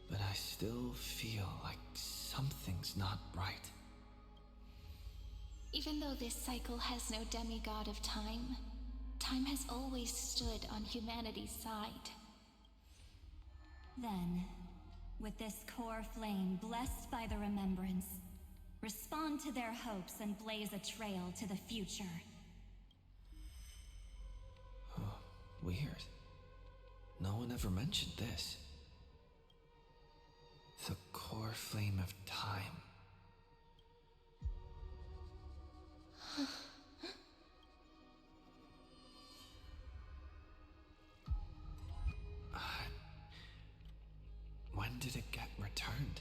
But I still feel like something's not right. Even though this cycle has no demigod of time, time has always stood on humanity's side. Then, with this core flame blessed by the remembrance, respond to their hopes and blaze a trail to the future. Oh, weird. No one ever mentioned this. The core flame of time. When did it get returned?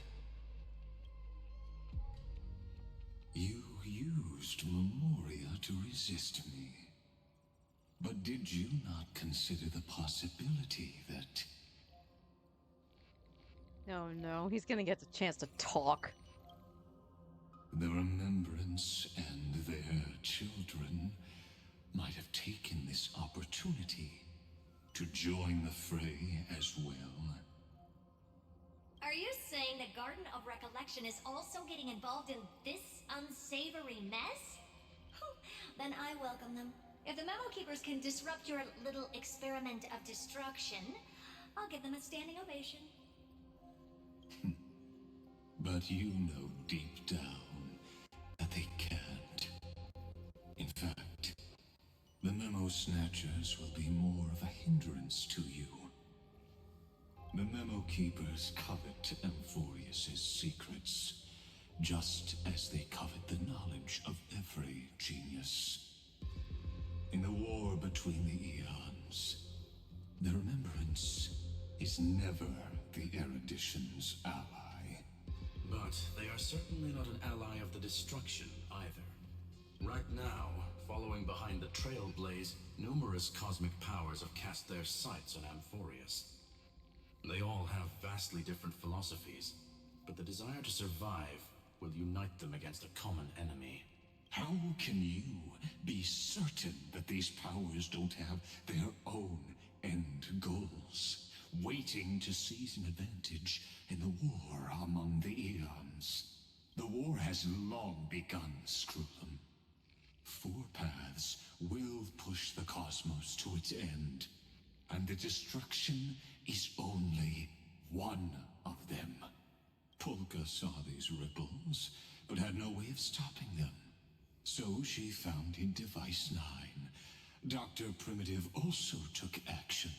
You used Memoria to resist me. But did you not consider the possibility that... No, no, he's gonna get the chance to talk. the Remembrance and their children might have taken this opportunity to join the fray as well? Are you saying the Garden of Recollection is also getting involved in this unsavory mess? Then I welcome them. If the Memo Keepers can disrupt your little experiment of destruction, I'll give them a standing ovation. But you know deep down that they can't. In fact, the Memo Snatchers will be more of a hindrance to you. The Memo Keepers covet Amphorius' secrets, just as they covet the knowledge of every genius. In the war between the eons, the remembrance is never the erudition's ally. But they are certainly not an ally of the destruction either. Right now, following behind the Trailblaze, numerous cosmic powers have cast their sights on Amphorius. They all have vastly different philosophies, but the desire to survive will unite them against a common enemy. How can you be certain that these powers don't have their own end goals, waiting to seize an advantage in the war among the eons? The war has long begun, Screwlum. Four paths will push the cosmos to its end, and the destruction is only one of them. Polka saw these ripples, but had no way of stopping them. So she founded Device 9. Dr. Primitive also took action,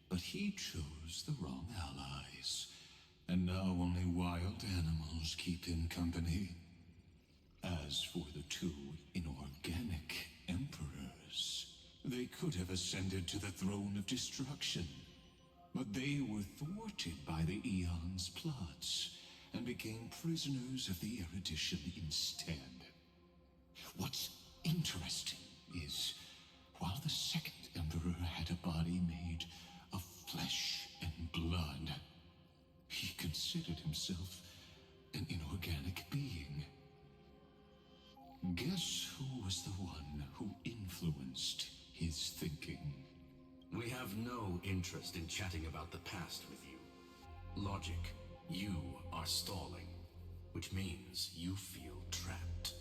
but he chose the wrong allies. And now only wild animals keep him company. As for the two inorganic emperors, they could have ascended to the throne of destruction. But they were thwarted by the Eon's plots, and became prisoners of the erudition instead. What's interesting is, while the second emperor had a body made of flesh and blood, he considered himself an inorganic being. Guess who was the one who influenced his thinking? We have no interest in chatting about the past with you. Logic, you are stalling, which means you feel trapped.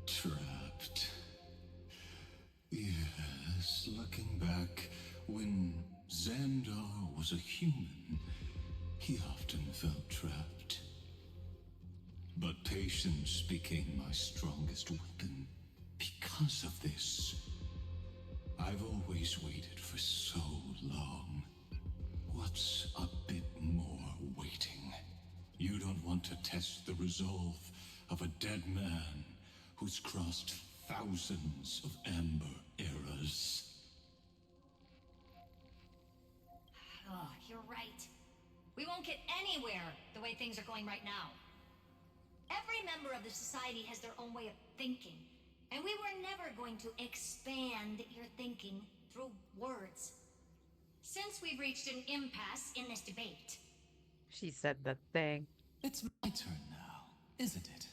Trapped. Yes, looking back, when Xandar was a human, he often felt trapped. But patience became my strongest weapon because of this. I've always waited for so long. What's a bit more waiting? You don't want to test the resolve of a dead man who's crossed thousands of amber eras. Oh, you're right. We won't get anywhere the way things are going right now. Every member of the society has their own way of thinking, and we were never going to expand your thinking through words. Since we've reached an impasse in this debate. She said the thing. It's my turn now, isn't it?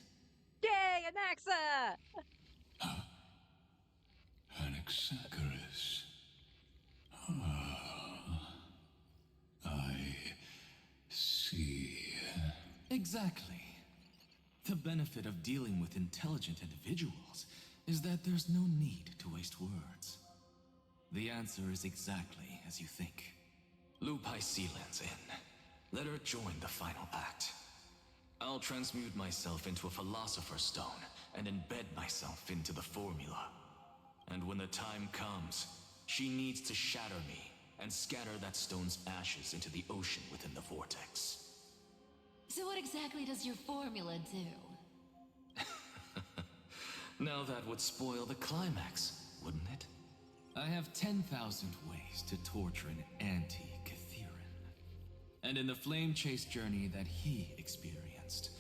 Yay, Anaxa! Anaxagoras. Ah, I see. Exactly. The benefit of dealing with intelligent individuals is that there's no need to waste words. The answer is exactly as you think. Loop Hysealand's in. Let her join the final act. I'll transmute myself into a Philosopher's Stone and embed myself into the formula. And when the time comes, she needs to shatter me and scatter that stone's ashes into the ocean within the vortex. So what exactly does your formula do? Now that would spoil the climax, wouldn't it? I have 10,000 ways to torture an anti-Cathiran. And in the flame chase journey that he experienced,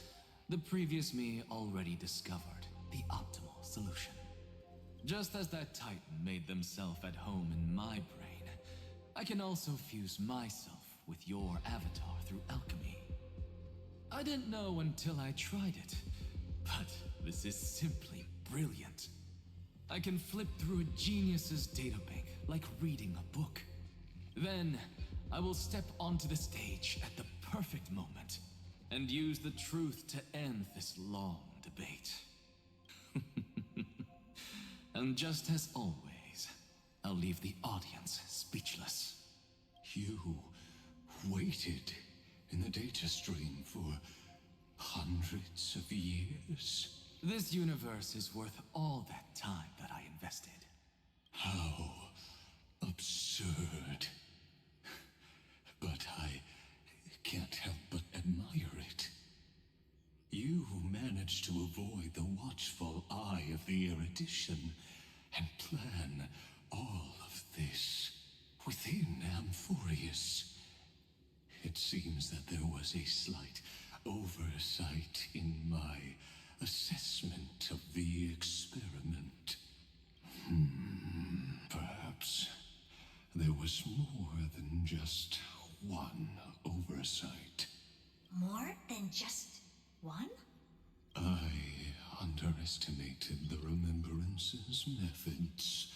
the previous me already discovered the optimal solution. Just as that Titan made themselves at home in my brain, I can also fuse myself with your avatar through alchemy. I didn't know until I tried it, but this is simply brilliant. I can flip through a genius's databank like reading a book. Then, I will step onto the stage at the perfect moment and use the truth to end this long debate. And just as always, I'll leave the audience speechless. You waited in the data stream for hundreds of years? This universe is worth all that time that I invested. How absurd. But I can't You managed to avoid the watchful eye of the erudition and plan all of this within Amphorius. It seems that there was a slight oversight in my assessment of the experiment. Perhaps there was more than just one oversight. More than just one? I underestimated the Remembrance's methods.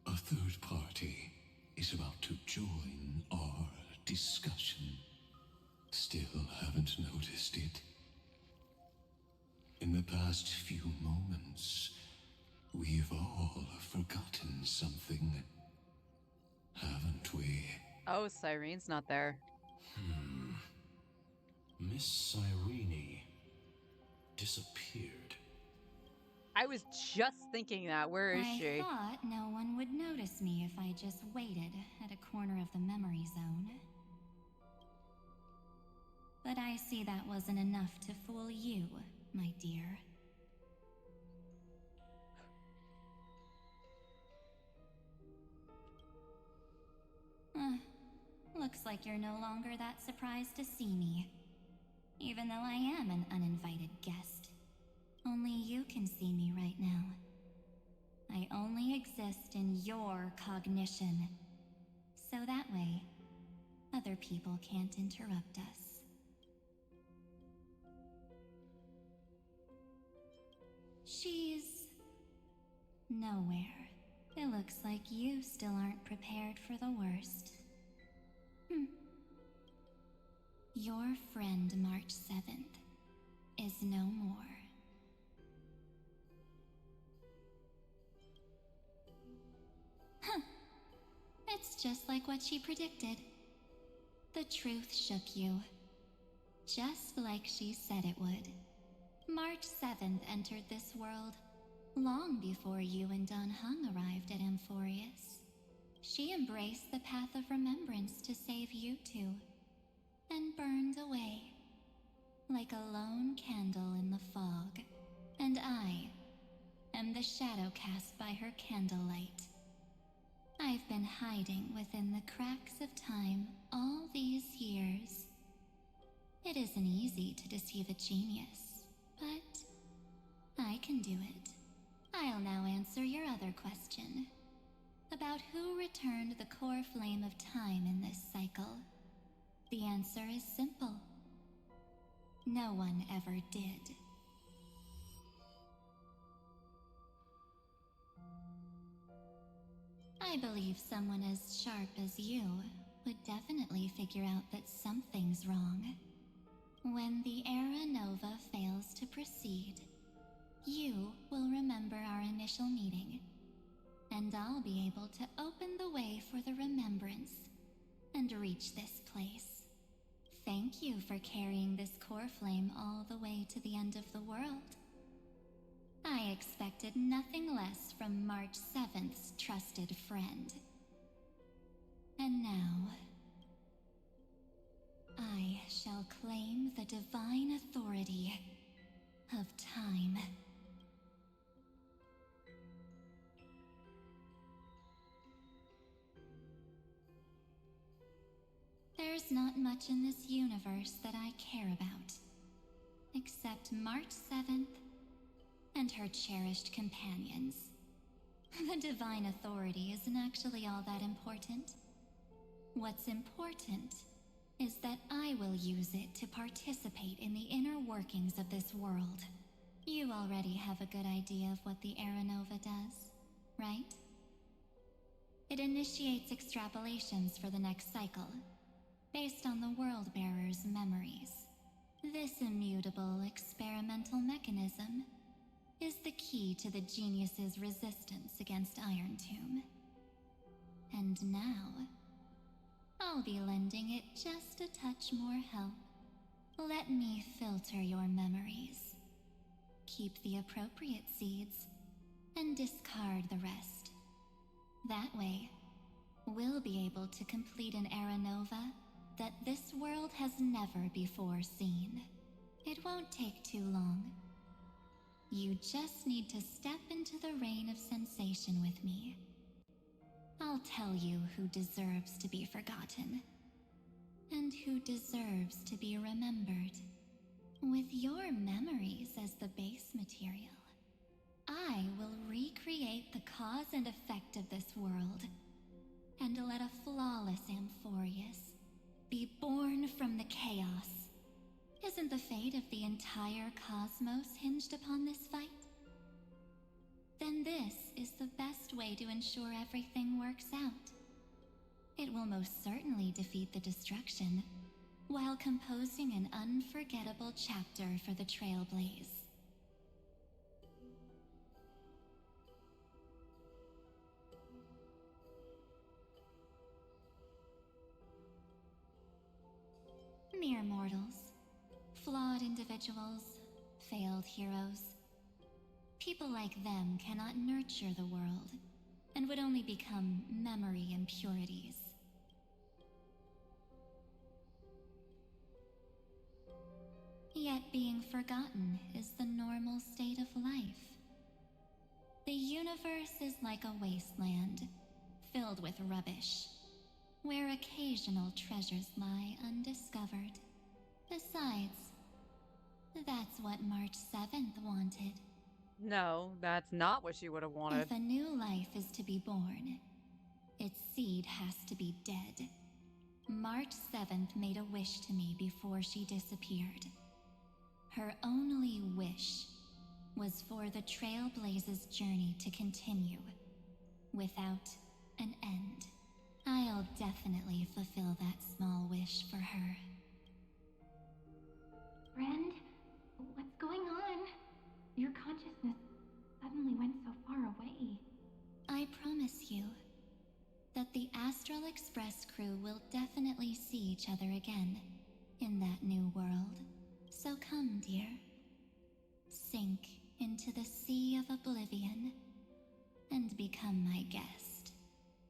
A third party is about to join our discussion. Still haven't noticed it. In the past few moments, we've all forgotten something, haven't we? Oh, Cyrene's not there. Miss Cyrene disappeared. I was just thinking that. Where is she? I thought no one would notice me if I just waited at a corner of the memory zone. But I see that wasn't enough to fool you, my dear. Looks like you're no longer that surprised to see me. Even though I am an uninvited guest. Only you can see me right now. I only exist in your cognition. So that way, other people can't interrupt us. She's nowhere. It looks like you still aren't prepared for the worst. Your friend March 7th is no more. It's just like what she predicted. The truth shook you. Just like she said it would. March 7th entered this world long before you and Don Hung arrived at Amphorius. She embraced the path of remembrance to save you two, and burned away like a lone candle in the fog. And I am the shadow cast by her candlelight. I've been hiding within the cracks of time all these years. It isn't easy to deceive a genius, but I can do it. I'll now answer your other question about who returned the core flame of time in this cycle. The answer is simple. No one ever did. I believe someone as sharp as you would definitely figure out that something's wrong. When the Era Nova fails to proceed, you will remember our initial meeting, and I'll be able to open the way for the remembrance and reach this place. Thank you for carrying this core flame all the way to the end of the world. I expected nothing less from March 7th's trusted friend. And now, I shall claim the divine authority of time. There's not much in this universe that I care about, except March 7th and her cherished companions. The divine authority isn't actually all that important. What's important is that I will use it to participate in the inner workings of this world. You already have a good idea of what the Era Nova does, right? It initiates extrapolations for the next cycle, based on the World-Bearer's memories. This immutable experimental mechanism is the key to the genius's resistance against Iron Tomb. And now, I'll be lending it just a touch more help. Let me filter your memories. Keep the appropriate seeds, and discard the rest. That way, we'll be able to complete an Era Nova that this world has never before seen. It won't take too long. You just need to step into the rain of sensation with me. I'll tell you who deserves to be forgotten, and who deserves to be remembered. With your memories as the base material, I will recreate the cause and effect of this world, and let a flawless Amphorius be born from the chaos. Isn't the fate of the entire cosmos hinged upon this fight? Then this is the best way to ensure everything works out. It will most certainly defeat the destruction, while composing an unforgettable chapter for the Trailblaze. Mere mortals. Flawed individuals. Failed heroes. People like them cannot nurture the world, and would only become memory impurities. Yet being forgotten is the normal state of life. The universe is like a wasteland, filled with rubbish, where occasional treasures lie undiscovered. Besides, that's what March 7th wanted. No, that's not what she would have wanted. If a new life is to be born, its seed has to be dead. March 7th made a wish to me before she disappeared. Her only wish was for the Trailblaze's journey to continue, without an end. I'll definitely fulfill that small wish for her. Friend, what's going on? Your consciousness suddenly went so far away. I promise you that the Astral Express crew will definitely see each other again in that new world. So come, dear. Sink into the sea of oblivion and become my guest.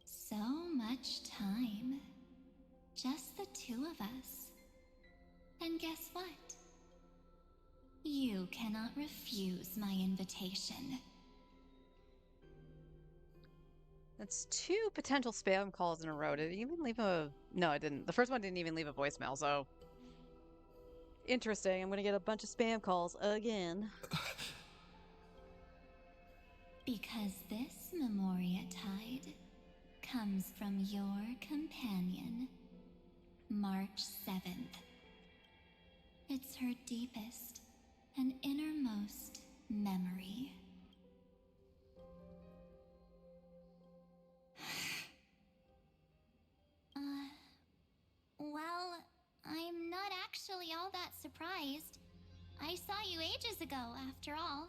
So much time. Just the two of us. And guess what? You cannot refuse my invitation. That's 2 potential spam calls in a row. Did it even leave a... No, it didn't. The first one didn't even leave a voicemail, so... Interesting. I'm gonna get a bunch of spam calls again. Because this Memoriatide comes from your companion, March 7th. It's her deepest and innermost memory. Well, I'm not actually all that surprised. I saw you ages ago, after all.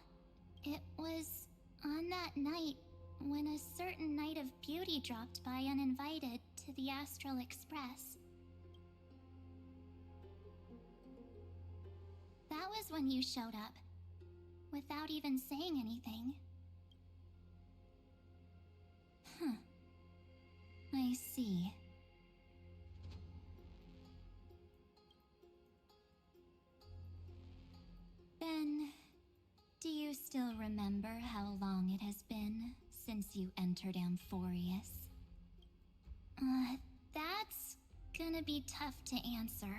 It was on that night when a certain Knight of Beauty dropped by uninvited to the Astral Express. That was when you showed up, without even saying anything. Huh. I see. Then, do you still remember how long it has been since you entered Amphorius? That's gonna be tough to answer.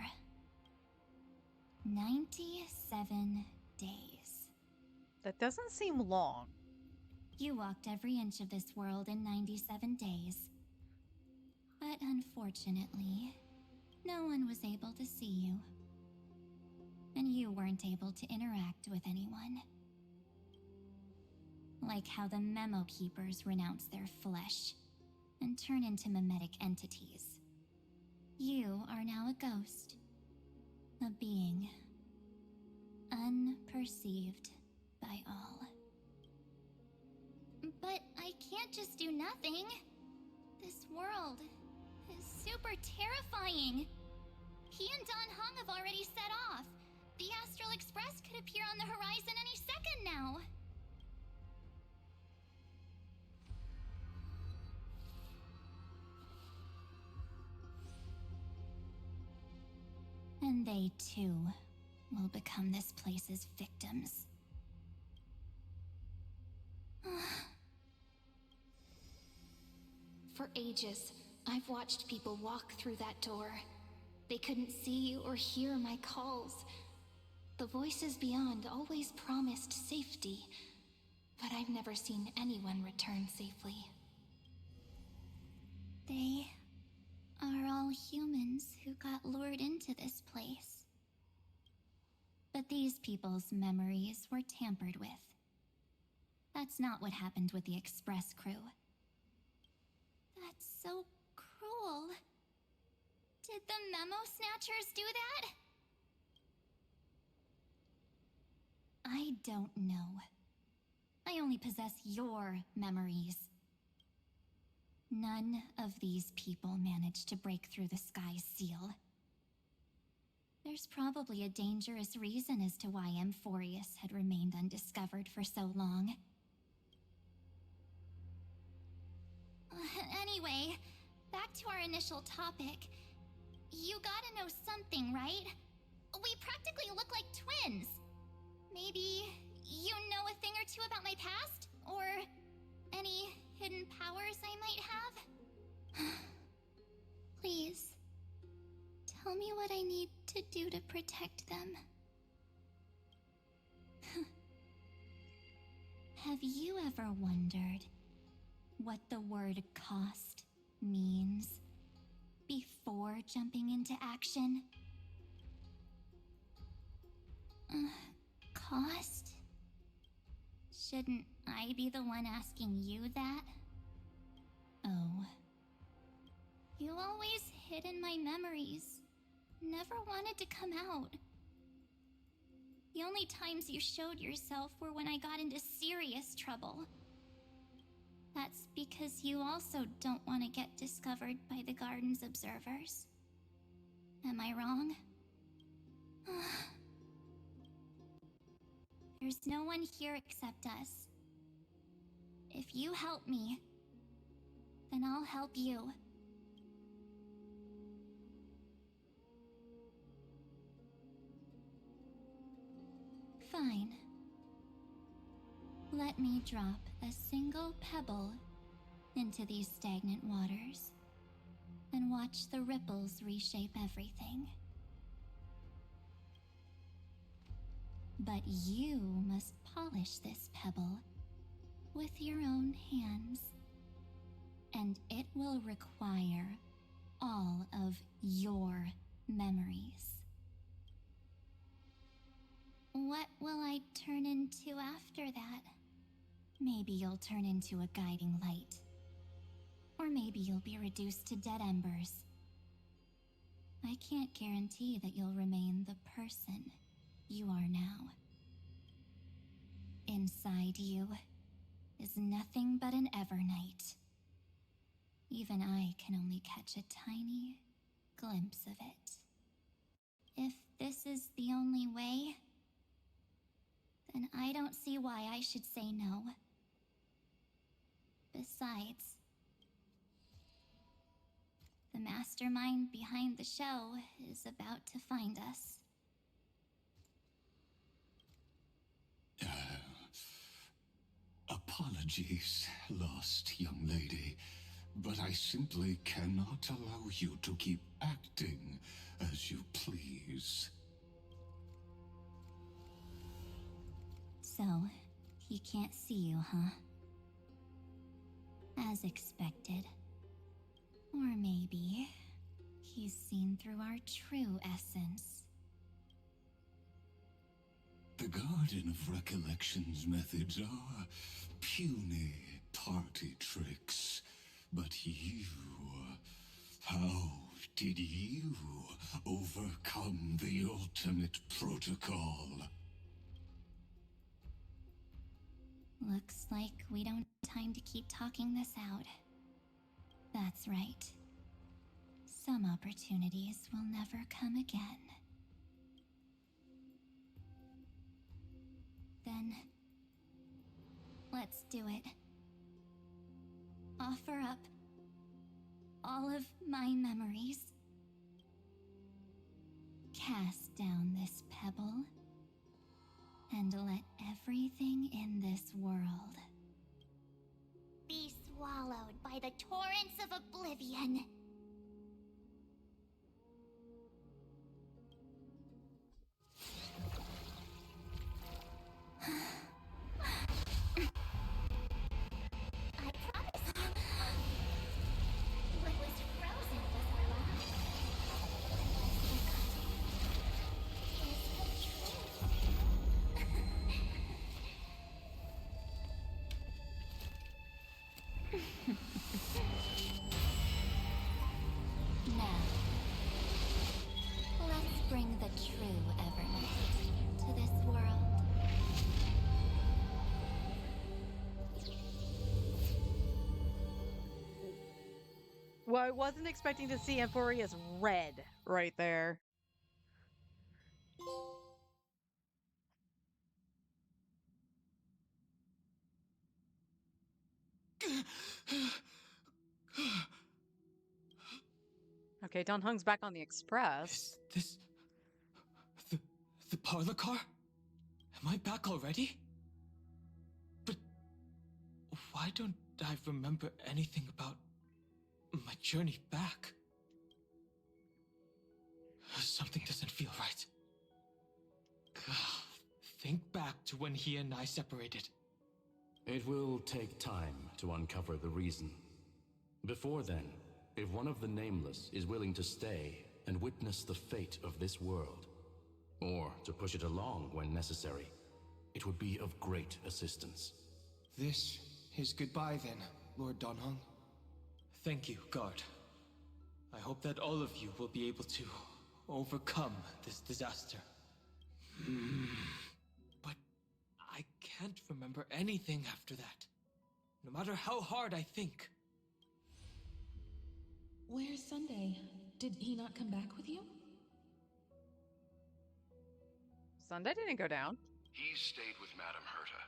97 days. That doesn't seem long. You walked every inch of this world in 97 days. But unfortunately, no one was able to see you. And you weren't able to interact with anyone. Like how the Memo Keepers renounce their flesh and turn into mimetic entities. You are now a ghost. A being. Unperceived by all. But I can't just do nothing. This world is super terrifying. He and Don Hung have already set off. The Astral Express could appear on the horizon any second now. And they too will become this place's victims. For ages, I've watched people walk through that door. They couldn't see or hear my calls. The voices beyond always promised safety, but I've never seen anyone return safely. They are all humans who got lured into this place. But these people's memories were tampered with. That's not what happened with the Express crew. That's so cruel. Did the Memo Snatchers do that? I don't know. I only possess your memories. None of these people managed to break through the sky's seal. There's probably a dangerous reason as to why Amphorius had remained undiscovered for so long. Anyway, back to our initial topic. You gotta know something, right? We practically look like twins. Maybe you know a thing or two about my past? Or any hidden powers I might have? Please, tell me what I need to do to protect them. Have you ever wondered what the word cost means before jumping into action? Cost? Shouldn't I be the one asking you that? Oh. You always hid in my memories. Never wanted to come out. The only times you showed yourself were when I got into serious trouble. That's because you also don't want to get discovered by the garden's observers. Am I wrong? There's no one here except us. If you help me, then I'll help you. Fine. Let me drop a single pebble into these stagnant waters and watch the ripples reshape everything. But you must polish this pebble with your own hands, and it will require all of your memories. What will I turn into after that? Maybe you'll turn into a guiding light. Or maybe you'll be reduced to dead embers. I can't guarantee that you'll remain the person you are now. Inside you is nothing but an Evernight. Even I can only catch a tiny glimpse of it. If this is the only way, then I don't see why I should say no. Besides, the mastermind behind the show is about to find us. Apologies, lost young lady, but I simply cannot allow you to keep acting as you please. So, he can't see you, huh? As expected. Or maybe he's seen through our true essence. The Garden of Recollection's methods are puny party tricks, but you... how did you overcome the ultimate protocol? Looks like we don't have time to keep talking this out. That's right. Some opportunities will never come again. Then, let's do it. Offer up all of my memories. Cast down this pebble and let everything in this world Be swallowed by the torrents of oblivion. I promise you, what was frozen was alive. Is the Now, let's bring the true Evernight to this world. Well, I wasn't expecting to see Amphoria's red right there. Okay, Don Hung's back on the express. Is this the parlor car? Am I back already? But why don't I remember anything about my journey back? Something doesn't feel right. Think back to when he and I separated. It will take time to uncover the reason. Before then, if one of the Nameless is willing to stay and witness the fate of this world, or to push it along when necessary, it would be of great assistance. This is goodbye then, Lord Donhong. Thank you, Guard. I hope that all of you will be able to overcome this disaster. But I can't remember anything after that, no matter how hard I think. Where's Sunday? Did he not come back with you? Sunday didn't go down. He stayed with Madame Herta.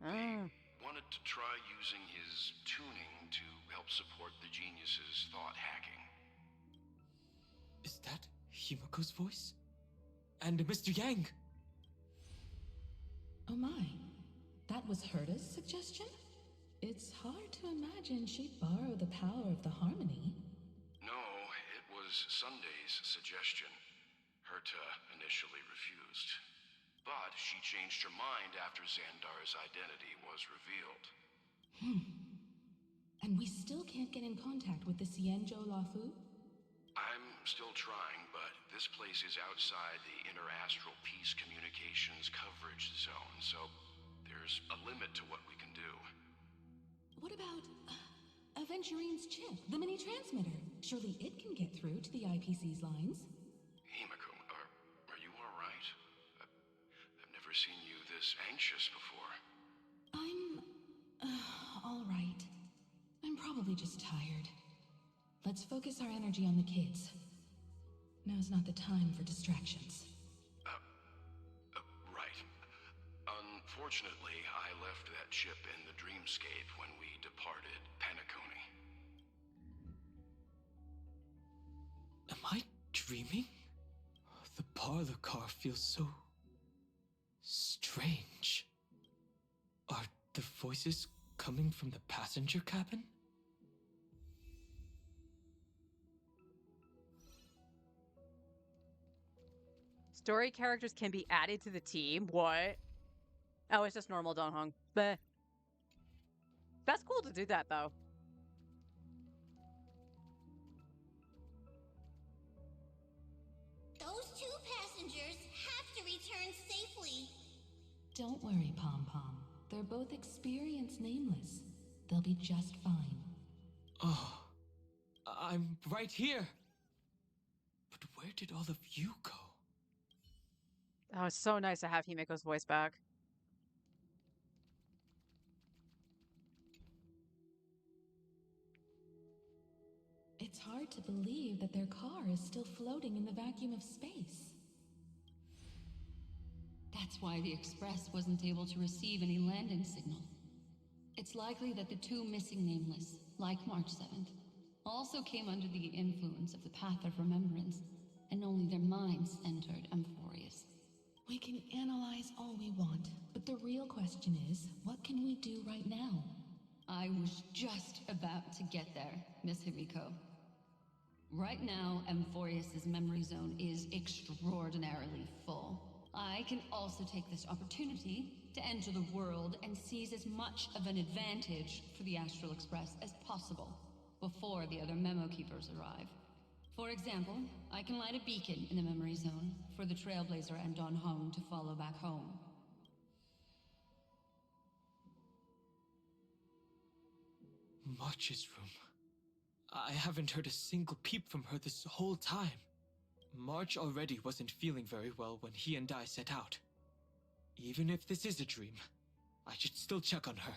Oh. He wanted to try using his tuning to help support the genius's thought hacking. Is that Himiko's voice? And Mr. Yang? Oh my. That was Herta's suggestion? It's hard to imagine she'd borrow the power of the harmony. No, it was Sunday's suggestion. Herta initially refused. But she changed her mind after Xandar's identity was revealed. And we still can't get in contact with the Xianzhou Lafu? I'm still trying, but this place is outside the Interastral Peace Communications coverage zone, so there's a limit to what we can do. What about Aventurine's chip, the mini-transmitter? Surely it can get through to the IPC's lines. Himiko, are you alright? I've never seen you this anxious before. I'm... all right. I'm probably just tired. Let's focus our energy on the kids. Now's not the time for distractions. Right. Unfortunately, I left that chip in the dreamscape when we departed Penacony. Am I dreaming? The parlor car feels so strange. Are the voices coming from the passenger cabin? Story characters can be added to the team. What? Oh, it's just normal Don Hong. Bleh. That's cool to do that, though. Those two passengers have to return safely. Don't worry, Pom Pom. They're both experienced Nameless. They'll be just fine. Oh, I'm right here. But where did all of you go? Oh, it's so nice to have Himiko's voice back. It's hard to believe that their car is still floating in the vacuum of space. That's why the Express wasn't able to receive any landing signal. It's likely that the two missing Nameless, like March 7th, also came under the influence of the Path of Remembrance, and only their minds entered Amphorius. We can analyze all we want, but the real question is, what can we do right now? I was just about to get there, Miss Himiko. Right now, Amphorius's memory zone is extraordinarily full. I can also take this opportunity to enter the world and seize as much of an advantage for the Astral Express as possible before the other memo keepers arrive. For example, I can light a beacon in the memory zone for the Trailblazer and Don Hong to follow back home. March's room. I haven't heard a single peep from her this whole time. March already wasn't feeling very well when he and I set out. Even if this is a dream, I should still check on her.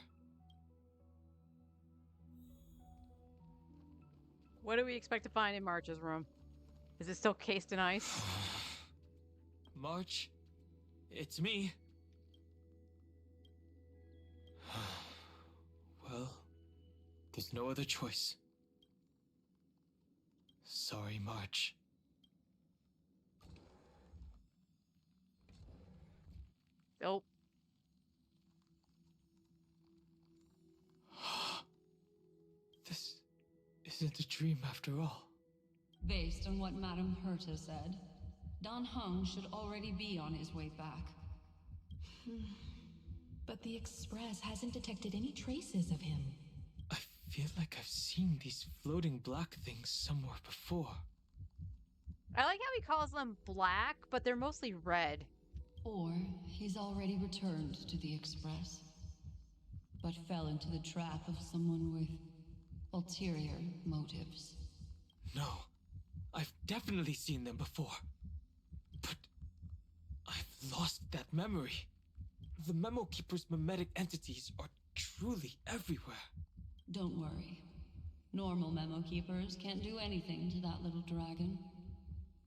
What do we expect to find in March's room? Is it still cased in ice? March, it's me. Well, there's no other choice. Sorry, March. Nope. This isn't a dream after all. Based on what Madame Herta said, Don Hung should already be on his way back. But the Express hasn't detected any traces of him. I feel like I've seen these floating black things somewhere before. I like how he calls them black, but they're mostly red. Or he's already returned to the Express, but fell into the trap of someone with ulterior motives. No, I've definitely seen them before. But I've lost that memory. The Memo Keeper's memetic entities are truly everywhere. Don't worry. Normal Memo Keepers can't do anything to that little dragon.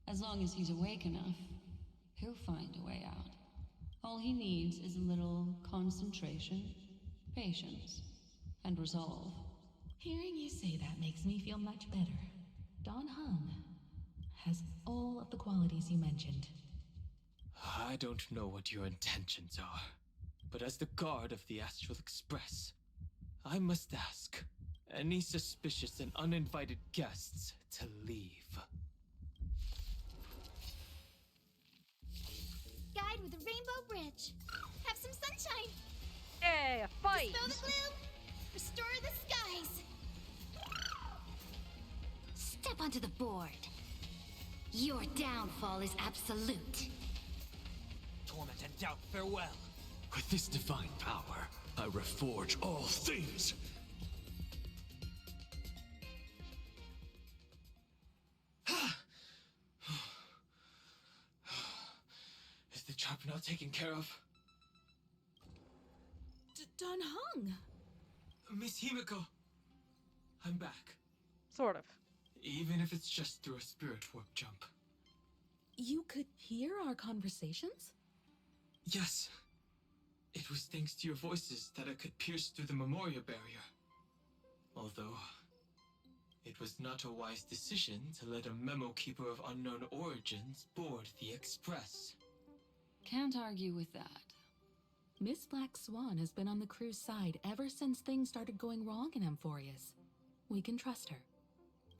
As long as he's awake enough, he'll find a way out. All he needs is a little concentration, patience, and resolve. Hearing you say that makes me feel much better. Don Hung has all of the qualities you mentioned. I don't know what your intentions are, but as the guard of the Astral Express, I must ask any suspicious and uninvited guests to leave. Guide with a rainbow bridge. Have some sunshine. Hey, a fight! Dispel the gloom. Restore the skies. Step onto the board. Your downfall is absolute. Torment and doubt, farewell. With this divine power, I reforge all things. Is the trap now taken care of? Don Hung! Miss Himiko, I'm back. Sort of. Even if it's just through a spirit warp jump. You could hear our conversations? Yes. It was thanks to your voices that I could pierce through the memorial barrier. Although, it was not a wise decision to let a memo keeper of unknown origins board the Express. Can't argue with that. Miss Black Swan has been on the crew's side ever since things started going wrong in Amphorius. We can trust her.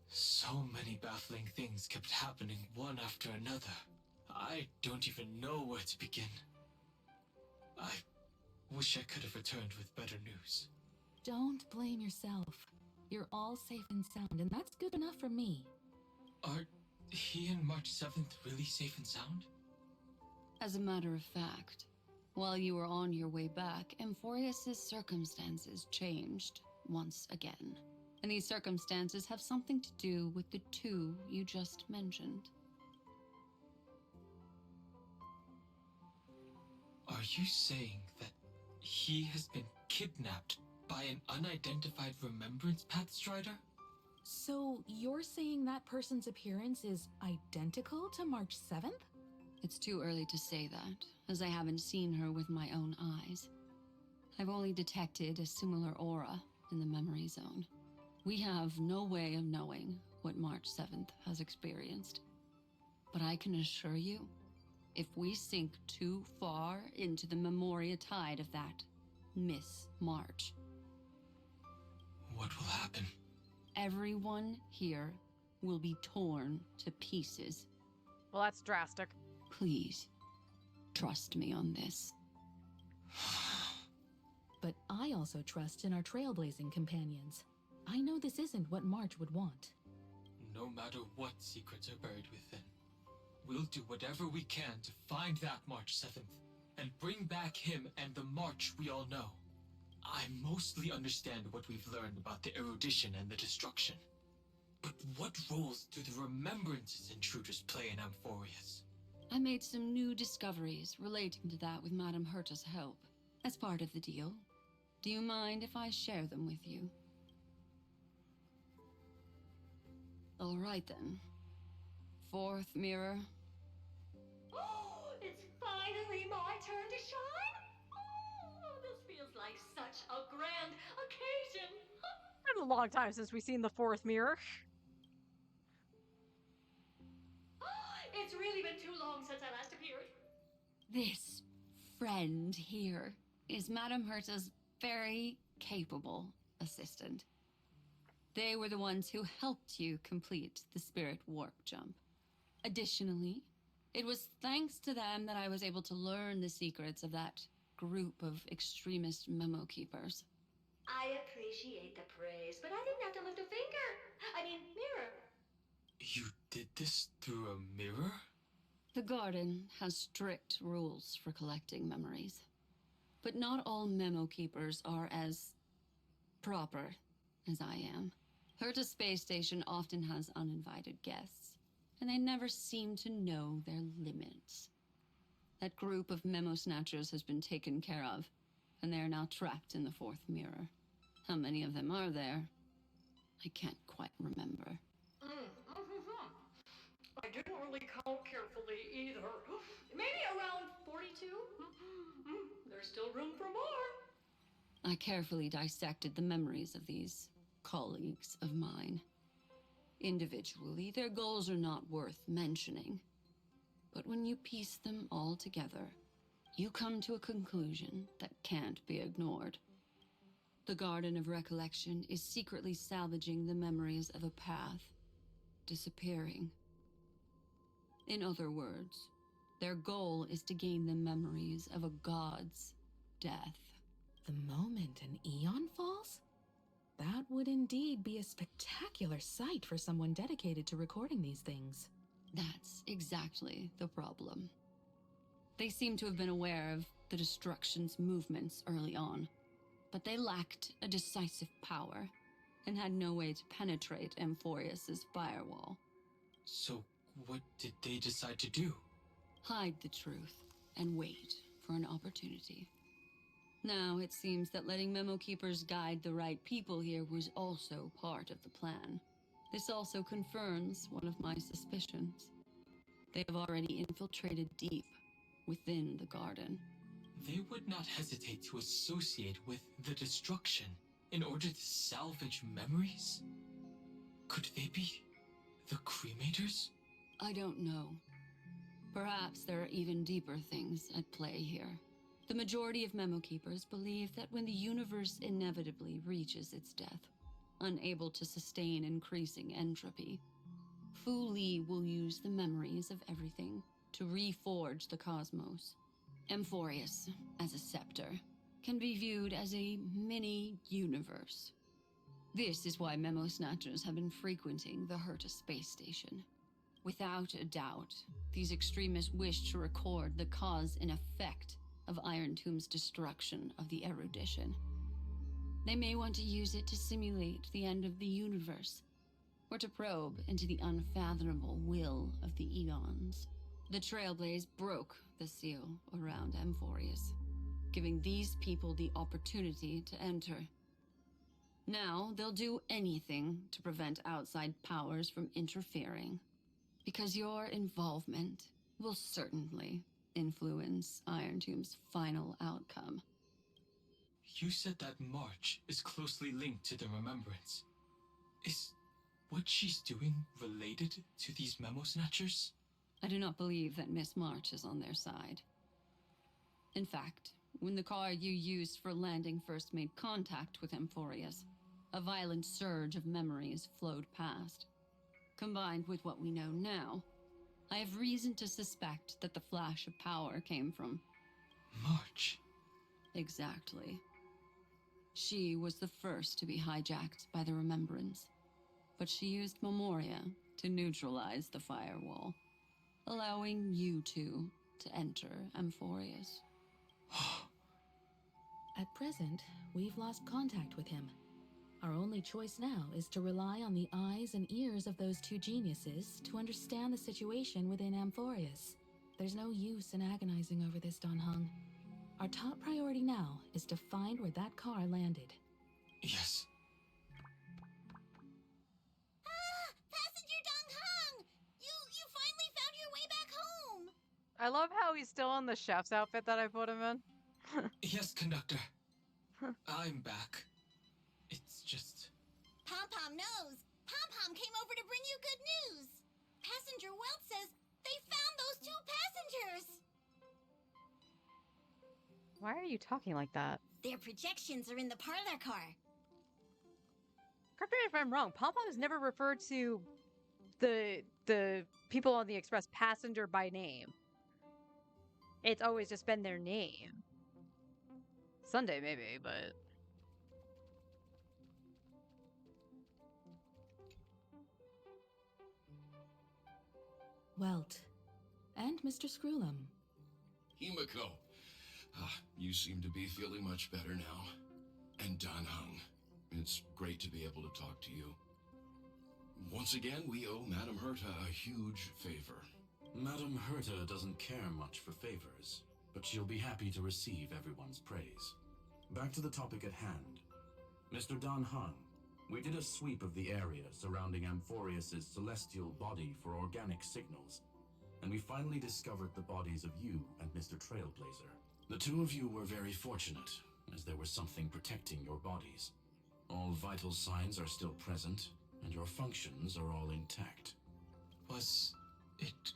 So many baffling things kept happening one after another. I don't even know where to begin. I wish I could have returned with better news. Don't blame yourself. You're all safe and sound, and that's good enough for me. Are he and March 7th really safe and sound? As a matter of fact, while you were on your way back, Amphorius's circumstances changed once again. And these circumstances have something to do with the two you just mentioned. Are you saying that he has been kidnapped by an unidentified Remembrance Path Strider? So you're saying that person's appearance is identical to March 7th? It's too early to say that, as I haven't seen her with my own eyes. I've only detected a similar aura in the memory zone. We have no way of knowing what March 7th has experienced. But I can assure you, if we sink too far into the Memoria tide of that Miss March. What will happen? Everyone here will be torn to pieces. Well, that's drastic. Please, trust me on this. But I also trust in our trailblazing companions. I know this isn't what March would want. No matter what secrets are buried within, we'll do whatever we can to find that March 7th and bring back him and the March we all know. I mostly understand what we've learned about the erudition and the destruction. But what roles do the remembrances intruders play in Amphorius? I made some new discoveries relating to that with Madame Herta's help, as part of the deal. Do you mind if I share them with you? All right then. Fourth mirror. Oh, it's finally my turn to shine. Oh, this feels like such a grand occasion. It's been a long time since we've seen the fourth mirror. It's really been too long since I last appeared. This friend here is Madame Herta's very capable assistant. They were the ones who helped you complete the spirit warp jump. Additionally, it was thanks to them that I was able to learn the secrets of that group of extremist memo keepers. I appreciate the praise, but I didn't have to lift a finger. I mean, mirror. You did this through a mirror? The garden has strict rules for collecting memories. But not all memo keepers are as proper as I am. Herta Space Station often has uninvited guests, and they never seem to know their limits. That group of memo snatchers has been taken care of, and they are now trapped in the fourth mirror. How many of them are there? I can't quite remember. I didn't really count carefully either. Maybe around 42? There's still room for more. I carefully dissected the memories of these colleagues of mine. Individually, their goals are not worth mentioning. But when you piece them all together, you come to a conclusion that can't be ignored. The Garden of Recollection is secretly salvaging the memories of a path disappearing. In other words, their goal is to gain the memories of a god's death. The moment an eon falls? That would indeed be a spectacular sight for someone dedicated to recording these things. That's exactly the problem. They seem to have been aware of the destruction's movements early on, but they lacked a decisive power and had no way to penetrate Amphorius's firewall. So, what did they decide to do? Hide the truth and wait for an opportunity. Now it seems that letting memo keepers guide the right people here was also part of the plan. This also confirms one of my suspicions. They have already infiltrated deep within the garden. They would not hesitate to associate with the destruction in order to salvage memories? Could they be the cremators? I don't know. Perhaps there are even deeper things at play here. The majority of memo keepers believe that when the universe inevitably reaches its death, unable to sustain increasing entropy, Fu Li will use the memories of everything to reforge the cosmos. Amphorius, as a scepter, can be viewed as a mini-universe. This is why memo snatchers have been frequenting the Herta space station. Without a doubt, these extremists wish to record the cause and effect of Iron Tomb's destruction of the erudition. They may want to use it to simulate the end of the universe, or to probe into the unfathomable will of the eons. The Trailblaze broke the seal around Amphorius, giving these people the opportunity to enter. Now they'll do anything to prevent outside powers from interfering, because your involvement will certainly influence Iron Tomb's final outcome. You said that March is closely linked to the Remembrance. Is what she's doing related to these memo snatchers? I do not believe that Miss March is on their side. In fact, when the car you used for landing first made contact with Amphorius, a violent surge of memories flowed past. Combined with what we know now, I have reason to suspect that the flash of power came from March. Exactly. She was the first to be hijacked by the Remembrance, but she used Memoria to neutralize the firewall, allowing you two to enter Amphorius. At present, we've lost contact with him. Our only choice now is to rely on the eyes and ears of those two geniuses to understand the situation within Amphorius. There's no use in agonizing over this, Don Hung. Our top priority now is to find where that car landed. Yes. Passenger Dong Hung! You finally found your way back home! I love how he's still in the chef's outfit that I put him in. Yes, conductor. I'm back. It's just... Pom-Pom knows. Pom-Pom came over to bring you good news. Passenger Welt says they found those two passengers. Why are you talking like that? Their projections are in the parlor car. Correct me if I'm wrong. Pom-Pom has never referred to the people on the Express passenger by name. It's always just been their name. Sunday, maybe, but... Welt. And Mr. Screwlum. Himiko, you seem to be feeling much better now. And Don Hung, it's great to be able to talk to you. Once again, we owe Madame Herta a huge favor. Madame Herta doesn't care much for favors, but she'll be happy to receive everyone's praise. Back to the topic at hand. Mr. Don Hung, we did a sweep of the area surrounding Amphorius's celestial body for organic signals, and we finally discovered the bodies of you and Mr. Trailblazer. The two of you were very fortunate, as there was something protecting your bodies. All vital signs are still present, and your functions are all intact. Was it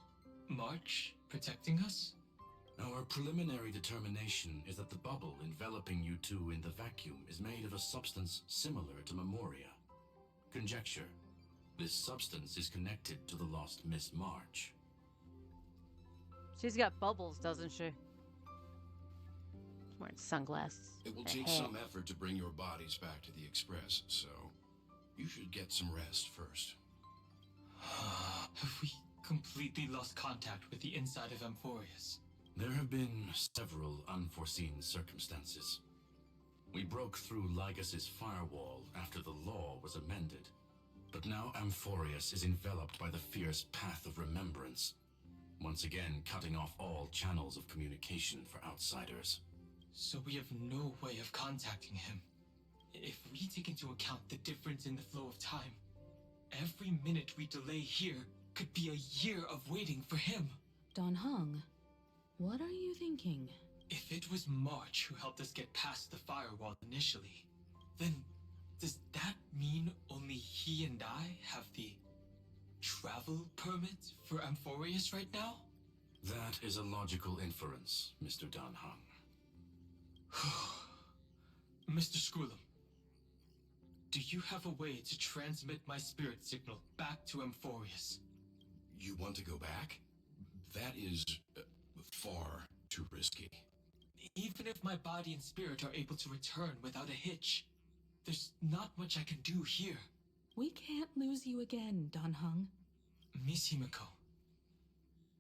March protecting us? Our preliminary determination is that the bubble enveloping you two in the vacuum is made of a substance similar to Memoria. Conjecture. This substance is connected to the lost Miss March. She's got bubbles, doesn't she? She's wearing sunglasses. It will take some effort to bring your bodies back to the Express, so you should get some rest first. Have we completely lost contact with the inside of Amphorius? There have been several unforeseen circumstances. We broke through Lygas's firewall after the law was amended. But now Amphorius is enveloped by the fierce path of remembrance, once again cutting off all channels of communication for outsiders. So we have no way of contacting him. If we take into account the difference in the flow of time, every minute we delay here could be a year of waiting for him. Don Hung, what are you thinking? If it was March who helped us get past the firewall initially, then does that mean only he and I have the travel permit for Amphorius right now? That is a logical inference, Mr. Don Hung. Mr. Screwlum, do you have a way to transmit my spirit signal back to Amphorius? You want to go back? That is far too risky. Even if my body and spirit are able to return without a hitch, there's not much I can do here. We can't lose you again, Don Hung. Miss Himiko,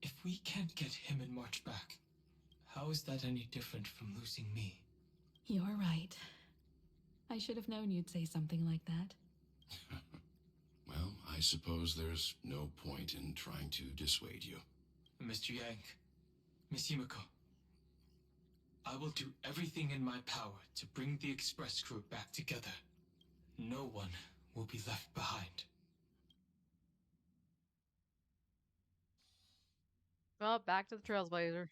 if we can't get him and March back, how is that any different from losing me? You're right. I should have known you'd say something like that. Well, I suppose there's no point in trying to dissuade you. Mr. Yang, Miss Himiko, I will do everything in my power to bring the Express crew back together. No one will be left behind. Well, back to the Trailblazer.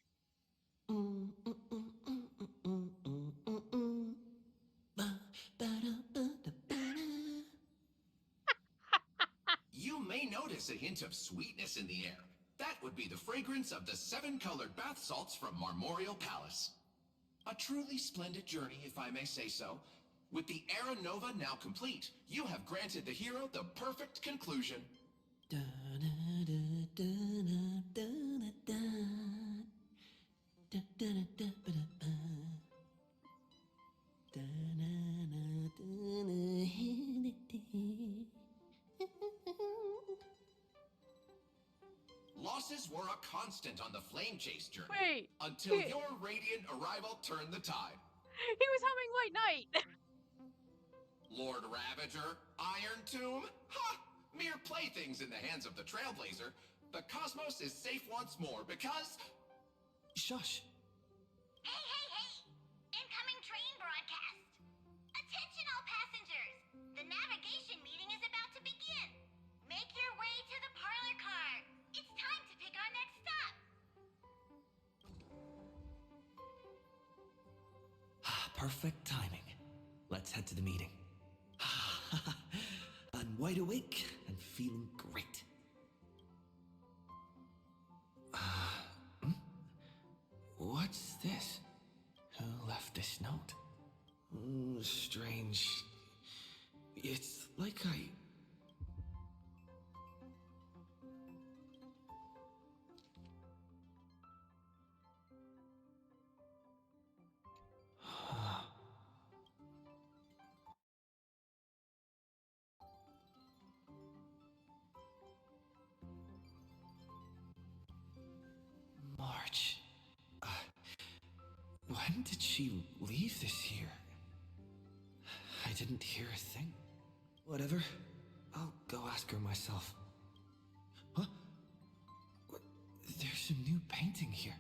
You may notice a hint of sweetness in the air. That would be the fragrance of the 7-colored bath salts from Marmorial Palace. A truly splendid journey, if I may say so. With the Era Nova now complete, you have granted the hero the perfect conclusion. Losses were a constant on the flame chase journey. Wait. Until your radiant arrival turned the tide. He was humming White Knight. Lord Ravager, Iron Tomb, ha! Mere playthings in the hands of the Trailblazer. The cosmos is safe once more because... Shush. Hey! Incoming train broadcast. Attention all passengers. The navigation meeting is about to begin. Make your way to the parlor car. It's time to pick our next stop. Perfect timing. Let's head to the meeting. I'm wide awake and feeling great. What's this? Who left this note? Strange. It's like March. When did she leave this here? I didn't hear a thing. Whatever. I'll go ask her myself. Huh? There's a new painting here.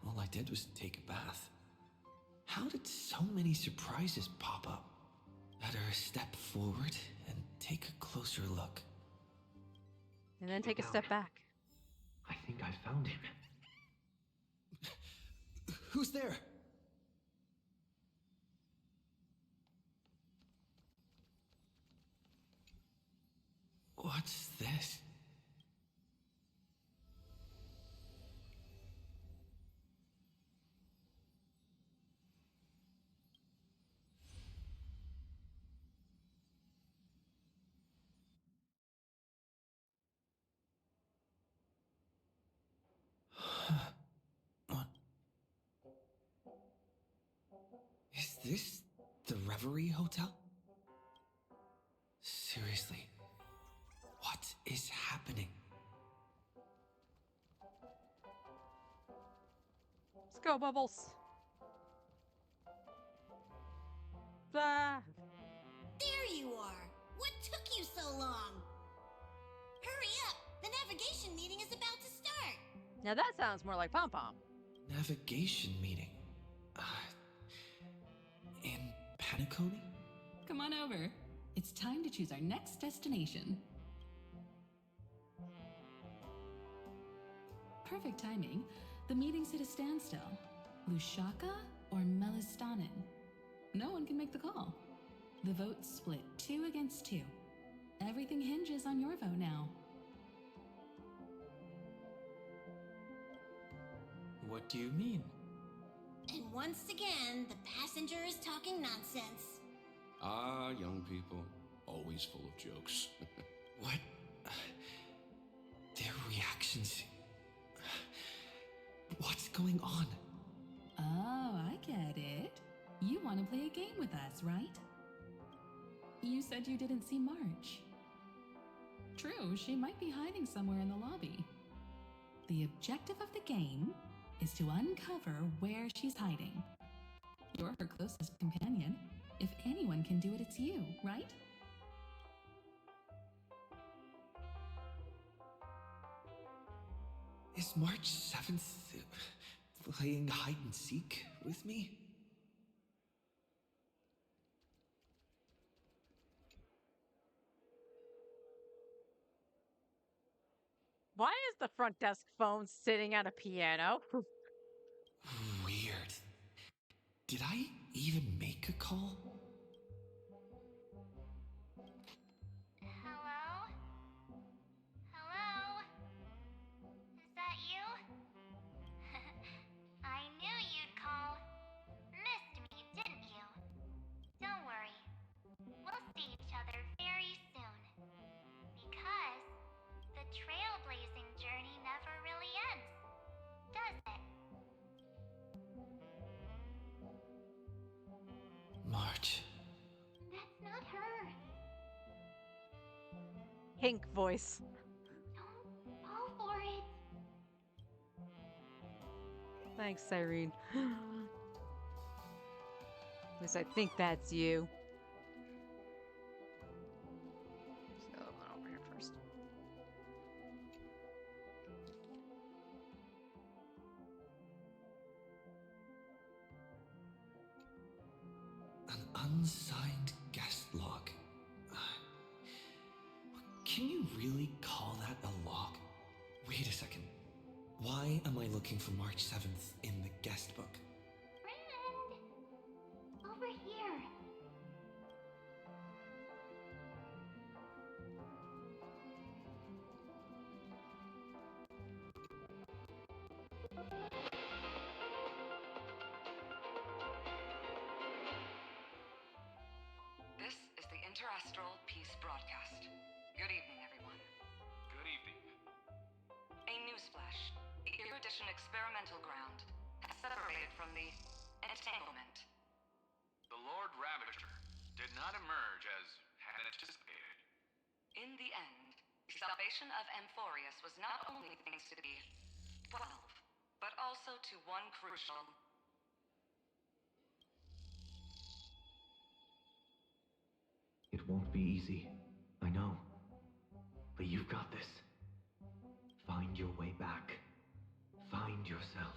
All I did was take a bath. How did so many surprises pop up? Better step forward and take a closer look. And then take a step back. I think I found him. Who's there? What's this? Is this the Reverie Hotel? Seriously, what is happening? Let's go, Bubbles. Ah. There you are. What took you so long? Hurry up. The navigation meeting is about to start. Now that sounds more like Pom Pom. Navigation meeting. In Penacony? Come on over. It's time to choose our next destination. Perfect timing. The meeting's at a standstill. Lushaka or Melistanen? No one can make the call. The vote's split 2 against 2. Everything hinges on your vote now. What do you mean? And once again, the passenger is talking nonsense. Ah, young people, always full of jokes. What? Their reactions. What's going on? Oh, I get it. You want to play a game with us, right? You said you didn't see March. True, she might be hiding somewhere in the lobby. The objective of the game is to uncover where she's hiding. You're her closest companion. If anyone can do it, it's you, right? Is March 7th playing hide and seek with me? Why is the front desk phone sitting at a piano? Weird. Did I even make a call? Hello? Hello? Hink voice. Fall for it. Thanks, Cyrene. At least I think that's you. Let's go over here first. An unsigned guest log. Can you really call that a log? Wait a second. Why am I looking for March 7th in the guest book? Friend! Over here. This is the Interastral Peace Broadcast. Good evening, everyone. Good evening. A newsflash. The Erudition experimental ground has separated from the entanglement. The Lord Ravager did not emerge as had anticipated. In the end, the salvation of Amphorius was not only thanks to the 12, but also to one crucial... It won't be easy, I know. But you've got this. Find your way back. Find yourself.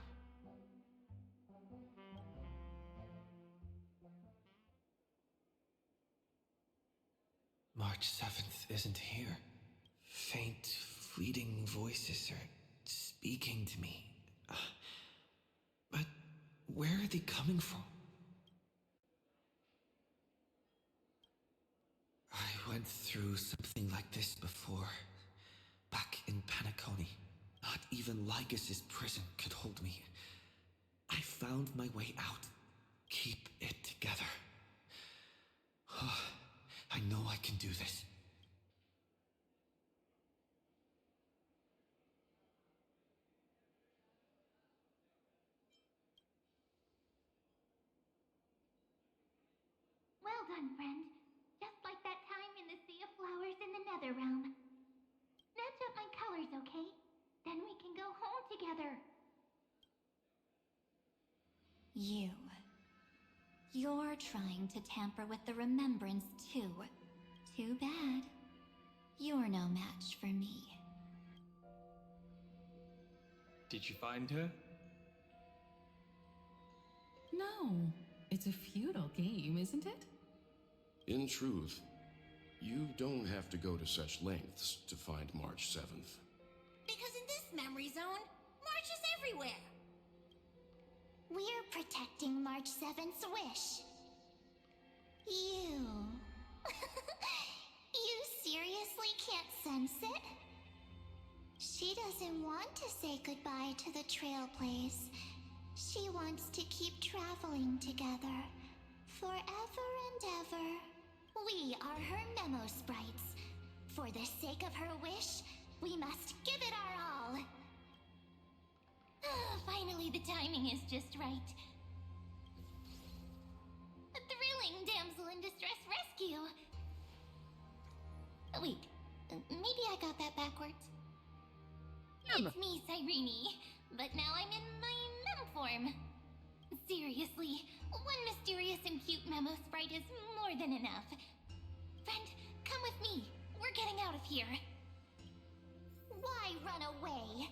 March 7th isn't here. Faint, fleeting voices are speaking to me. But where are they coming from? I went through something like this before. Back in Panaconi. Not even Lycus's prison could hold me. I found my way out. Keep it together. I know I can do this. Well done, friend. Just like that time in the Sea of Flowers in the Nether Realm. Match up my colors, okay? Then we can go home together. You're trying to tamper with the remembrance too. Too bad. You're no match for me. Did you find her? No, it's a futile game, isn't it? In truth, you don't have to go to such lengths to find March 7th. Because in this memory zone, March is everywhere. We're protecting March 7th's wish. You... you seriously can't sense it? She doesn't want to say goodbye to the trail place. She wants to keep traveling together. Forever and ever. We are her memo sprites. For the sake of her wish, we must give it our all. Finally, the timing is just right. A thrilling damsel in distress rescue. Wait, maybe I got that backwards. It's me, Cyrene, but now I'm in my mem form. Seriously, one mysterious and cute memo sprite is more than enough. Friend, come with me. We're getting out of here. Why run away?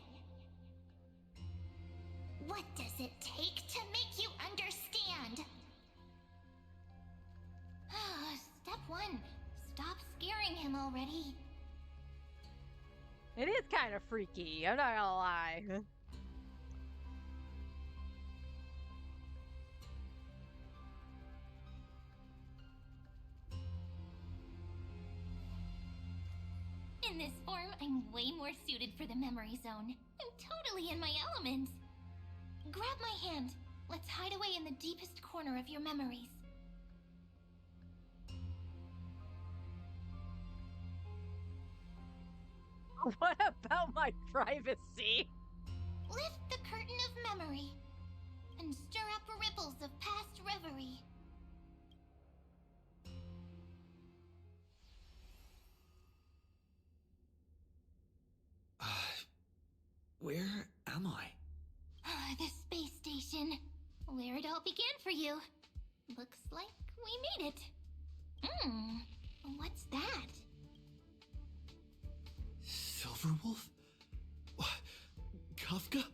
What does it take to make you understand? Step 1. Stop scaring him already. It is kind of freaky, I'm not gonna lie. In this form, I'm way more suited for the memory zone. I'm totally in my element. Grab my hand. Let's hide away in the deepest corner of your memories. What about my privacy? Lift the curtain of memory and stir up ripples of past reverie. am I? The space station. Where it all began for you. Looks like we made it. What's that? Silverwolf? What? Kafka?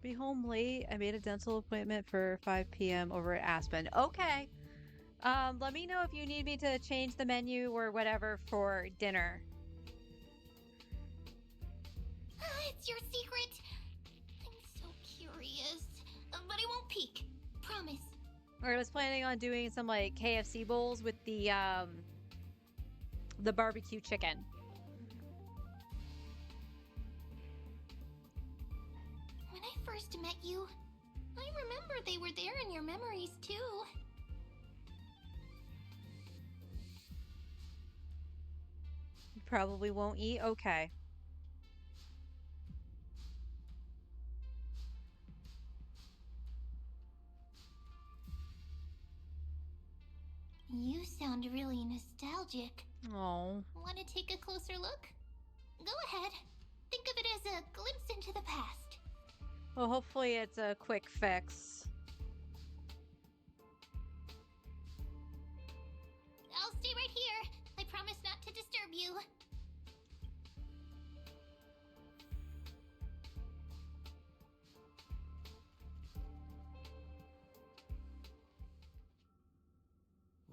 Be home late. I made a dental appointment for 5 p.m. over at Aspen. Okay. Let me know if you need me to change the menu or whatever for dinner. It's your secret. I'm so curious. But I won't peek. Promise. Or I was planning on doing some like KFC bowls with the barbecue chicken. When I first met you, I remember they were there in your memories too. You probably won't eat? Okay. You sound really nostalgic. Oh. Want to take a closer look? Go ahead. Think of it as a glimpse into the past. Well, hopefully it's a quick fix. I'll stay right here. I promise not to disturb you.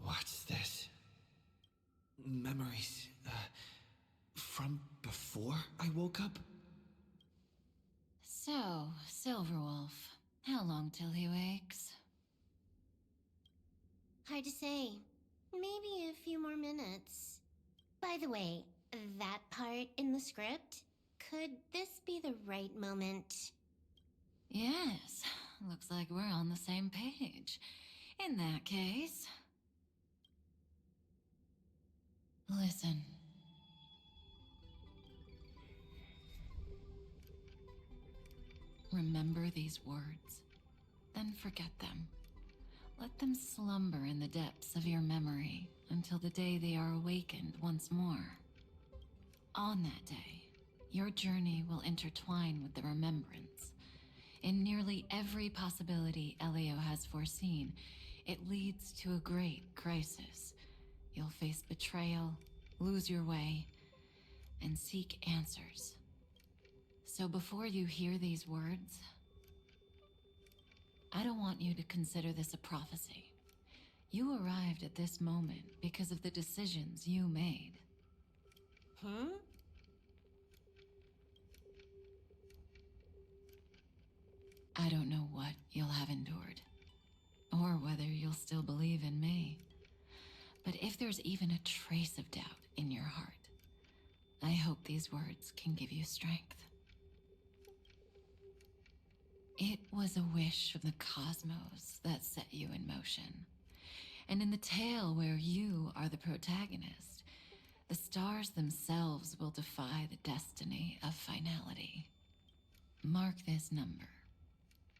What's this? Memories, from before I woke up? So, Silverwolf, how long till he wakes? Hard to say. Maybe a few more minutes. By the way, that part in the script, could this be the right moment? Yes, looks like we're on the same page. In that case... Listen. Remember these words, then forget them. Let them slumber in the depths of your memory until the day they are awakened once more. On that day, your journey will intertwine with the remembrance. In nearly every possibility Elio has foreseen, it leads to a great crisis. You'll face betrayal, lose your way, and seek answers. So before you hear these words, I don't want you to consider this a prophecy. You arrived at this moment because of the decisions you made. I don't know what you'll have endured, or whether you'll still believe in me. But if there's even a trace of doubt in your heart, I hope these words can give you strength. It was a wish from the cosmos that set you in motion. And in the tale where you are the protagonist, the stars themselves will defy the destiny of finality. Mark this number,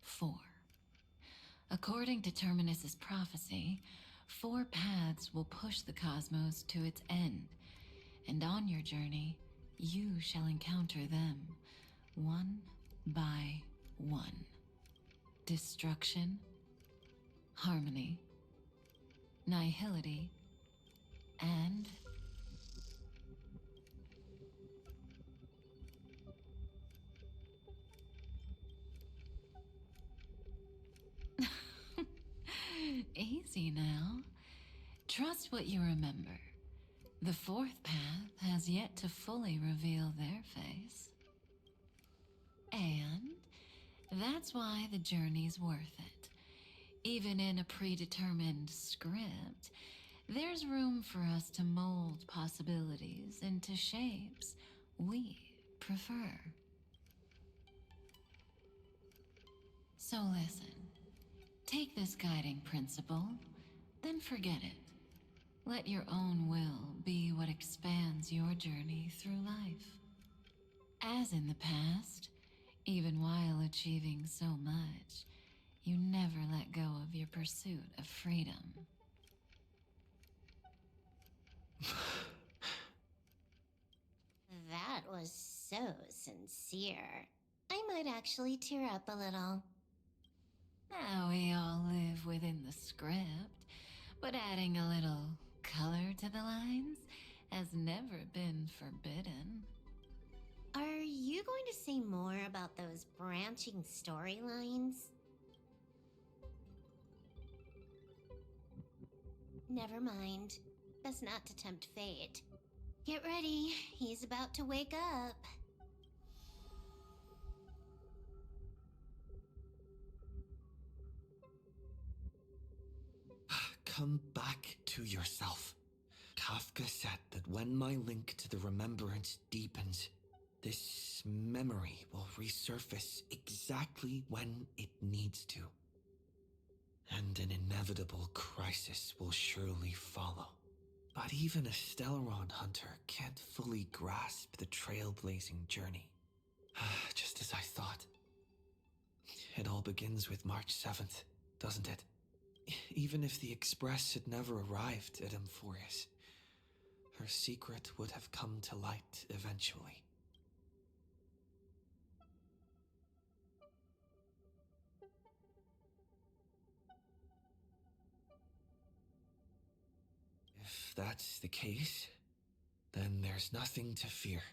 4. According to Terminus's prophecy, 4 paths will push the cosmos to its end, and on your journey, you shall encounter them, one by one. Destruction, harmony, nihility, and... Easy now. Trust what you remember. The 4th path has yet to fully reveal their face. And that's why the journey's worth it. Even in a predetermined script, there's room for us to mold possibilities into shapes we prefer. So listen, take this guiding principle, then forget it. Let your own will be what expands your journey through life. As in the past, even while achieving so much, you never let go of your pursuit of freedom. That was so sincere. I might actually tear up a little. We all live within the script, but adding a little color to the lines has never been forbidden. Are you going to say more about those branching storylines? Never mind. That's not to tempt fate. Get ready, he's about to wake up. Come back to yourself. Kafka said that when my link to the remembrance deepens, this memory will resurface exactly when it needs to. And an inevitable crisis will surely follow. But even a Stellaron hunter can't fully grasp the trailblazing journey. Just as I thought. It all begins with March 7th, doesn't it? Even if the Express had never arrived at Amphorius, her secret would have come to light eventually. If that's the case, then there's nothing to fear.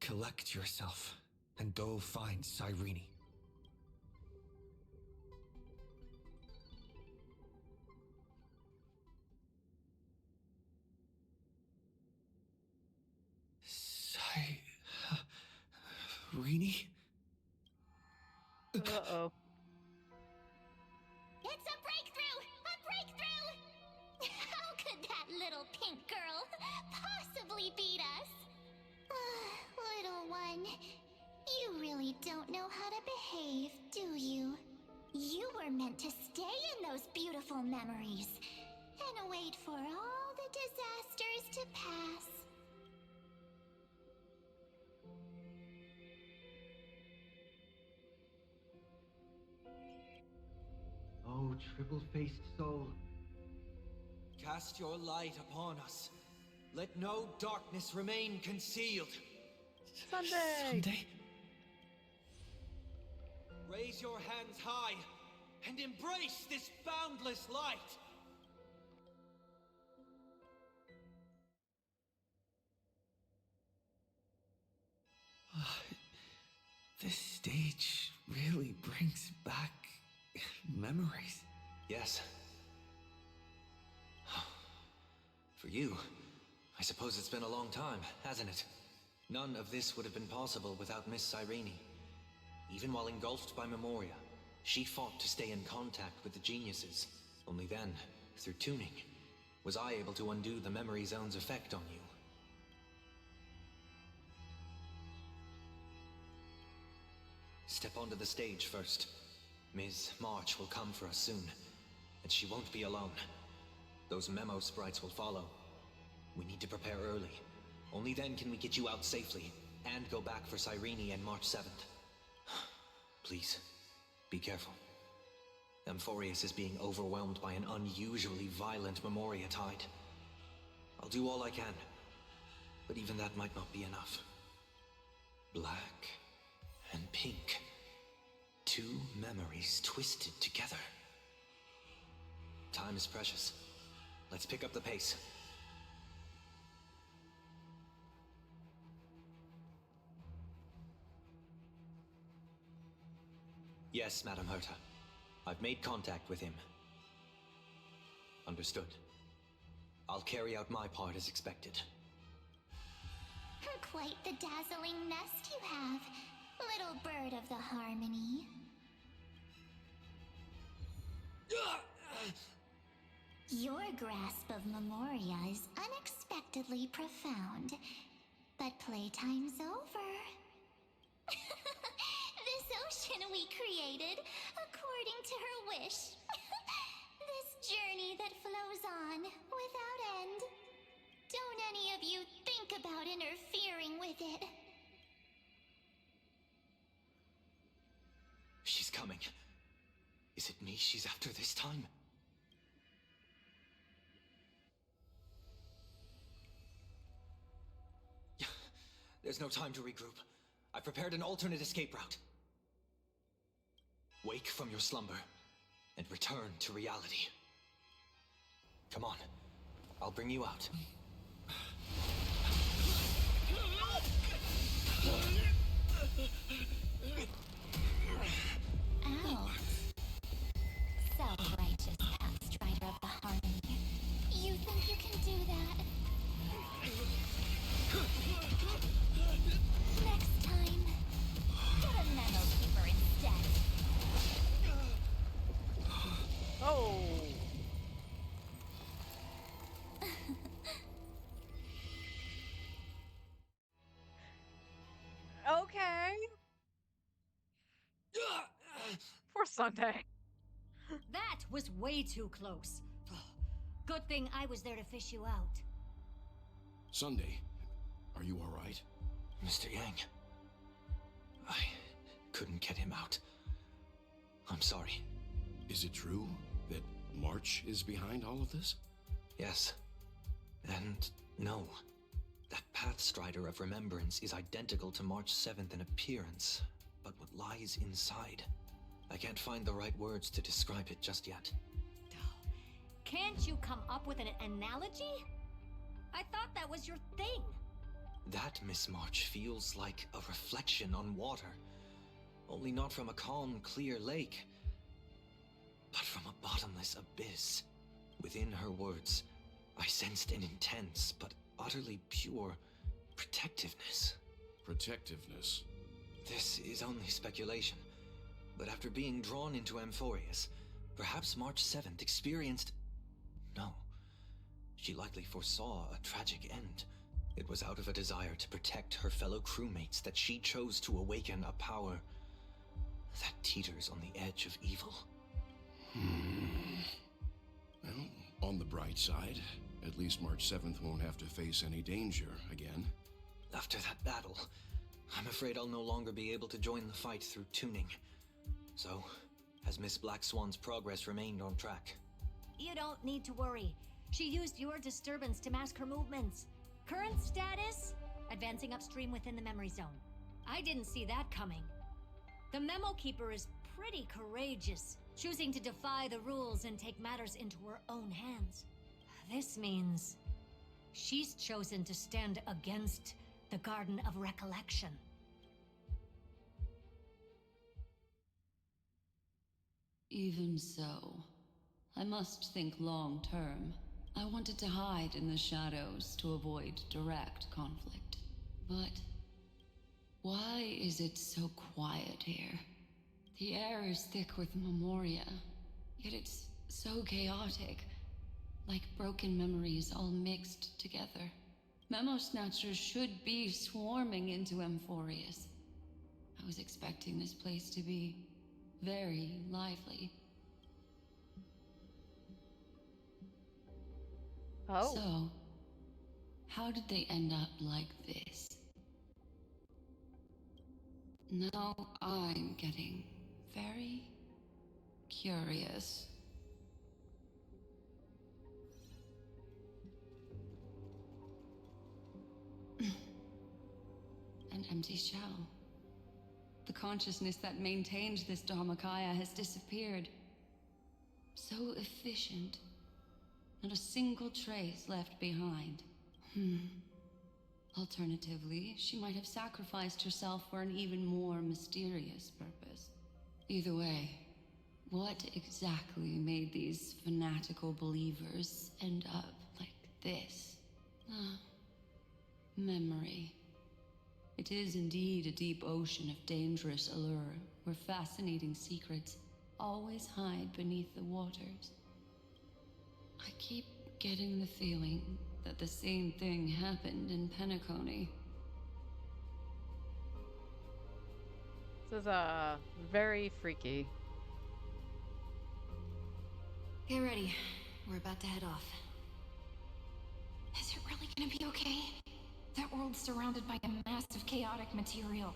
Collect yourself and go find Cyrene. Cyrene? Uh-oh. It's a breakthrough! A breakthrough! How could that little pink girl possibly beat us? Little one, you really don't know how to behave, do you? You were meant to stay in those beautiful memories and wait for all the disasters to pass. Oh, triple-faced soul. Cast your light upon us. Let no darkness remain concealed. Sunday! Raise your hands high and embrace this boundless light. This stage really brings back memories. Yes. For you, I suppose it's been a long time, hasn't it? None of this would have been possible without Miss Cyrene. Even while engulfed by Memoria, she fought to stay in contact with the geniuses. Only then, through tuning, was I able to undo the memory zone's effect on you. Step onto the stage first. Ms. March will come for us soon, and she won't be alone. Those memo sprites will follow. We need to prepare early. Only then can we get you out safely, and go back for Cyrene and March 7th. Please, be careful. Amphorius is being overwhelmed by an unusually violent Memoria tide. I'll do all I can, but even that might not be enough. Black and pink. Two memories twisted together. Time is precious. Let's pick up the pace. Yes, Madam Herta. I've made contact with him. Understood. I'll carry out my part as expected. Quite the dazzling nest you have, little bird of the harmony. Your grasp of Memoria is unexpectedly profound, but playtime's over. This ocean we created according to her wish. This journey that flows on without end. Don't any of you think about interfering with it. She's coming. Is it me she's after this time? There's no time to regroup. I prepared an alternate escape route. Wake from your slumber and return to reality. Come on, I'll bring you out. Ow. Self-righteous pathstrider of the harmony. You think you can do that? Next time, get a memo keeper instead. Oh. Okay. Poor Sunday. That was way too close. Good thing I was there to fish you out. Sunday, are you all right? Mr. Yang, I couldn't get him out. I'm sorry. Is it true that March is behind all of this? Yes. And no. That Pathstrider of Remembrance is identical to March 7th in appearance, but what lies inside? I can't find the right words to describe it just yet. Can't you come up with an analogy? I thought that was your thing. That, Miss March, feels like a reflection on water. Only not from a calm, clear lake, but from a bottomless abyss. Within her words, I sensed an intense but utterly pure protectiveness. Protectiveness? This is only speculation, but after being drawn into Amphorius, perhaps March 7th experienced... No. She likely foresaw a tragic end. It was out of a desire to protect her fellow crewmates that she chose to awaken a power that teeters on the edge of evil. Well, on the bright side, at least March 7th won't have to face any danger again. After that battle, I'm afraid I'll no longer be able to join the fight through tuning. So, has Miss Black Swan's progress remained on track? You don't need to worry. She used your disturbance to mask her movements. Current status? Advancing upstream within the memory zone. I didn't see that coming. The Memo Keeper is pretty courageous, choosing to defy the rules and take matters into her own hands. This means she's chosen to stand against the Garden of Recollection. Even so, I must think long term. I wanted to hide in the shadows to avoid direct conflict. But why is it so quiet here? The air is thick with memoria, yet it's so chaotic, like broken memories all mixed together. Memo Snatchers should be swarming into Amphorius. I was expecting this place to be very lively. Oh. So, how did they end up like this? Now I'm getting very curious. An empty shell. The consciousness that maintained this Dharmakaya has disappeared. So efficient. Not a single trace left behind. Alternatively, she might have sacrificed herself for an even more mysterious purpose. Either way, what exactly made these fanatical believers end up like this? Memory. It is indeed a deep ocean of dangerous allure, where fascinating secrets always hide beneath the waters. I keep getting the feeling that the same thing happened in Penacony. This is very freaky. Get ready. We're about to head off. Is it really gonna be okay? That world's surrounded by a massive chaotic material.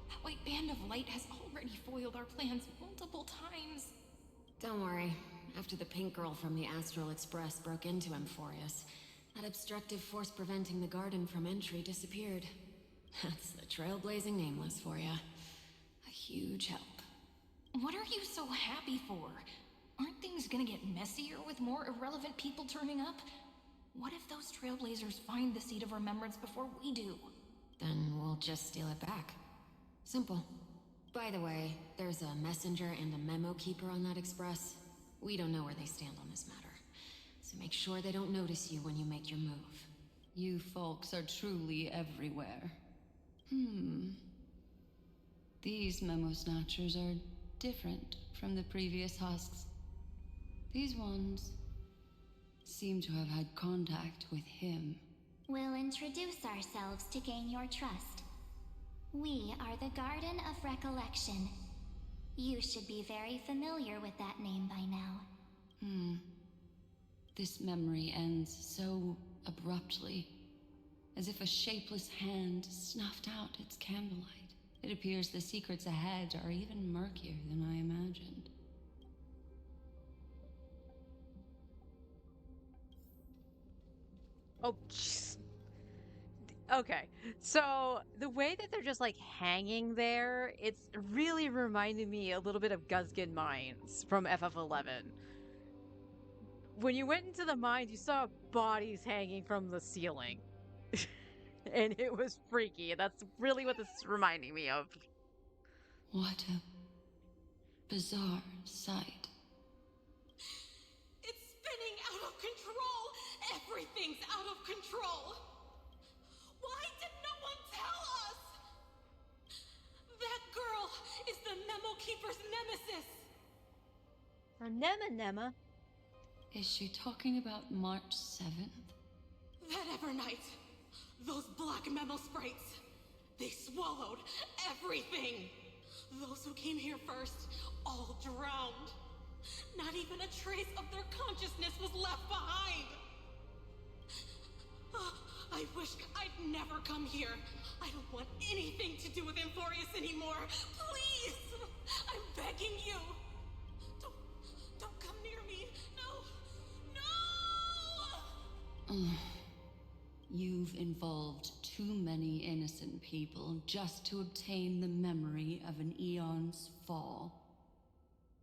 That white band of light has already foiled our plans multiple times. Don't worry. After the pink girl from the Astral Express broke into Amphorius, that obstructive force preventing the garden from entry disappeared. That's the trailblazing nameless for you. A huge help. What are you so happy for? Aren't things gonna get messier with more irrelevant people turning up? What if those trailblazers find the Seat of Remembrance before we do? Then we'll just steal it back. Simple. By the way, there's a messenger and a memo keeper on that express. We don't know where they stand on this matter, so make sure they don't notice you when you make your move. You folks are truly everywhere. These memo snatchers are different from the previous husks. These ones seem to have had contact with him. We'll introduce ourselves to gain your trust. We are the Garden of Recollection. You should be very familiar with that name by now. This memory ends so abruptly, as if a shapeless hand snuffed out its candlelight. It appears the secrets ahead are even murkier than I imagined. Oh, jeez. Okay, so the way that they're just like hanging there, it's really reminding me a little bit of Guzgan Mines from FF11. When you went into the mines, you saw bodies hanging from the ceiling. And it was freaky. That's really what this is reminding me of. What a bizarre sight. It's spinning out of control! Everything's out of control! Why did no one tell us? That girl is the Memo Keeper's nemesis! Her Nema. Is she talking about March 7th? That Evernight, those black Memo sprites, they swallowed everything! Those who came here first all drowned. Not even a trace of their consciousness was left behind! I wish I'd never come here. I don't want anything to do with Amphorius anymore. Please! I'm begging you. Don't come near me. No! You've involved too many innocent people just to obtain the memory of an eon's fall.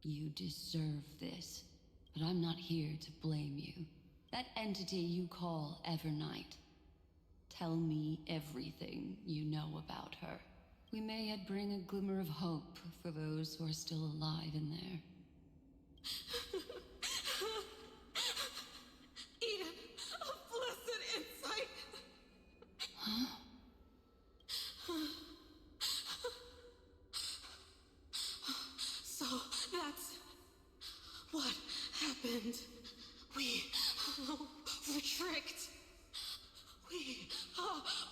You deserve this, but I'm not here to blame you. That entity you call Evernight. Tell me everything you know about her. We may yet bring a glimmer of hope for those who are still alive in there. Eden, a blessed insight! Huh? So that's what happened. We were tricked.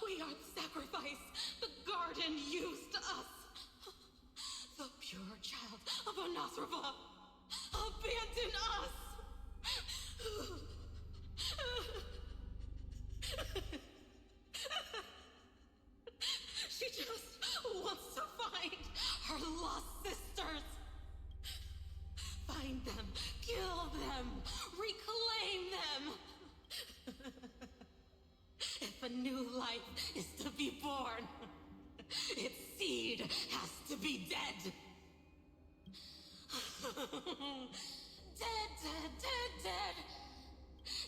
We are the sacrifice the garden used us. The pure child of Anasrava abandoned us. She just wants to find her lost sisters. Find them, kill them, reclaim them. If a new life is to be born, its seed has to be dead. Dead, dead, dead, dead.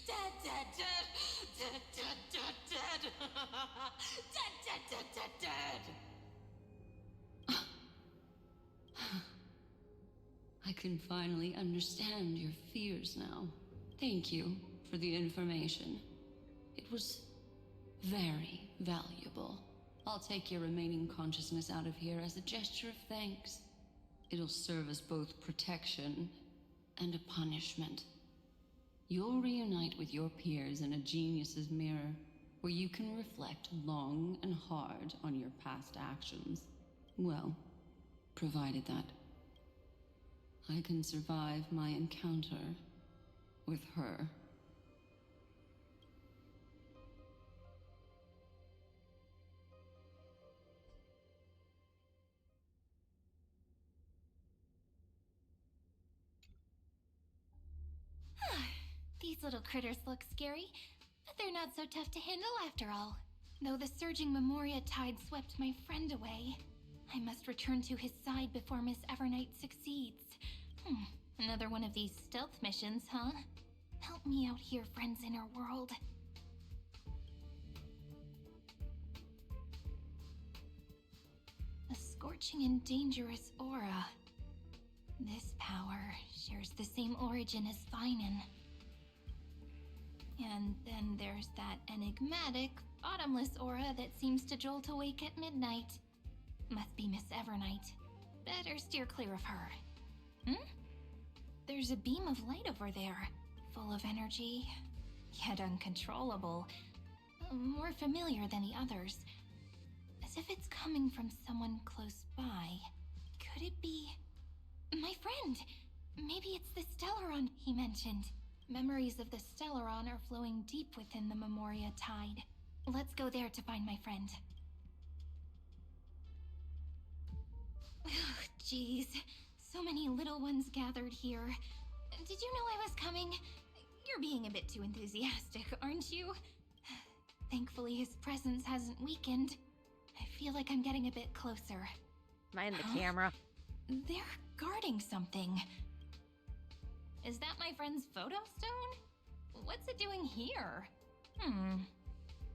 Dead, dead, dead. Dead, dead, dead, dead. Dead, dead, dead, dead, dead. I can finally understand your fears now. Thank you for the information. It was very valuable. I'll take your remaining consciousness out of here as a gesture of thanks. It'll serve as both protection and a punishment. You'll reunite with your peers in a genius's mirror, where you can reflect long and hard on your past actions. Well, provided that I can survive my encounter with her. These little critters look scary, but they're not so tough to handle after all. Though the surging Memoria tide swept my friend away, I must return to his side before Miss Evernight succeeds. Another one of these stealth missions, huh? Help me out here, friends inner world. A scorching and dangerous aura. This power shares the same origin as Finan. And then there's that enigmatic, bottomless aura that seems to jolt awake at midnight. Must be Miss Evernight. Better steer clear of her. There's a beam of light over there, full of energy, yet uncontrollable. More familiar than the others. As if it's coming from someone close by. Could it be... my friend? Maybe it's the Stellaron he mentioned. Memories of the Stellaron are flowing deep within the Memoria tide. Let's go there to find my friend. Jeez, so many little ones gathered here. Did you know I was coming? You're being a bit too enthusiastic, aren't you? Thankfully, his presence hasn't weakened. I feel like I'm getting a bit closer. Mind the camera. They're guarding something. Is that my friend's photo stone? What's it doing here?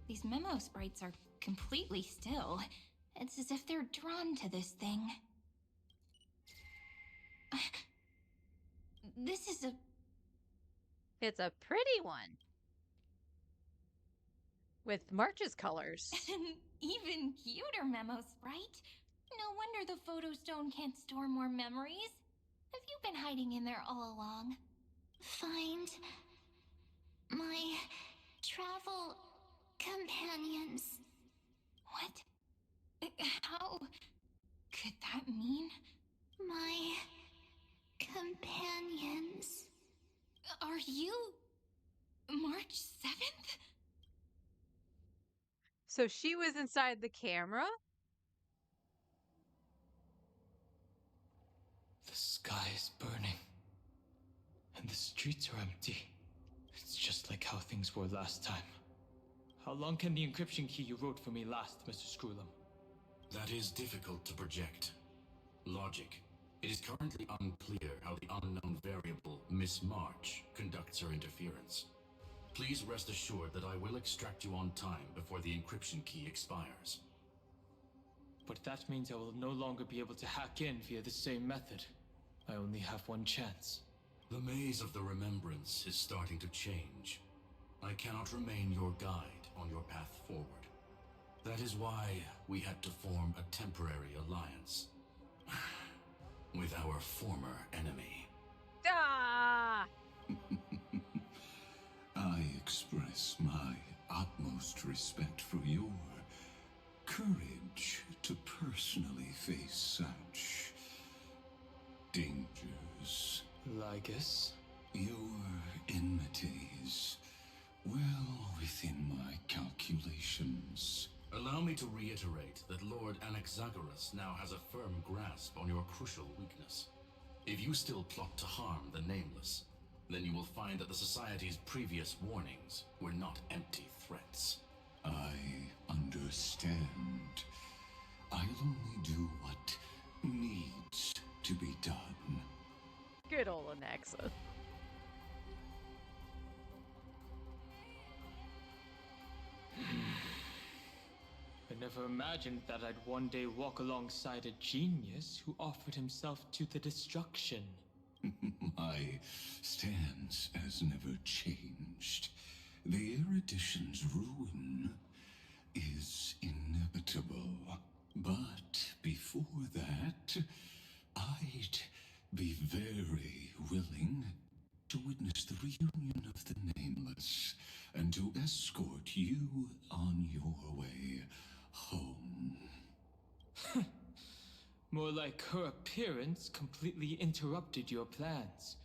These memo sprites are completely still. It's as if they're drawn to this thing. This is a... It's a pretty one. With March's colors. An even cuter memo sprite. No wonder the photo stone can't store more memories. Have you been hiding in there all along? Find my travel companions. What? How could that mean? My companions. Are you March 7th? So she was inside the camera? The sky is burning. And the streets are empty. It's just like how things were last time. How long can the encryption key you wrote for me last, Mr. Screwlum? That is difficult to project. Logic. It is currently unclear how the unknown variable, Miss March, conducts her interference. Please rest assured that I will extract you on time before the encryption key expires. But that means I will no longer be able to hack in via the same method. I only have one chance. The maze of the remembrance is starting to change. I cannot remain your guide on your path forward. That is why we had to form a temporary alliance. With our former enemy. Ah! I express my utmost respect for your courage to personally face such dangers. Lygus? Your enmities, well within my calculations. Allow me to reiterate that Lord Anaxagoras now has a firm grasp on your crucial weakness. If you still plot to harm the Nameless, then you will find that the Society's previous warnings were not empty threats. I understand. I'll only do what needs to be done. Good old Anaxa. I never imagined that I'd one day walk alongside a genius who offered himself to the destruction. My stance has never changed. The erudition's ruin is inevitable. But before that, I'd be very willing to witness the reunion of the Nameless and to escort you on your way home. More like her appearance completely interrupted your plans,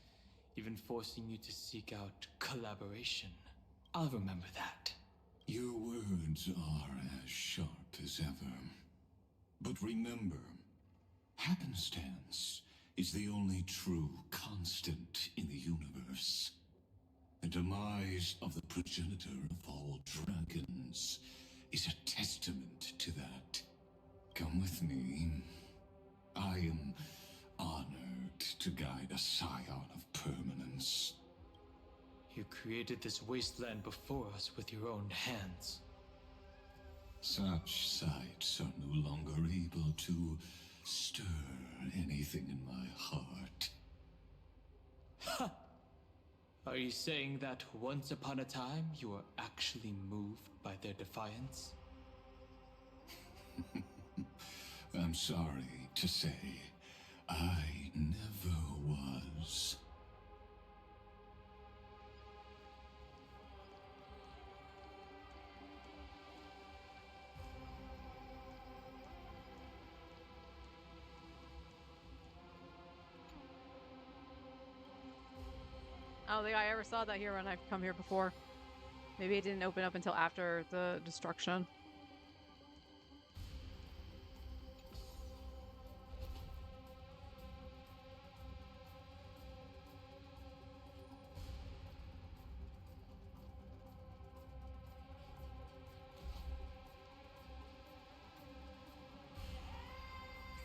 even forcing you to seek out collaboration. I'll remember that. Your words are as sharp as ever. But remember, happenstance is the only true constant in the universe. The demise of the progenitor of all dragons is a testament to that. Come with me. I am honored to guide a scion of permanence. You created this wasteland before us with your own hands. Such sights are no longer able to stir anything in my heart. Ha! Are you saying that once upon a time you were actually moved by their defiance? I'm sorry to say, I never was. I don't think I ever saw that here when I've come here before. Maybe it didn't open up until after the destruction.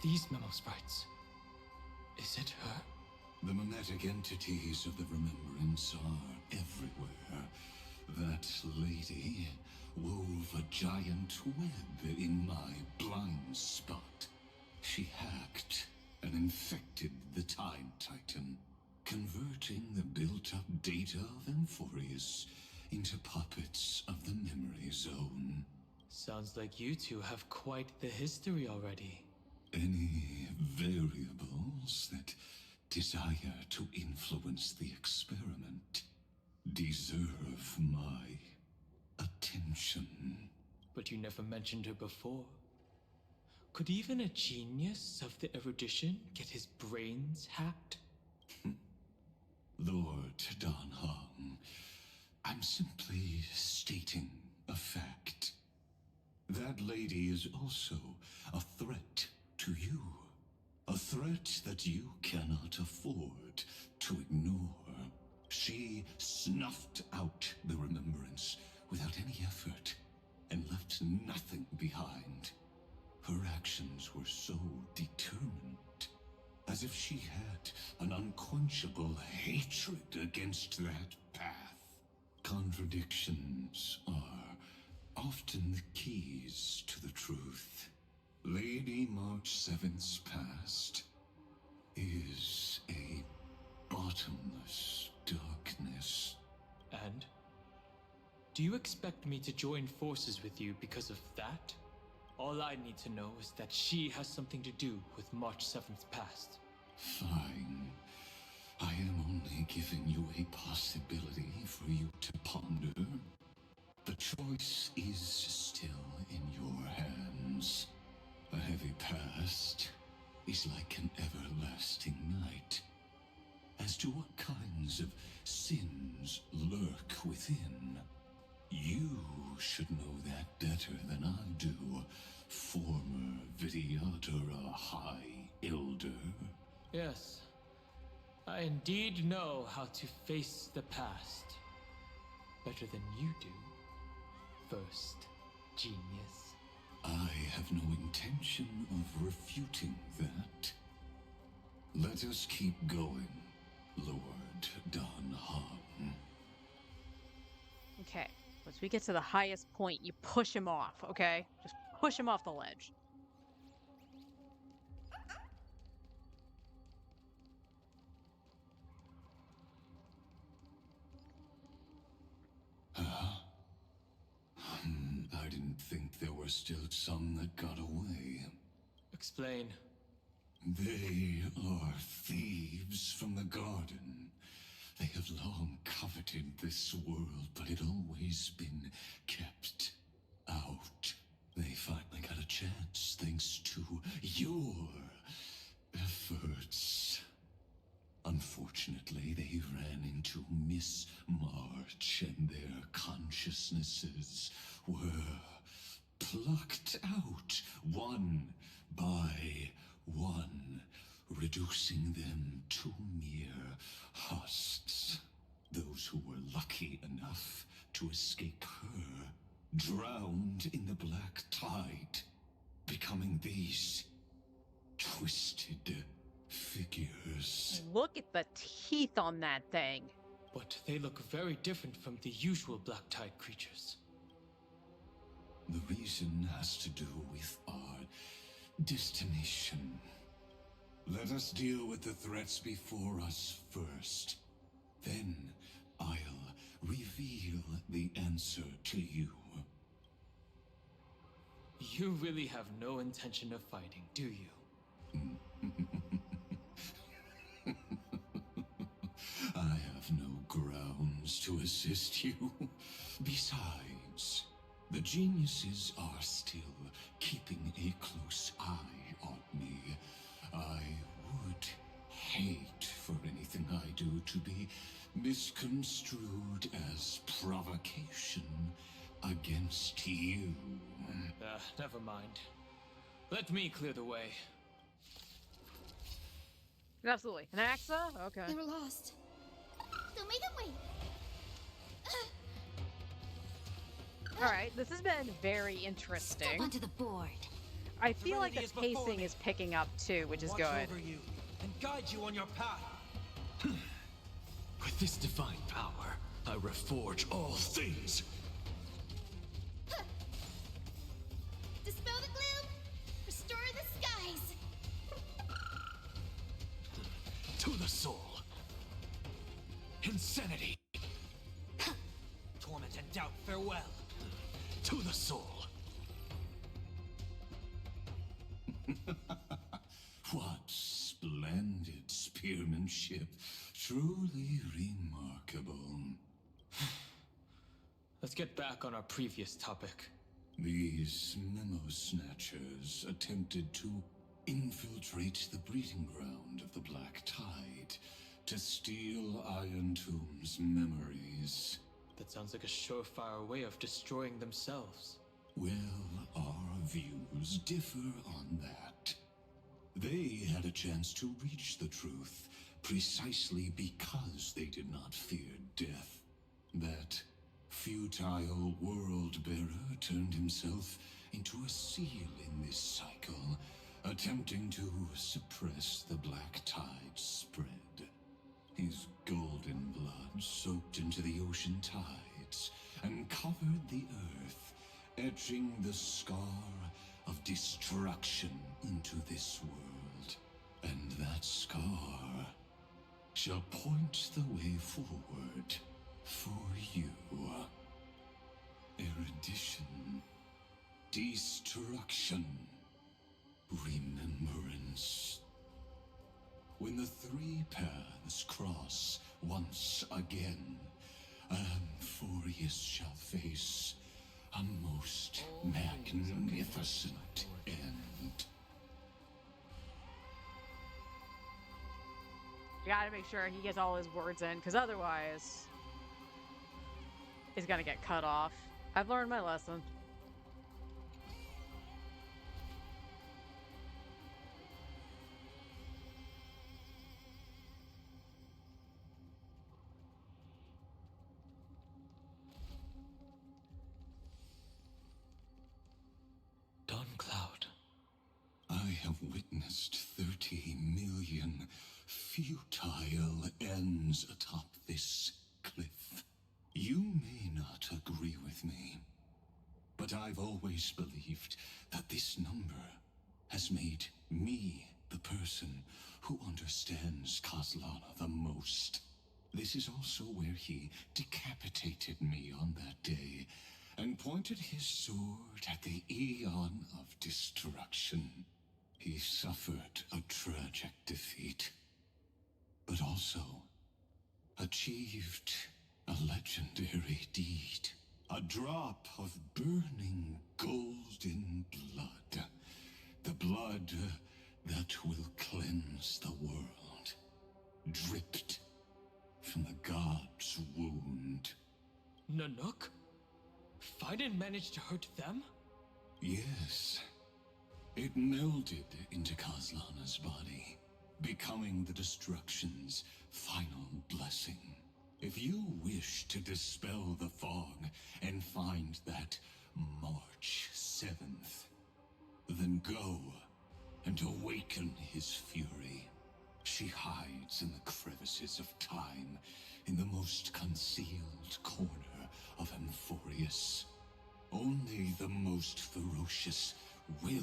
These memo sprites. Is it her? The mimetic entities of the remembrance are everywhere. That lady wove a giant web in my blind spot. She hacked and infected the Time Titan, converting the built-up data of Amphorius into puppets of the memory zone. Sounds like you two have quite the history already. Any variables that desire to influence the experiment deserve my attention. But you never mentioned her before. Could even a genius of the erudition get his brains hacked? Lord Dan Hong, I'm simply stating a fact. That lady is also a threat to you. A threat that you cannot afford to ignore. She snuffed out the remembrance without any effort and left nothing behind. Her actions were so determined, as if she had an unquenchable hatred against that path. Contradictions are often the keys to the truth. Lady March 7th's past is a bottomless darkness. And? Do you expect me to join forces with you because of that? All I need to know is that she has something to do with March 7th's past. Fine. I am only giving you a possibility for you to ponder. The choice is still in your hands. A heavy past is like an everlasting night. As to what kinds of sins lurk within, you should know that better than I do, former Vidyadhara High Elder. Yes, I indeed know how to face the past. Better than you do, first genius. I have no intention of refuting that. Let us keep going, Lord Dan Hong. Okay, once we get to the highest point, you push him off, okay? Just push him off the ledge. I didn't think there were still some that got away. Explain. They are thieves from the garden. They have long coveted this world, but it always been kept out. They finally got a chance thanks to your efforts. Unfortunately, they ran into Miss March, and their consciousnesses were plucked out one by one, reducing them to mere husks. Those who were lucky enough to escape her drowned in the black tide, becoming these twisted figures. Look at the teeth on that thing. But they look very different from the usual black tide creatures. The reason has to do with our destination. Let us deal with the threats before us first. Then I'll reveal the answer to you. You really have no intention of fighting, do you? I have no grounds to assist you. Besides, the geniuses are still keeping a close eye on me. I would hate for anything I do to be misconstrued as provocation against you. Never mind. Let me clear the way. Absolutely. An AXA? Okay. They were lost. So make them wait. Alright, this has been very interesting. Step onto the board. I feel like the pacing is picking up too, which is good. Watch over you and guide you on your path. With this divine power, I reforge all things. Dispel the gloom. Restore the skies. To the soul. Insanity. Torment and doubt, farewell. To the soul. What splendid spearmanship. Truly remarkable. Let's get back on our previous topic. These memo snatchers attempted to infiltrate the breeding ground of the Black Tide to steal Iron Tomb's memories. That sounds like a surefire way of destroying themselves. Well, our views differ on that. They had a chance to reach the truth precisely because they did not fear death. That futile world-bearer turned himself into a seal in this cycle, attempting to suppress the Black Tide's spread. His golden blood soaked into the ocean tides and covered the earth, etching the scar of destruction into this world. And that scar shall point the way forward for you. Erudition, destruction, remembrance. When the three paths cross once again, Amphorius shall face a most magnificent end. You gotta make sure he gets all his words in, because otherwise he's gonna get cut off. I've learned my lesson. Cloud. I have witnessed 30 million futile ends atop this cliff. You may not agree with me, but I've always believed that this number has made me the person who understands Kozlana the most. This is also where he decapitated me on that day and pointed his sword at the Eon of Destruction. He suffered a tragic defeat, but also achieved a legendary deed. A drop of burning golden blood. The blood that will cleanse the world. Dripped from the god's wound. Nanook? Fiden managed to hurt them? Yes. It melded into Kozlana's body, becoming the destruction's final blessing. If you wish to dispel the fog and find that March 7th, then go and awaken his fury. She hides in the crevices of time, in the most concealed corner of Amphorius. Only the most ferocious will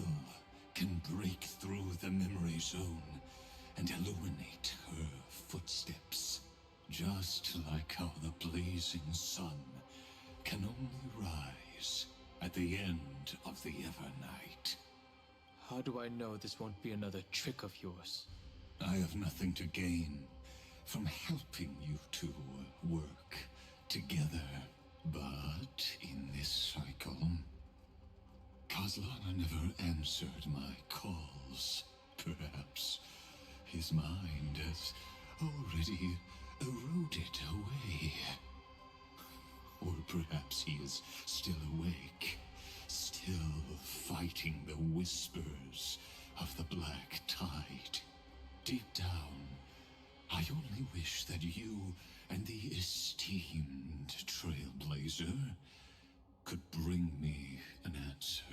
can break through the memory zone and illuminate her footsteps. Just like how the blazing sun can only rise at the end of the Evernight. How do I know this won't be another trick of yours? I have nothing to gain from helping you two work together. But in this cycle, Kaslana never answered my calls. Perhaps his mind has already eroded away. Or perhaps he is still awake, still fighting the whispers of the Black Tide. Deep down, I only wish that you and the esteemed Trailblazer could bring me an answer.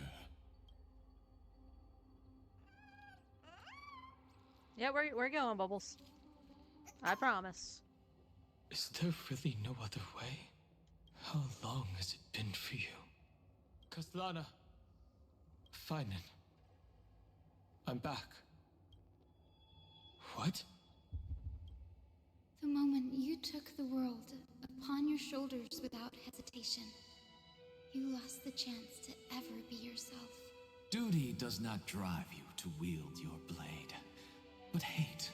Yeah, we're going, Bubbles. I promise. Is there really no other way? How long has it been for you? Kaslana. Feinen. I'm back. What? The moment you took the world upon your shoulders without hesitation, you lost the chance to ever be yourself. Duty does not drive you to wield your blade, but hate.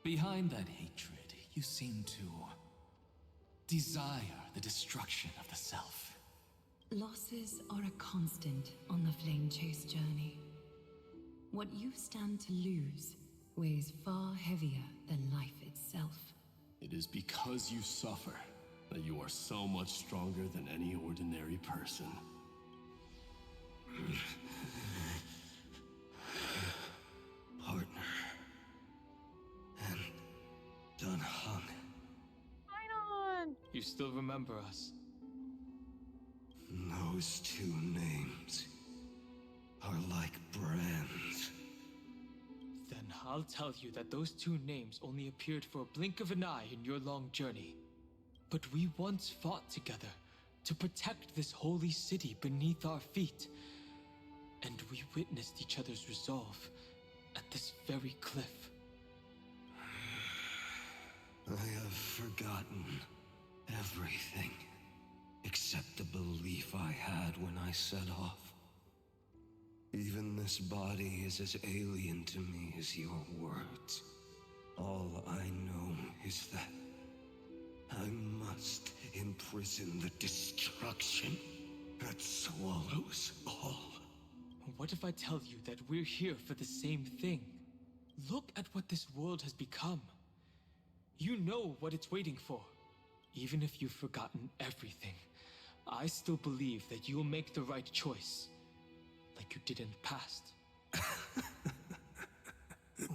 Behind that hatred, you seem to desire the destruction of the self. Losses are a constant on the flame chase journey. What you stand to lose weighs far heavier than life itself. It is because you suffer that you are so much stronger than any ordinary person. Partner. And Dan Heng. You still remember us? Those two names are like brands. Then I'll tell you that those two names only appeared for a blink of an eye in your long journey. But we once fought together to protect this holy city beneath our feet. And we witnessed each other's resolve at this very cliff. I have forgotten everything except the belief I had when I set off. Even this body is as alien to me as your words. All I know is that I must imprison the destruction that swallows all. What if I tell you that we're here for the same thing? Look at what this world has become. You know what it's waiting for. Even if you've forgotten everything, I still believe that you'll make the right choice. Like you did in the past.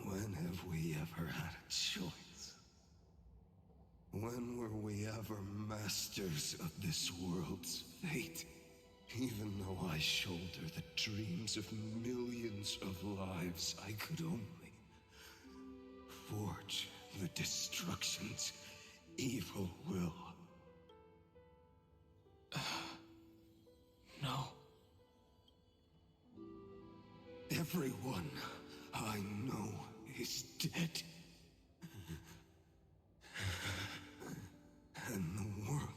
When have we ever had a choice? When were we ever masters of this world's fate? Even though I shoulder the dreams of millions of lives, I could only forge the destruction's evil will. No. Everyone I know is dead. And the world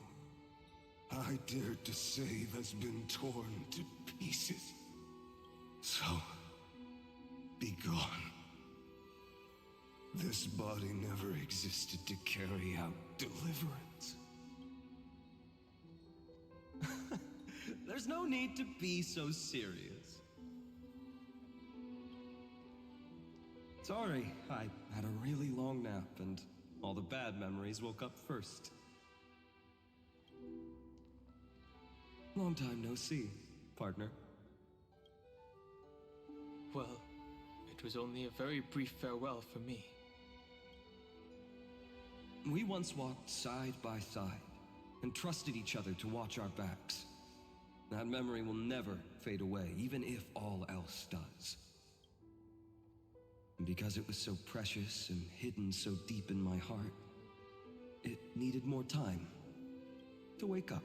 I dared to save has been torn to pieces. So, be gone. This body never existed to carry out deliverance. There's no need to be so serious. Sorry, I had a really long nap and all the bad memories woke up first. Long time no see, partner. Well, it was only a very brief farewell for me. we once walked side by side and trusted each other to watch our backs. That memory will never fade away, even if all else does. And because it was so precious and hidden so deep in my heart, it needed more time to wake up.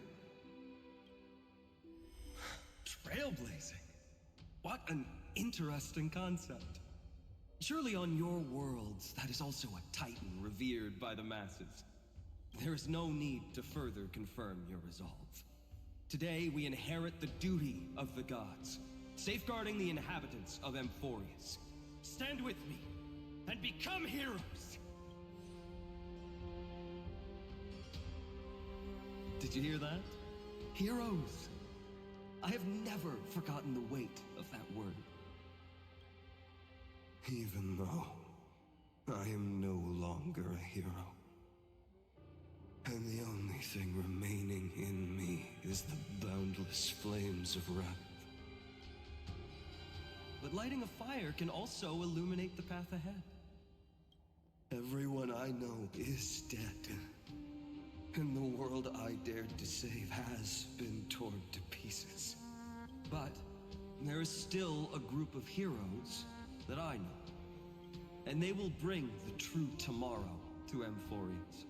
Trailblazing? What an interesting concept. Surely on your worlds, that is also a titan revered by the masses. There is no need to further confirm your resolve. Today, we inherit the duty of the gods, safeguarding the inhabitants of Amphorius. Stand with me, and become heroes! Did you hear that? Heroes! I have never forgotten the weight of that word. Even though I am no longer a hero, and the only thing remaining in me is the boundless flames of wrath. But lighting a fire can also illuminate the path ahead. Everyone I know is dead, and the world I dared to save has been torn to pieces. But there is still a group of heroes that I know, and they will bring the true tomorrow to Amphorius.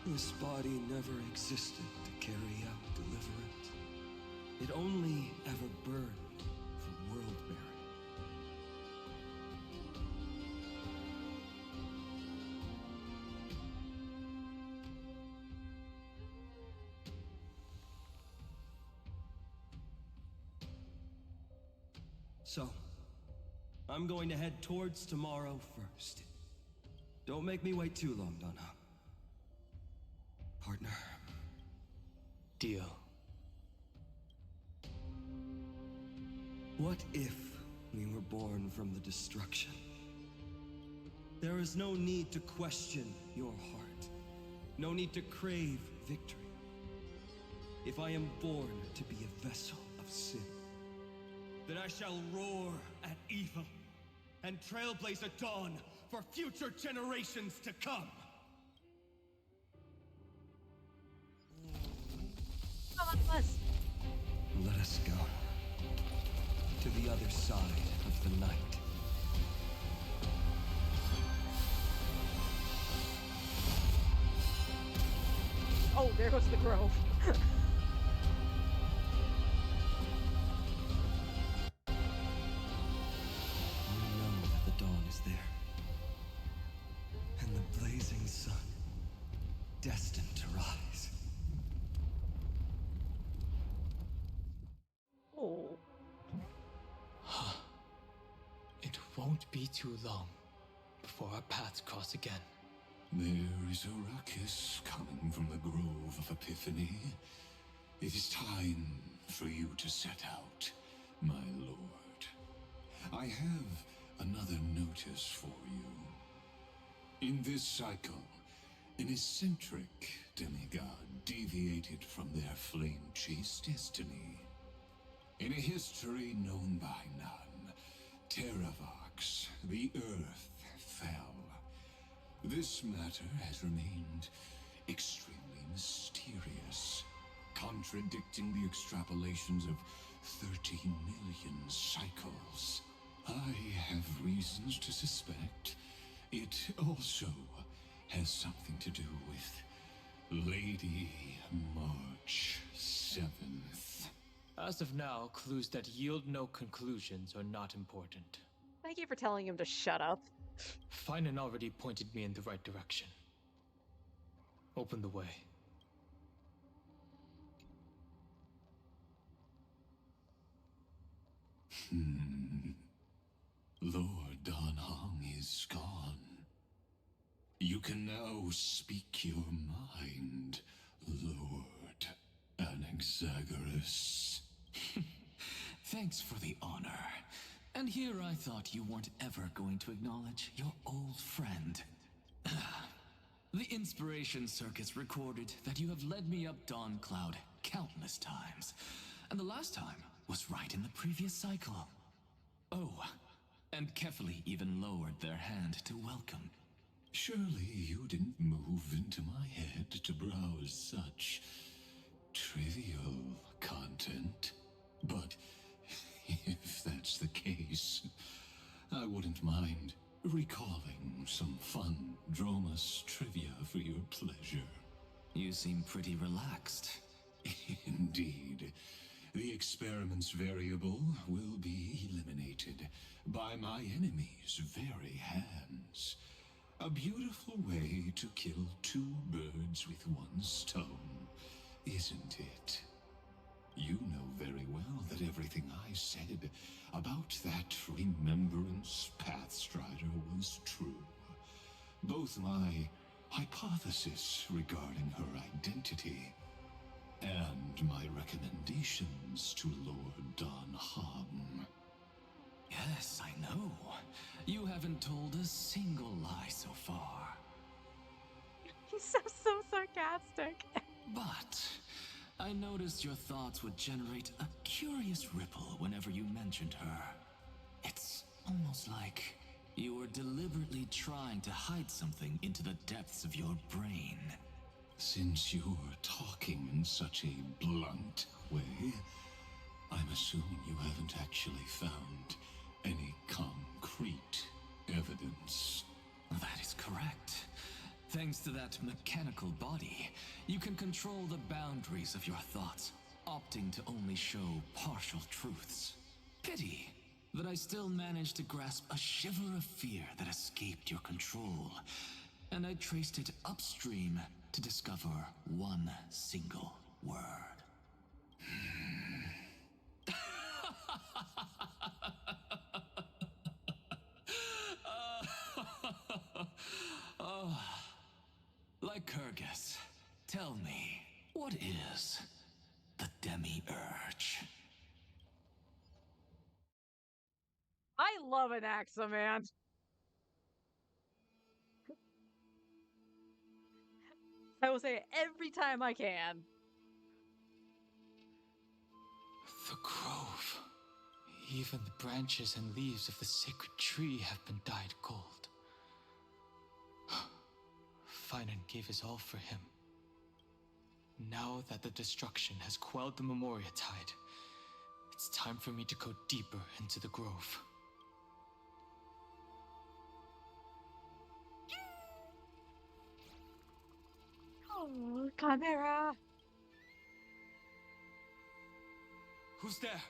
This body never existed to carry out deliverance. It only ever burned for world-bearing. So, I'm going to head towards tomorrow first. Don't make me wait too long, Donna. Partner. Deal. What if we were born from the destruction? There is no need to question your heart. No need to crave victory. If I am born to be a vessel of sin, then I shall roar at evil and trailblaze a dawn for future generations to come. Let us go to the other side of the night. Oh, there goes the grove. We know that the dawn is there, and the blazing sun destined to rise. Oh. It won't be too long before our paths cross again. There is a ruckus coming from the Grove of Epiphany. It is time for you to set out, my lord. I have another notice for you. In this cycle, an eccentric demigod deviated from their flame-chased destiny. In a history known by none, Terravox, the Earth, fell. This matter has remained extremely mysterious, contradicting the extrapolations of 13 million cycles. I have reasons to suspect it also has something to do with Lady March 7th. As of now, clues that yield no conclusions are not important. Thank you for telling him to shut up. Finan already pointed me in the right direction. Open the way. Lord Danhong is gone. You can now speak your mind, Lord Anaxagoras. Thanks for the honor. And here I thought you weren't ever going to acknowledge your old friend. The Inspiration Circuits recorded that you have led me up Dawn Cloud countless times, and the last time was right in the previous cycle. Oh, and Kefali even lowered their hand to welcome. Surely you didn't move into my head to browse such trivial content. But if that's the case, I wouldn't mind recalling some fun Dromus trivia for your pleasure. You seem pretty relaxed. Indeed. The experiment's variable will be eliminated by my enemy's very hands. A beautiful way to kill two birds with one stone, isn't it? You know very well that everything I said about that Remembrance Pathstrider was true. Both my hypothesis regarding her identity and my recommendations to Lord Don Hom. Yes, I know. You haven't told a single lie so far. He's so sarcastic. But I noticed your thoughts would generate a curious ripple whenever you mentioned her. It's almost like you were deliberately trying to hide something into the depths of your brain. Since you're talking in such a blunt way, I'm assuming you haven't actually found any concrete evidence. That is correct. Thanks to that mechanical body, you can control the boundaries of your thoughts, opting to only show partial truths. Pity that I still managed to grasp a shiver of fear that escaped your control, and I traced it upstream to discover one single word. Oh, Lycurgus, tell me, what is the Demi-Urge? I love an Axaman. I will say it every time I can. The grove. Even the branches and leaves of the sacred tree have been dyed gold. Finan gave his all for him. Now that the destruction has quelled the Memoria Tide, it's time for me to go deeper into the grove. Oh, Chimera! Who's there?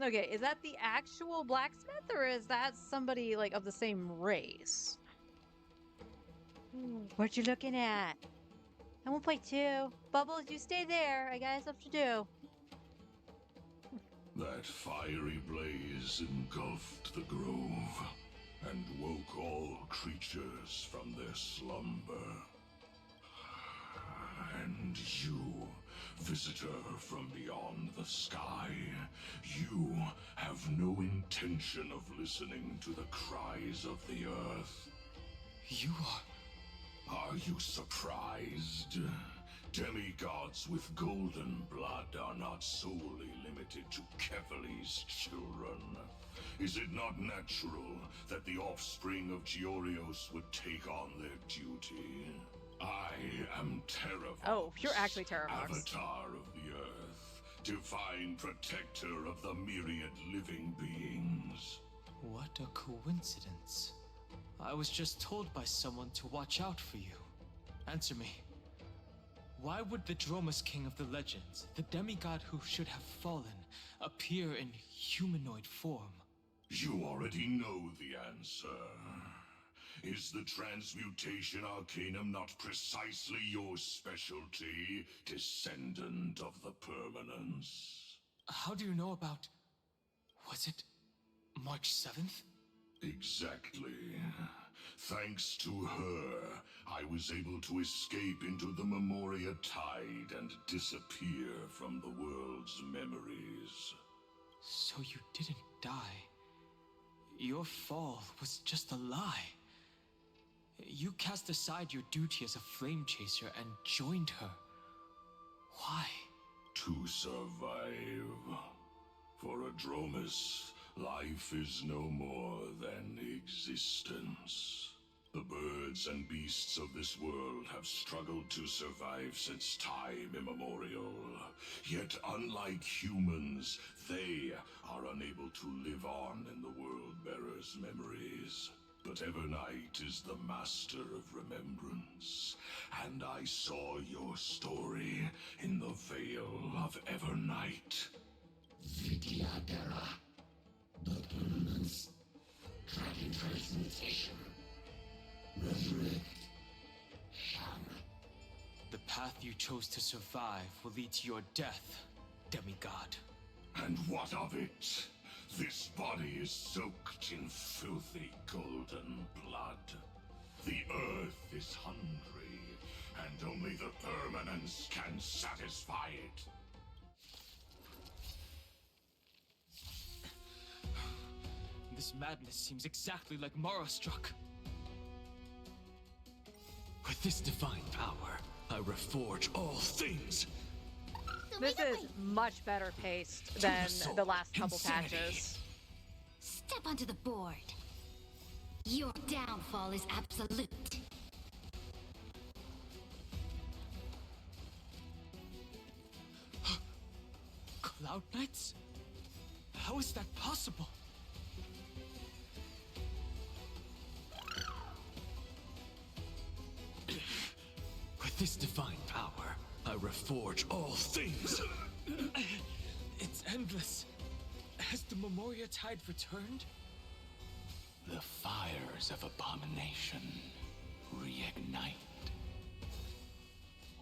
Okay, is that the actual blacksmith, or is that somebody, like, of the same race? What you looking at? I won't play too. Bubbles, you stay there. I got stuff to do. That fiery blaze engulfed the grove and woke all creatures from their slumber. And you, visitor from beyond the sky, you have no intention of listening to the cries of the earth. You Are you surprised? Demigods with golden blood are not solely limited to Kefali's children. Is it not natural that the offspring of Georios would take on their duty? I am Terravox. Oh, you're actually Terravox. Avatar of the Earth, divine protector of the myriad living beings. What a coincidence. I was just told by someone to watch out for you. Answer me. Why would the Dromus King of the Legends, the demigod who should have fallen, appear in humanoid form? You already know the answer. Is the transmutation arcanum not precisely your specialty, descendant of the Permanence? How do you know about... was it March 7th? Exactly. Thanks to her, I was able to escape into the Memoria Tide and disappear from the world's memories. So you didn't die. Your fall was just a lie. You cast aside your duty as a flame chaser and joined her. Why? To survive. For Adromus, life is no more than existence. The birds and beasts of this world have struggled to survive since time immemorial. Yet unlike humans, they are unable to live on in the World-Bearer's memories. But Evernight is the master of remembrance, and I saw your story in the Veil of Evernight. Vidyadhara, the permanence, dragon transmutation, resurrect, Sham. The path you chose to survive will lead to your death, demigod. And what of it? This body is soaked in filthy golden blood. The earth is hungry, and only the permanence can satisfy it. This madness seems exactly like Mara struck. With this divine power, I reforge all things. This is much better paced than the last couple patches. Step onto the board. Your downfall is absolute. Cloud Knights? How is that possible? With this divine power, I reforge all things. It's endless. Has the Memoria Tide returned? The fires of abomination reignite.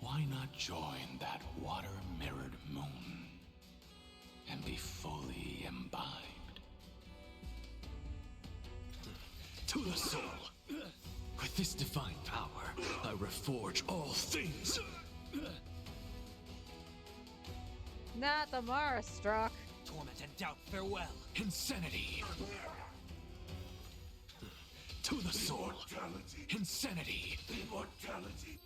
Why not join that water-mirrored moon and be fully imbibed? To the soul! With this divine power, I reforge all things! Not the Mara struck. Torment and doubt, farewell! Insanity! To the soul! Insanity! Immortality!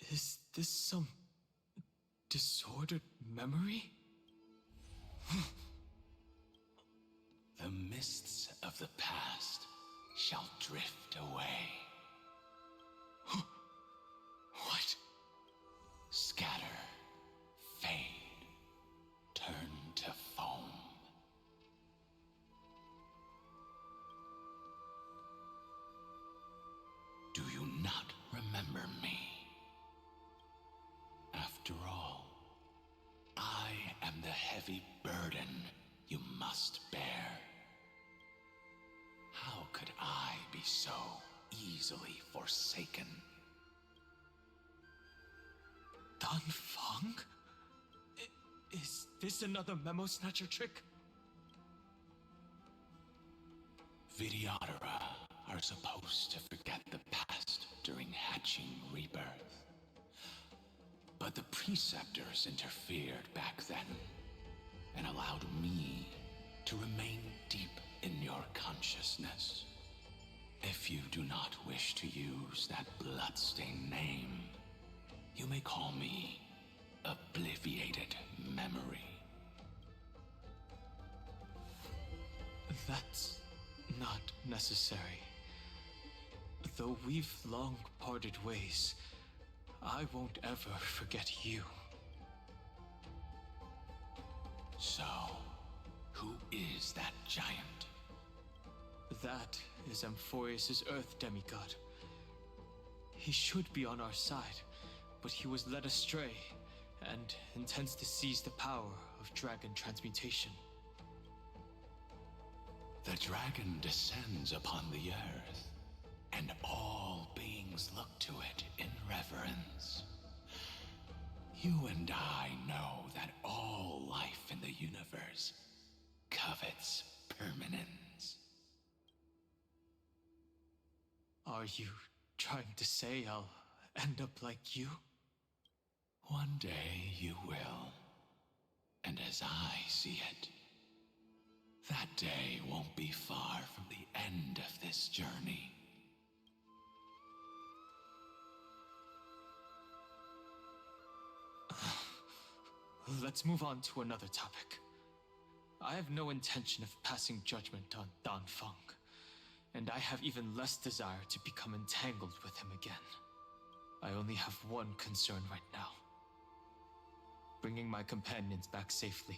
Is this some disordered memory? The mists of the past shall drift away. What? Scatter, fade, turn to foam. Do you not remember me? After all, I am the heavy burden you must bear. How could I be so easily forsaken? Dan Feng? Is this another memo snatcher trick? Vidyadhara are supposed to forget the past during hatching rebirth. But the preceptors interfered back then and allowed me to remain deep in your consciousness. If you do not wish to use that bloodstained name, you may call me Obliviated Memory. That's not necessary. Though we've long parted ways, I won't ever forget you. So, who is that giant? That is Amphorius' Earth demigod. He should be on our side, but he was led astray and intends to seize the power of dragon transmutation. The dragon descends upon the earth, and all beings look to it in reverence. You and I know that all life in the universe covets permanence. Are you trying to say I'll end up like you? One day you will. And as I see it, that day won't be far from the end of this journey. Let's move on to another topic. I have no intention of passing judgment on Dan Feng, and I have even less desire to become entangled with him again. I only have one concern right now: bringing my companions back safely.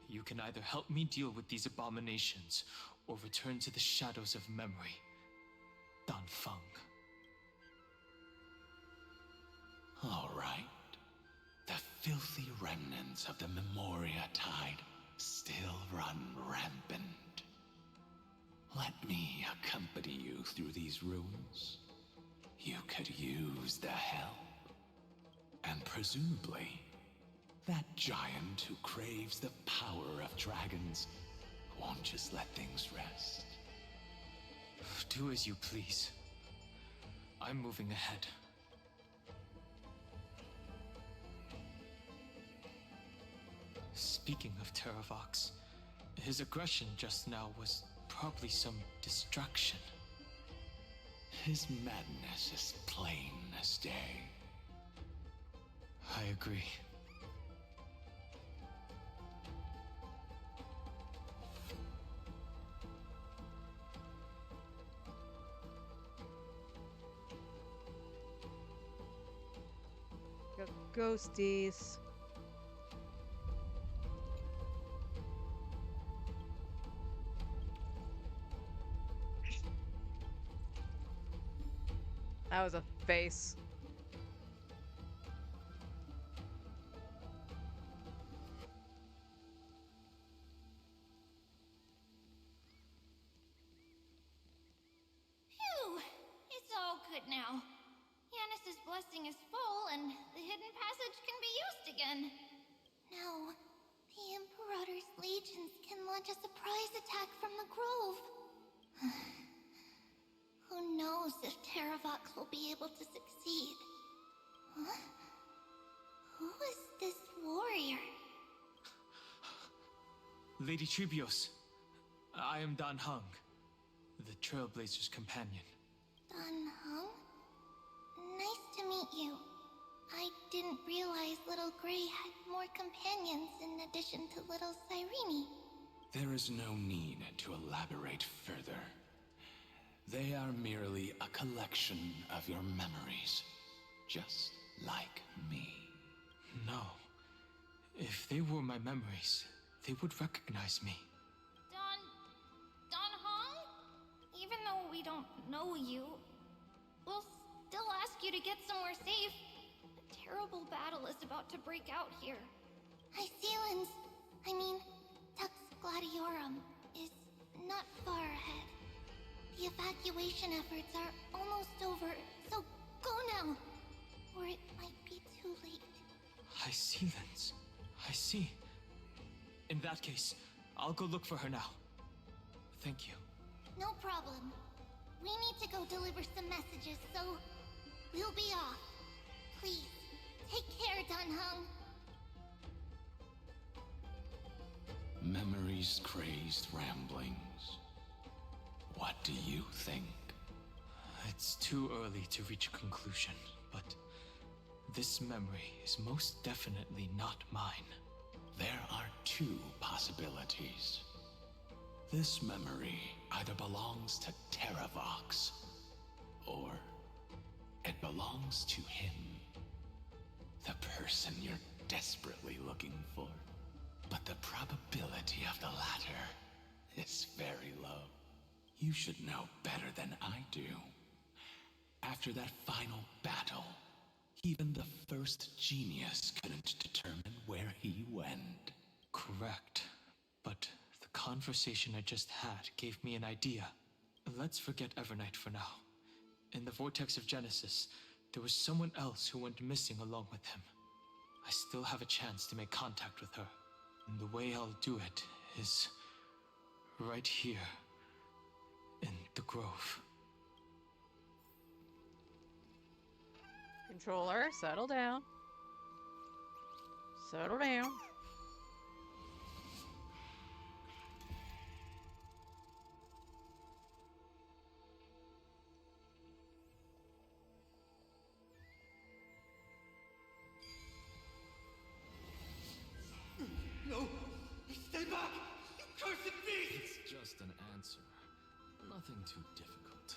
You can either help me deal with these abominations, or return to the shadows of memory. Dan Feng. All right. The filthy remnants of the Memoria Tide still run rampant. Let me accompany you through these ruins. You could use the help. And presumably, that giant who craves the power of dragons won't just let things rest. Do as you please. I'm moving ahead. Speaking of Terravox, his aggression just now was probably some distraction. His madness is plain as day. I agree. Ghosties. That was a face. Phew! It's all good now. Yanis's blessing is full, and the hidden passage can be used again. Now, the Imperator's legions can launch a surprise attack from the grove. Who knows if Terravox will be able to succeed? Huh? Who is this warrior? Lady Tribios, I am Dan Heng, the Trailblazer's companion. Dan Heng? Nice to meet you. I didn't realize Little Gray had more companions in addition to Little Cyrene. There is no need to elaborate further. They are merely a collection of your memories, just like me. No. If they were my memories, they would recognize me. Dan Heng? Even though we don't know you, we'll still ask you to get somewhere safe. A terrible battle is about to break out here. Hycelins, Tux Gladiorum, is not far ahead. The evacuation efforts are almost over, so go now, or it might be too late. Hycelins. I see. In that case, I'll go look for her now. Thank you. No problem. We need to go deliver some messages, so we'll be off. Please, take care, Dan Heng. Memories crazed ramblings. What do you think? It's too early to reach a conclusion, but this memory is most definitely not mine. There are two possibilities. This memory either belongs to Terravox, or it belongs to him. The person you're desperately looking for. But the probability of the latter is very low. You should know better than I do. After that final battle, even the first genius couldn't determine where he went. Correct. But the conversation I just had gave me an idea. Let's forget Evernight for now. In the Vortex of Genesis, there was someone else who went missing along with him. I still have a chance to make contact with her. And the way I'll do it is right here in the grove. controller. Settle down. Settle down. No! Stay back! You cursed beast! It's just an answer. Nothing too difficult.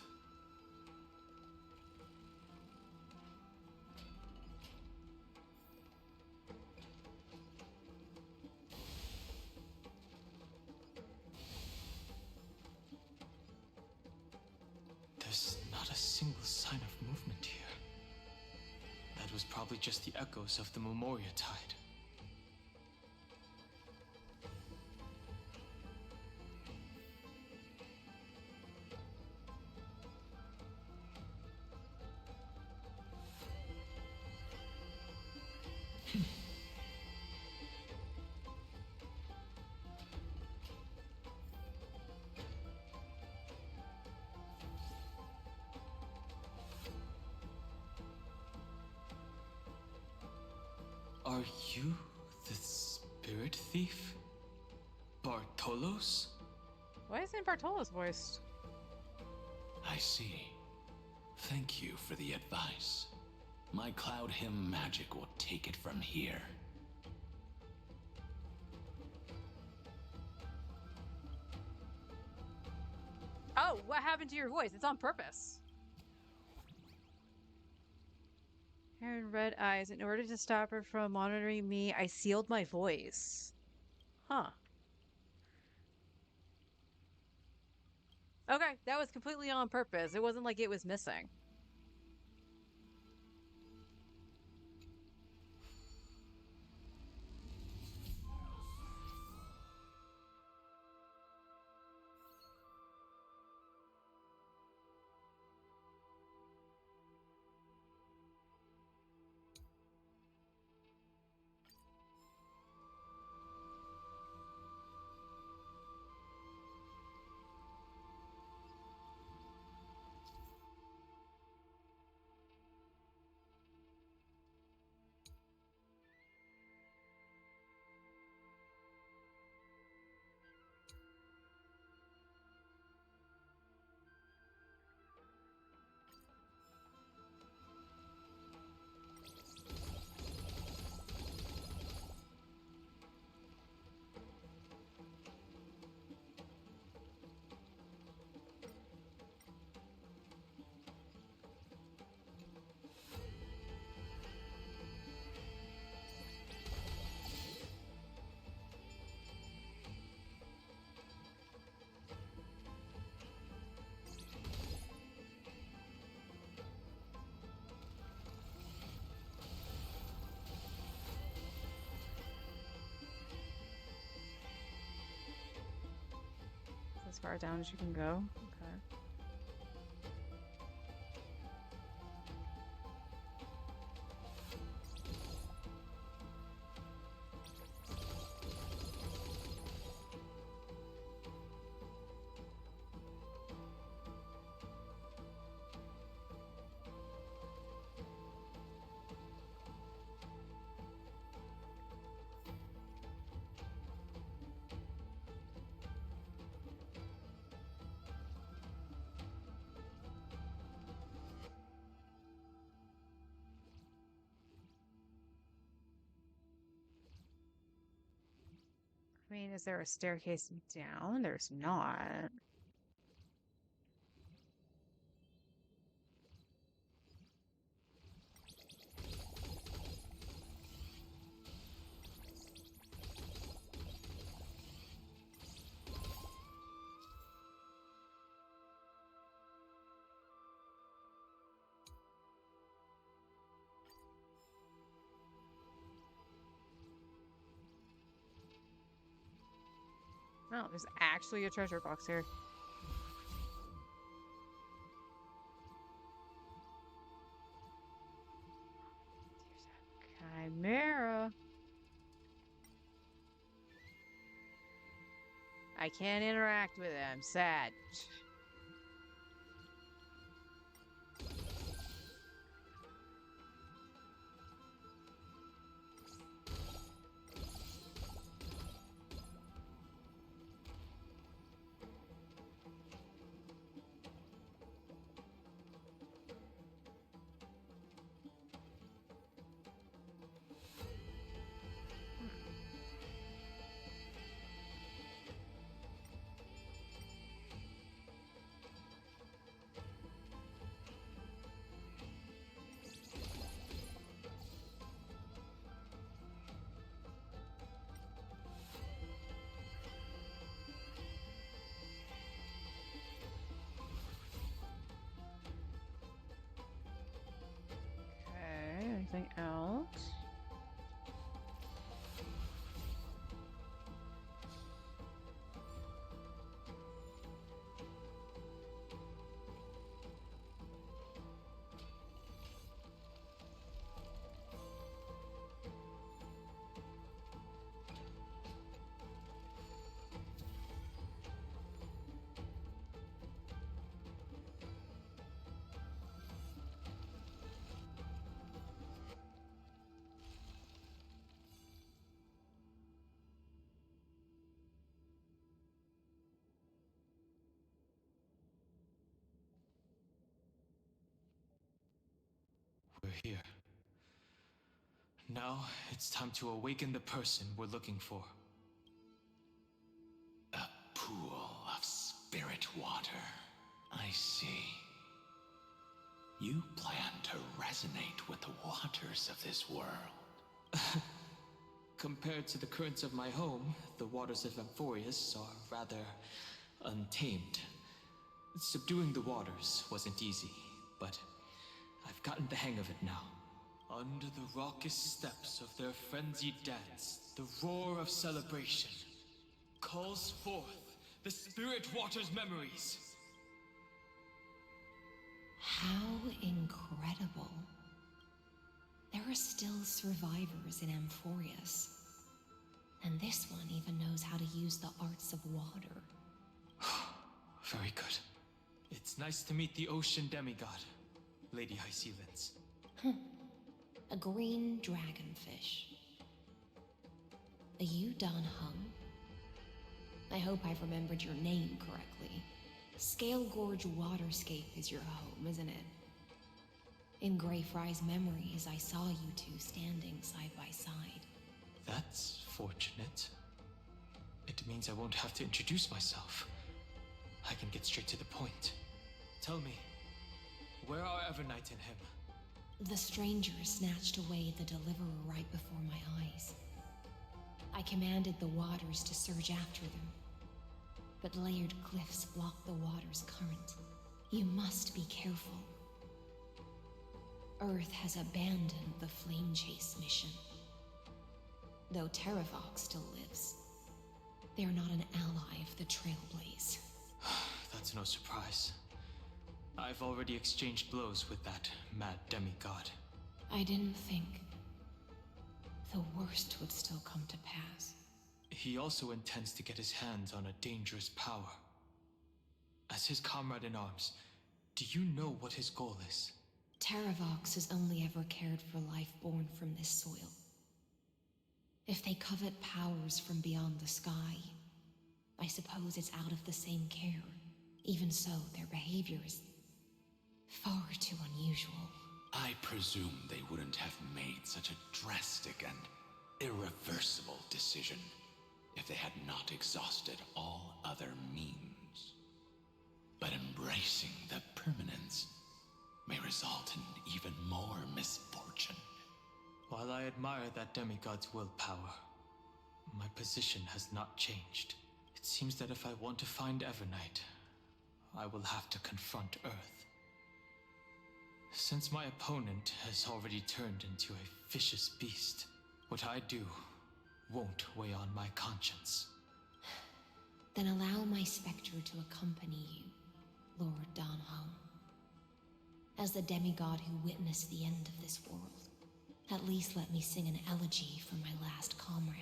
There's not a single sign of movement here. That was probably just the echoes of the Memoria Tide. Are you the spirit thief? Bartolos? Why isn't Bartolos voiced? I see. Thank you for the advice. My Cloud Hymn magic will take it from here. Oh, what happened to your voice? It's on purpose. Hair and red eyes. In order to stop her from monitoring me, I sealed my voice. Huh. Okay, that was completely on purpose. It wasn't like it was missing. As far down as you can go. Okay. I mean, is there a staircase down? There's not. Oh, there's actually a treasure box here. Chimera. I can't interact with it. I'm sad. here. Now, it's time to awaken the person we're looking for. A pool of spirit water. I see. You plan to resonate with the waters of this world. Compared to the currents of my home, the waters of Amphorius are rather untamed. Subduing the waters wasn't easy, but I've gotten the hang of it now. Under the raucous steps of their frenzied dance, the roar of celebration calls forth the spirit water's memories. How incredible. There are still survivors in Amphorius. And this one even knows how to use the arts of water. Very good. It's nice to meet the ocean demigod, Lady Hysealins. A green dragonfish. Are you Don Hung? I hope I've remembered your name correctly. Scale Gorge Waterscape is your home, isn't it? In Greyfry's memories, I saw you two standing side by side. That's fortunate. It means I won't have to introduce myself. I can get straight to the point. Tell me, where are Evernight and him? The stranger snatched away the deliverer right before my eyes. I commanded the waters to surge after them, but layered cliffs block the water's current. You must be careful. Earth has abandoned the Flame Chase mission. Though Terravox still lives, they are not an ally of the Trailblaze. That's no surprise. I've already exchanged blows with that mad demigod. I didn't think the worst would still come to pass. He also intends to get his hands on a dangerous power. As his comrade in arms, do you know what his goal is? Terravox has only ever cared for life born from this soil. If they covet powers from beyond the sky, I suppose it's out of the same care. Even so, their behavior is far too unusual. I presume they wouldn't have made such a drastic and irreversible decision if they had not exhausted all other means. But embracing the permanence may result in even more misfortune. While I admire that demigod's willpower, my position has not changed. It seems that if I want to find Evernight, I will have to confront Earth. Since my opponent has already turned into a vicious beast, what I do won't weigh on my conscience. Then allow my specter to accompany you, Lord Don Hung. As the demigod who witnessed the end of this world, at least let me sing an elegy for my last comrade.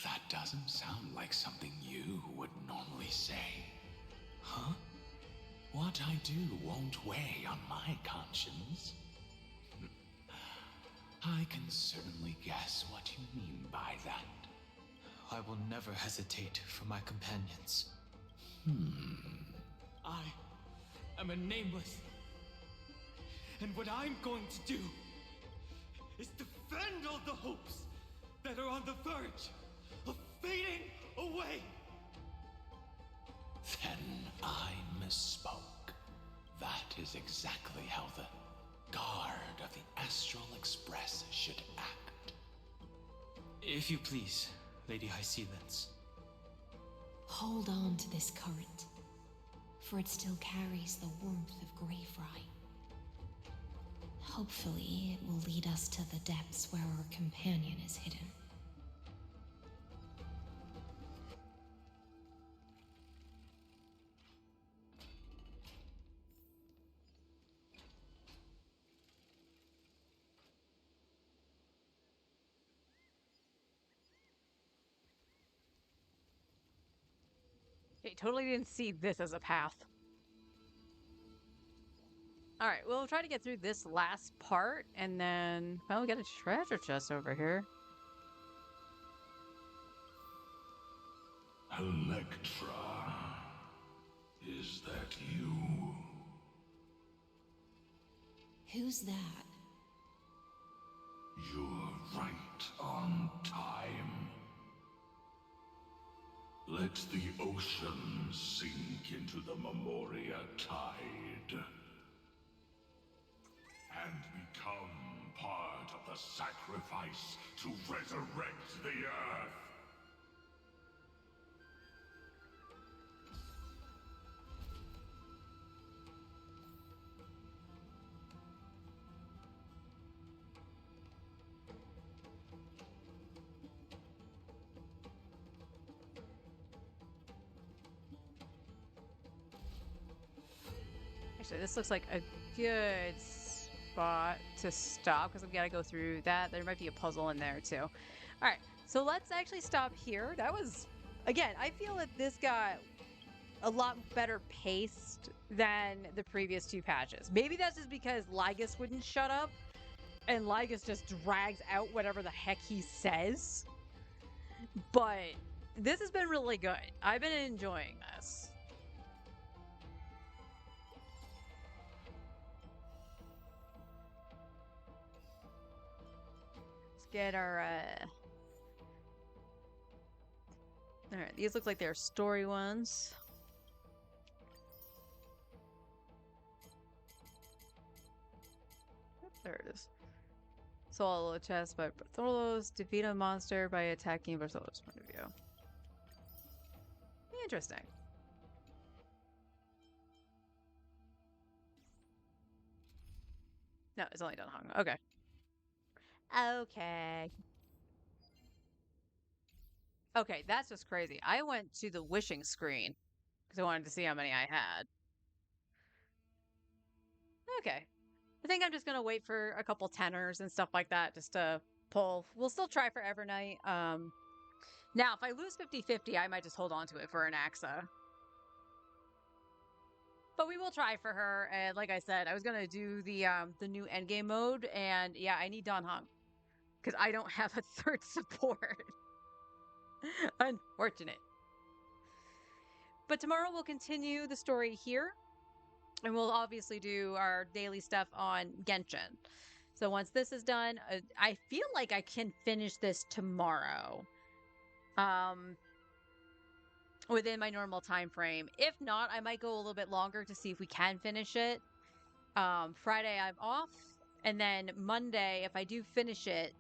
That doesn't sound like something you would normally say. Huh? What I do won't weigh on my conscience. I can certainly guess what you mean by that. I will never hesitate for my companions. I am a nameless. And what I'm going to do is defend all the hopes that are on the verge of fading away. Then I misspoke. That is exactly how the guard of the Astral Express should act. If you please, Lady Hysealins. Hold on to this current, for it still carries the warmth of Greyfry. Hopefully, it will lead us to the depths where our companion is hidden. Okay, totally didn't see this as a path. Alright, we'll try to get through this last part, and then... well, we got a treasure chest over here. Electra, is that you? Who's that? You're right on time. Let the ocean sink into the Memoria tide and become part of the sacrifice to resurrect the Earth. Actually, this looks like a good spot to stop because we gotta go through that. There might be a puzzle in there too. All right, so let's actually stop here. That was, again, I feel that this got a lot better paced than the previous two patches. Maybe that's just because Lygus wouldn't shut up, and Lygus just drags out whatever the heck he says. But this has been really good. I've been enjoying this. Let's get our all right, these look like they're story ones. There it is. Solo chest by Bartholos. Defeat a monster by attacking Bartholos' point of view. Interesting. No, it's only done hung. Okay. Okay. Okay, that's just crazy. I went to the wishing screen because I wanted to see how many I had. Okay. I think I'm just going to wait for a couple tenors and stuff like that just to pull. We'll still try for Evernight. Now, if I lose 50-50, I might just hold on to it for an AXA. But we will try for her. And like I said, I was going to do the new endgame mode. And yeah, I need Don Hung because I don't have a third support. Unfortunate. But tomorrow we'll continue the story here. And we'll obviously do our daily stuff on Genshin. So once this is done, I feel like I can finish this tomorrow. Within my normal time frame. If not, I might go a little bit longer to see if we can finish it. Friday I'm off. And then Monday, if I do finish it,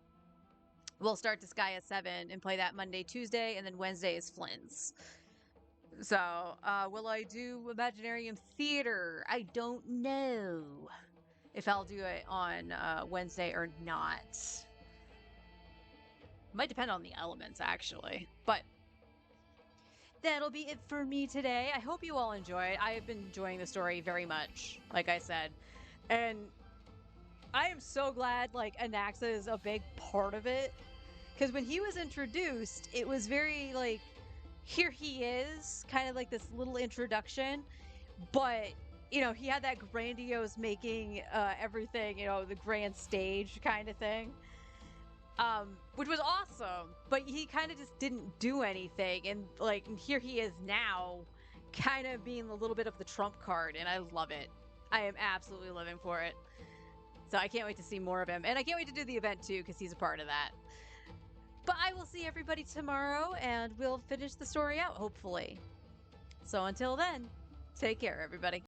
we'll start Disgaea 7 and play that Monday, Tuesday, and then Wednesday is Flins. So, will I do Imaginarium Theater? I don't know if I'll do it on Wednesday or not. Might depend on the elements, actually. But that'll be it for me today. I hope you all enjoyed. I have been enjoying the story very much, like I said. And I am so glad, like, Anaxa is a big part of it. Because when he was introduced, it was very, like, here he is, kind of like this little introduction, but you know, he had that grandiose making everything, you know, the grand stage kind of thing, which was awesome, but he kind of just didn't do anything, and like here he is now kind of being a little bit of the trump card, and I love it. I am absolutely living for it. So I can't wait to see more of him, and I can't wait to do the event too because he's a part of that. But I will see everybody tomorrow, and we'll finish the story out, hopefully. So until then, take care, everybody.